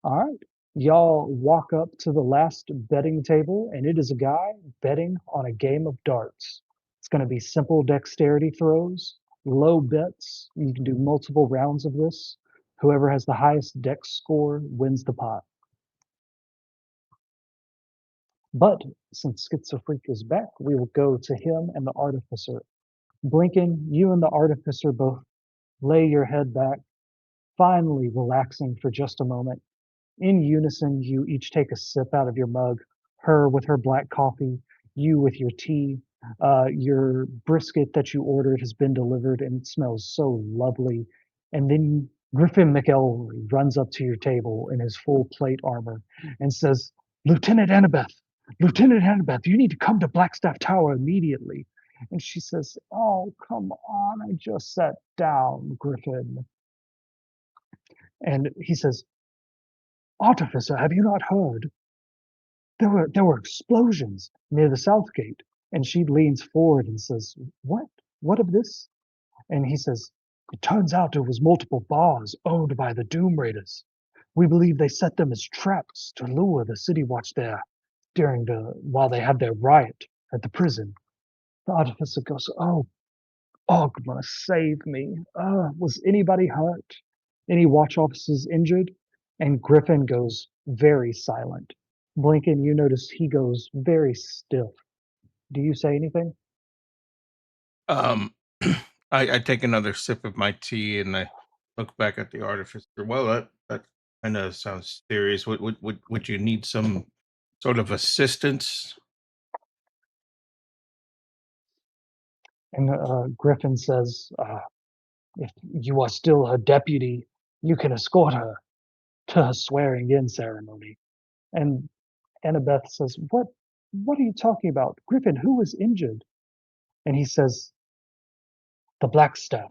All right. Y'all walk up to the last betting table, and it is a guy betting on a game of darts. It's going to be simple dexterity throws, low bets. You can do multiple rounds of this. Whoever has the highest dex score wins the pot. But since Schizophrenic is back, we will go to him and the Artificer. Blinken, you and the Artificer both lay your head back, finally relaxing for just a moment. In unison, you each take a sip out of your mug, her with her black coffee, you with your tea. Your brisket that you ordered has been delivered and it smells so lovely. And then Griffin McElroy runs up to your table in his full plate armor and says, Lieutenant Annabeth, you need to come to Blackstaff Tower immediately. And she says, oh, come on, I just sat down, Griffin. And he says, Artificer, have you not heard? There were explosions near the south gate. And she leans forward and says, what? What of this? And he says, it turns out it was multiple bars owned by the Doom Raiders. We believe they set them as traps to lure the City Watch there while they had their riot at the prison. The Artificer goes, oh, Ogma, save me. Was anybody hurt? Any watch officers injured? And Griffin goes very silent. Blinken, you notice he goes very stiff. Do you say anything? Um, I take another sip of my tea and I look back at the Artificer. Well, that kind of sounds serious. Would you need some sort of assistance? And Griffin says, if you are still her deputy, you can escort her to her swearing in ceremony. And Annabeth says, what are you talking about? Griffin, who was injured? And he says, the Blackstaff.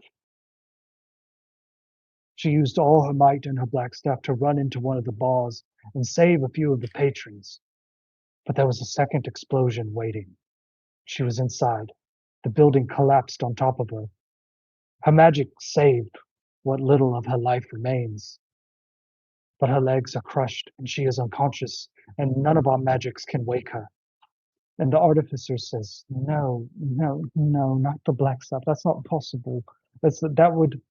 She used all her might and her Blackstaff to run into one of the bars and save a few of the patrons. But there was a second explosion waiting. She was inside. The building collapsed on top of her. Her magic saved what little of her life remains. But her legs are crushed and she is unconscious, and none of our magics can wake her. And the Artificer says, no, not the Blackstaff. That's not possible. That would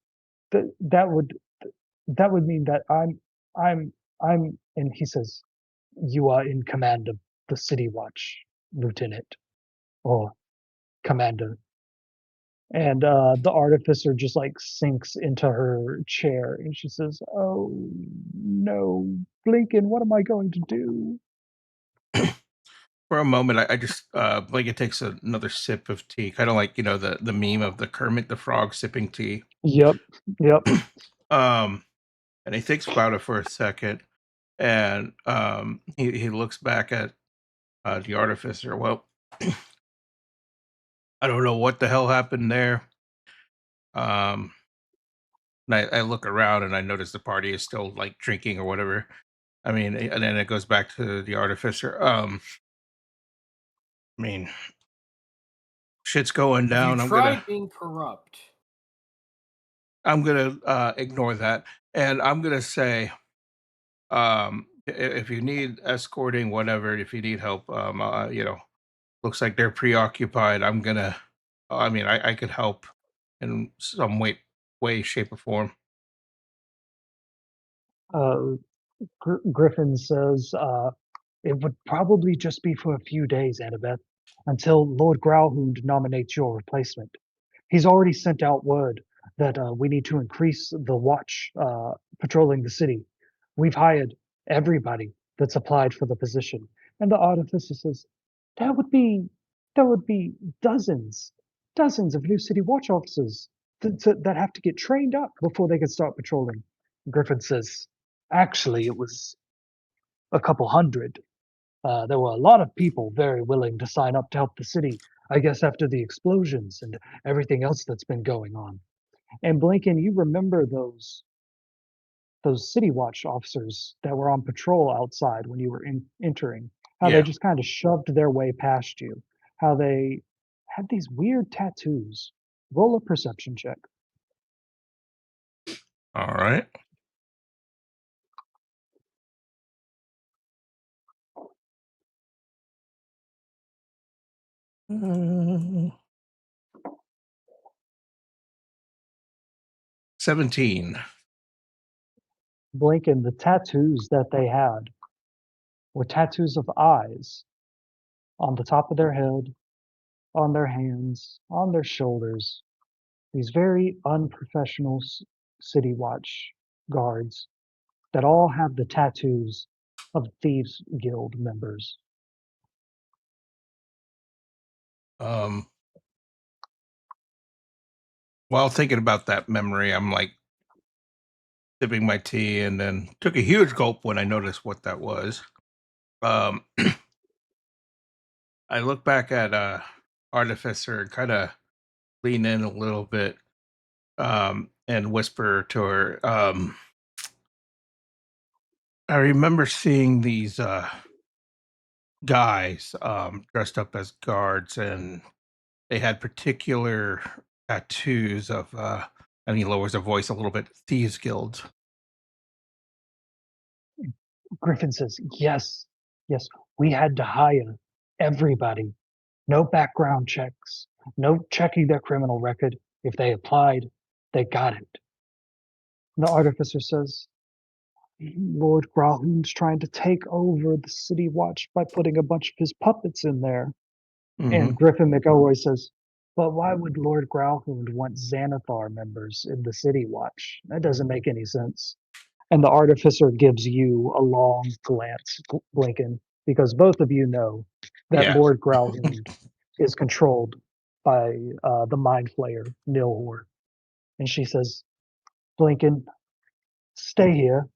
mean that I'm, and he says, you are in command of the City Watch, Lieutenant, or Commander. And the Artificer just like sinks into her chair and she says, oh no, Blinken, what am I going to do? For a moment, I just Blanket takes another sip of tea, kind of like the meme of the Kermit the Frog sipping tea. Yep. And he thinks about it for a second, and he looks back at the Artificer. Well, I don't know what the hell happened there. And I look around and I notice the party is still like drinking or whatever. I mean, and then it goes back to the Artificer. I mean, shit's going down. You tried being corrupt. I'm gonna ignore that, and I'm gonna say, if you need escorting, whatever, if you need help, looks like they're preoccupied. I mean, I could help in some way, shape, or form. Griffin says, it would probably just be for a few days, Annabeth, until Lord Growlhound nominates your replacement. He's already sent out word that we need to increase the watch patrolling the city. We've hired everybody that's applied for the position. And the Artificer says, there would be dozens of new city watch officers. that have to get trained up before they can start patrolling. Griffin says, actually, it was a couple hundred. There were a lot of people very willing to sign up to help the city, I guess, after the explosions and everything else that's been going on. And Blinken, you remember those City Watch officers that were on patrol outside when you were entering, how they Yeah. just kind of shoved their way past you, how they had these weird tattoos. Roll a perception check. All right. Uh, 17. Blinken, the tattoos that they had were tattoos of eyes on the top of their head, on their hands, on their shoulders. These very unprofessional City Watch guards that all have the tattoos of Thieves Guild members. Um, while thinking about that memory, I'm like sipping my tea and then took a huge gulp when I noticed what that was. I look back at Artificer and kind of lean in a little bit and whisper to her, I remember seeing these guys dressed up as guards, and they had particular tattoos of and he lowers their voice a little bit, Thieves Guild. Griffin says, yes, we had to hire everybody. No background checks, no checking their criminal record. If they applied, they got it. The Artificer says, Lord Grahum's trying to take over the City Watch by putting a bunch of his puppets in there. And Griffin McElroy says, but why would Lord Grauhund want Xanathar members in the City Watch? That doesn't make any sense. And the Artificer gives you a long glance, Blinken, because both of you know that Yeah. Lord Grauhund is controlled by the Mind Flayer, Nilhor. And she says, Blinken, stay here.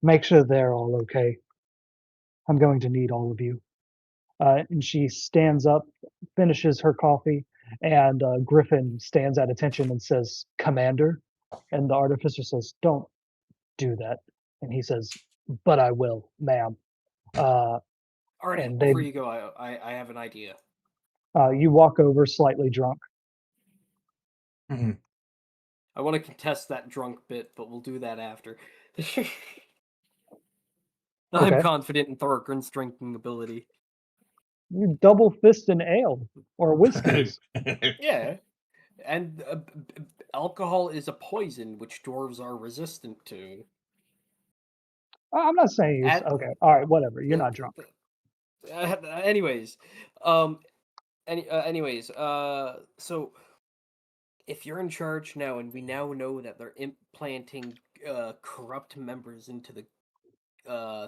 Make sure they're all okay. I'm going to need all of you. And she stands up, finishes her coffee, and Griffin stands at attention and says, Commander. And the Artificer says, don't do that. And he says, but I will, ma'am. Alright, And before they- you go, I have an idea. You walk over slightly drunk. Mhm. I want to contest that drunk bit, but we'll do that after. I'm Okay. confident in Thorgrim's drinking ability. You double fist an ale or whiskeys. Yeah, and alcohol is a poison which dwarves are resistant to. I'm not saying you. At- Okay. All right. Whatever. You're not drunk. Anyways, so if you're in charge now, and we now know that they're implanting corrupt members into the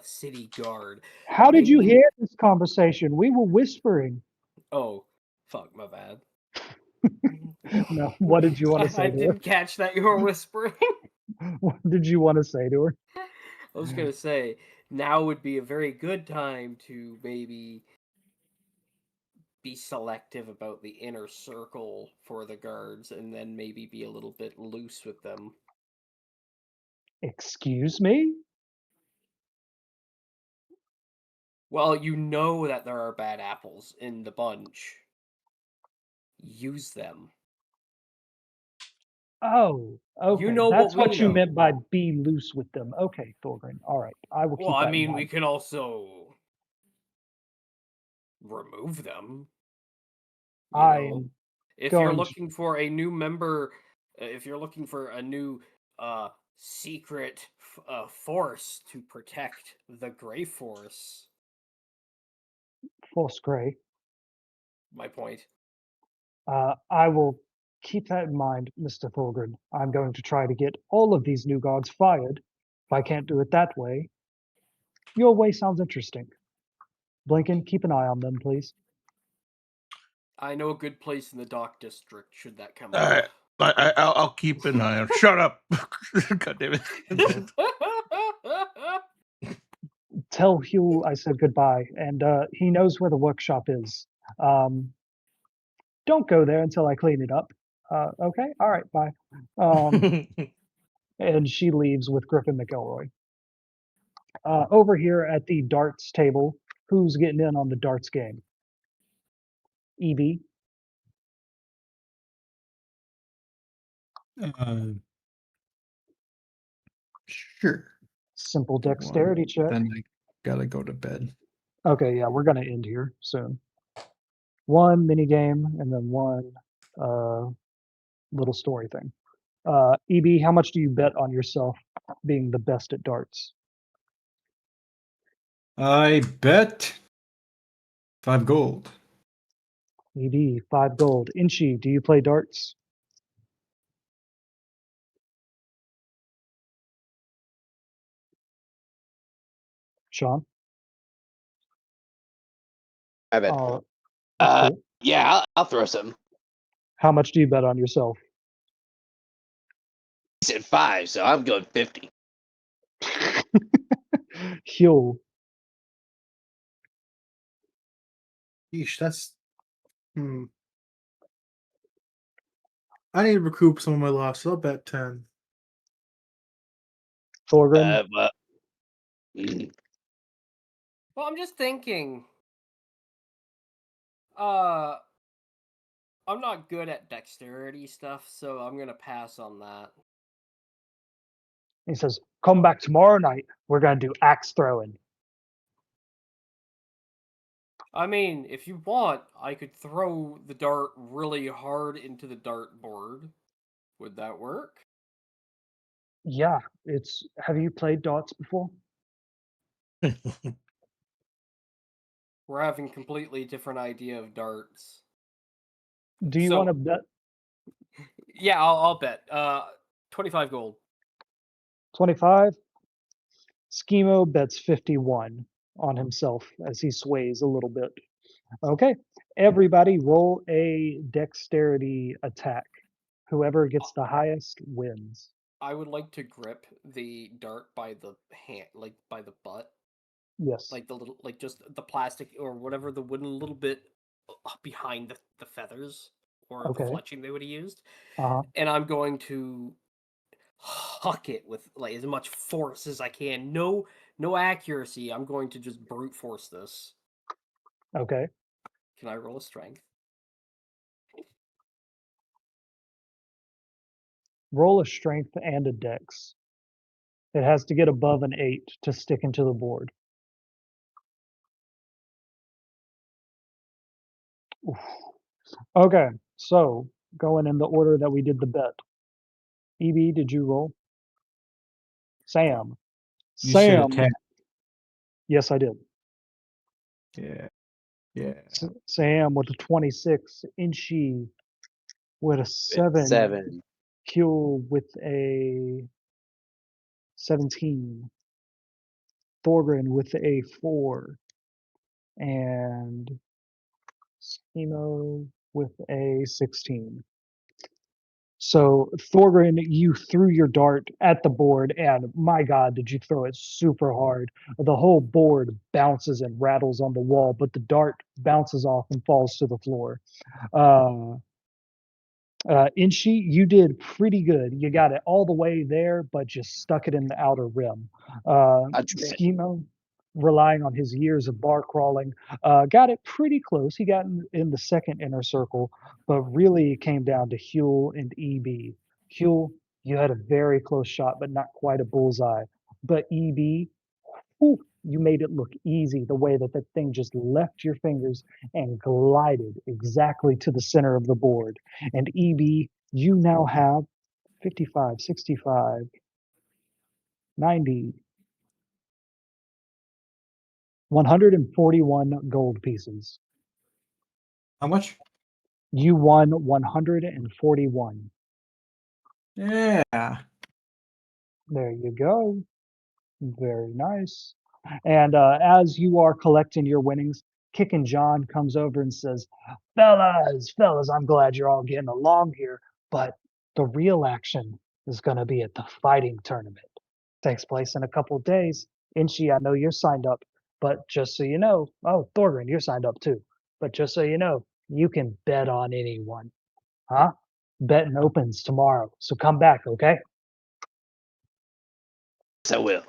city guard. How did you maybe- hear this conversation? We were whispering. Oh, fuck, my bad. No. What did you want to say I to her? didn't catch that you were whispering. What did you want to say to her? I was gonna say now would be a very good time to maybe be selective about the inner circle for the guards, and then maybe be a little bit loose with them. Excuse me? Well, you know that there are bad apples in the bunch. Use them. Oh, okay. know That's what we what you know. meant by be loose with them. Okay, Thorgrim. All right. I will keep Well, I that in mean, we mind. can also remove them. you I know? am If going you're to- looking for a new member, if you're looking for a new secret force to protect the Grey Force, Force Grey. my point. I will keep that in mind, Mr. Thorgrim. I'm going to try to get all of these new guards fired. If I can't do it that way, your way sounds interesting. Blinken, keep an eye on them, please. I know a good place in the Dock District should that come All right. up. I'll keep an eye on. Shut up! God damn it! Tell Hugh I said goodbye, and he knows where the workshop is. Don't go there until I clean it up. Okay, all right, bye. And she leaves with Griffin McElroy. Over here at the darts table, who's getting in on the darts game? EB. Sure. Simple One, dexterity check. Then I gotta go to bed. Okay, yeah, we're gonna end here soon. One mini game and then one little story thing. EB, how much do you bet on yourself being the best at darts? I bet 5 gold. EB, 5 gold. Inchi, do you play darts? Sean? I bet. Cool. Yeah, I'll throw some. How much do you bet on yourself? He said 5, so I'm going 50. Hugh, Yeesh, that's. I need to recoup some of my losses. I'll bet 10. Thorgrim, But, mm, Well, I'm just thinking. I'm not good at dexterity stuff, so I'm gonna pass on that. he says, come back tomorrow night. We're gonna do axe throwing. I mean, if you want, I could throw the dart really hard into the dart board. Would that work? Yeah, have you played darts before? We're having completely different idea of darts. Do you So- want to bet Yeah, I'll bet. 25 gold. 25? Schemo bets 51 on himself as he sways a little bit. Okay, everybody roll a dexterity attack. Whoever gets the highest wins. I would like to grip the dart by the hand, like by the butt, Yes. like the little, like just the plastic or whatever, the wooden little bit behind the feathers or Okay. the fletching they would have used. Uh-huh. And I'm going to huck it with like as much force as I can. No accuracy. I'm going to just brute force this. Okay. Can I roll a strength? Roll a strength and a dex. It has to get above an 8 to stick into the board. Oof. Okay, so going in the order that we did the bet. EB, did you roll? Sam. You said Sam. attack. Yes, I did. Yeah. Yeah. Sam with a 26. Inchi with a 7. 7. Huel with a 17. Thorgren with a 4. And Schemo with a 16. So Thorgren, you threw your dart at the board, and my God, did you throw it super hard. The whole board bounces and rattles on the wall, but the dart bounces off and falls to the floor. Inchi, you did pretty good. You got it all the way there, but just stuck it in the outer rim. Schemo, relying on his years of bar crawling, got it pretty close. He got in the second inner circle, but really it came down to Huel and EB. Huel, you had a very close shot, but not quite a bullseye. But EB, whew, you made it look easy the way that thing just left your fingers and glided exactly to the center of the board. And EB, you now have 55, 65, 90, 141 gold pieces. How much? You won 141. Yeah. There you go. Very nice. And as you are collecting your winnings, Kickin' John comes over and says, fellas, I'm glad you're all getting along here, but The real action is going to be at the fighting tournament. Takes place in a couple of days. Inchi, I know you're signed up, but just so you know, oh, Thorgrim, you're signed up too. But just so you know, you can bet on anyone. Huh? Betting opens tomorrow. So come back, okay? Yes, I will.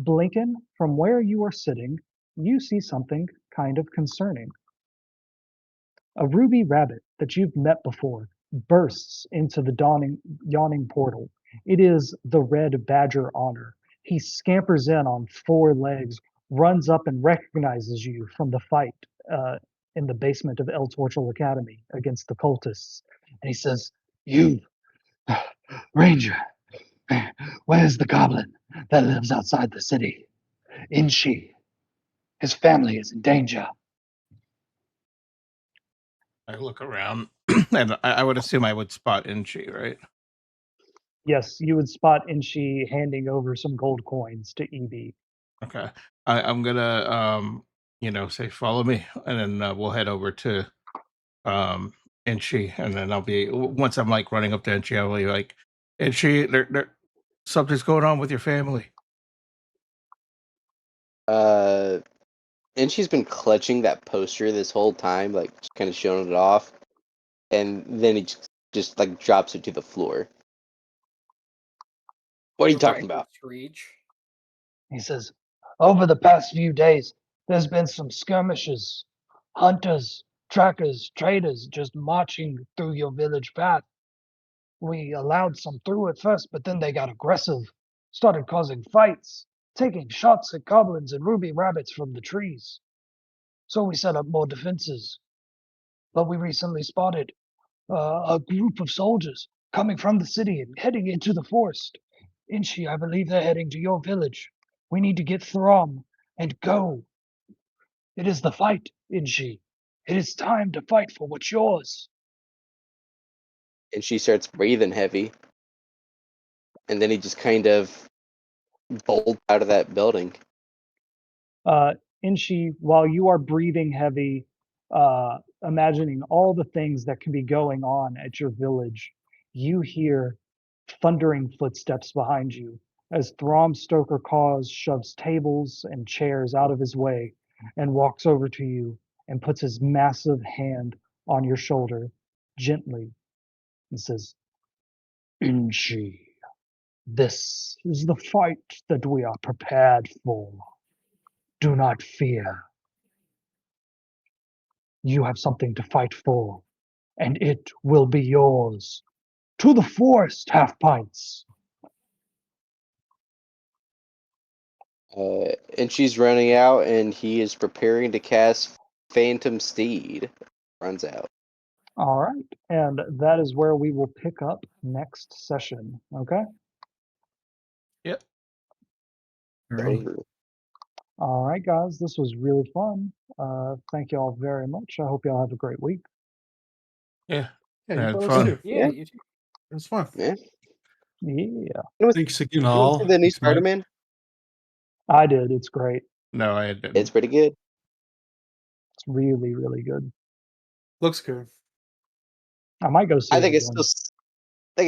Blinken, from where you are sitting, you see something kind of concerning. A ruby rabbit that you've met before bursts into the yawning portal. It is the red badger honor. He scampers in on 4 legs, runs up and recognizes you from the fight in the basement of El Torchel Academy against the cultists. And he says, "You, Ranger, where's the goblin that lives outside the city? Inchi. His family is in danger." I look around, and I would assume I would spot Inchi, right? Yes, you would spot Inchi handing over some gold coins to EB. Okay. I'm gonna say follow me, and then we'll head over to Inchi, and then once I'm like running up to Inchi, I'll be like, Inchi, something's going on with your family. And she's been clutching that poster this whole time, like just kind of showing it off, and then he just like drops it to the floor. What are you talking about? Screech. He says, "Over the past few days, there's been some skirmishes. Hunters, trackers, traders just marching through your village path. We allowed some through at first, but then they got aggressive, started causing fights, taking shots at goblins and ruby rabbits from the trees. So we set up more defenses. But we recently spotted a group of soldiers coming from the city and heading into the forest. Inchi, I believe they're heading to your village. We need to get Throm and go. It is the fight, Inchi. It is time to fight for what's yours." And she starts breathing heavy, and then he just kind of bolts out of that building. Inchi, while you are breathing heavy, imagining all the things that can be going on at your village, you hear thundering footsteps behind you as Throm Stoker Cause shoves tables and chairs out of his way and walks over to you and puts his massive hand on your shoulder gently and says, "Inchi, this is the fight that we are prepared for. Do not fear. You have something to fight for, and it will be yours. To the forest, half pints." And she's running out, and he is preparing to cast Phantom Steed. Runs out. All right, and that is where we will pick up next session. Okay. Yep. All right. Over. All right, guys, this was really fun. Thank you all very much. I hope y'all have a great week. Yeah. Yeah, Had you fellas fun. too. Yeah, you too. It was fun. Yeah. Yeah, Thanks again, You all. see the new Thanks, Mike. Spider-Man? I did. It's great. No, I didn't. It's pretty good. It's really, really good. Looks good. I might go see I it think it's again.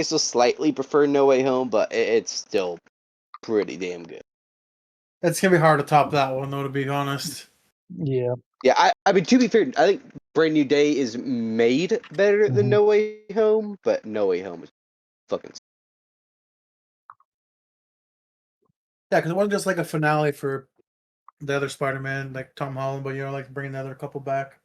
still, slightly prefer No Way Home, but it's still pretty damn good. It's gonna be hard to top that one, though. To be honest. Yeah. Yeah, I mean, to be fair, I think Brand New Day is made better than Mhm. No Way Home, but No Way Home is fucking. Yeah, because it wasn't just like a finale for the other Spider-Man, like Tom Holland, but like bringing the other couple back.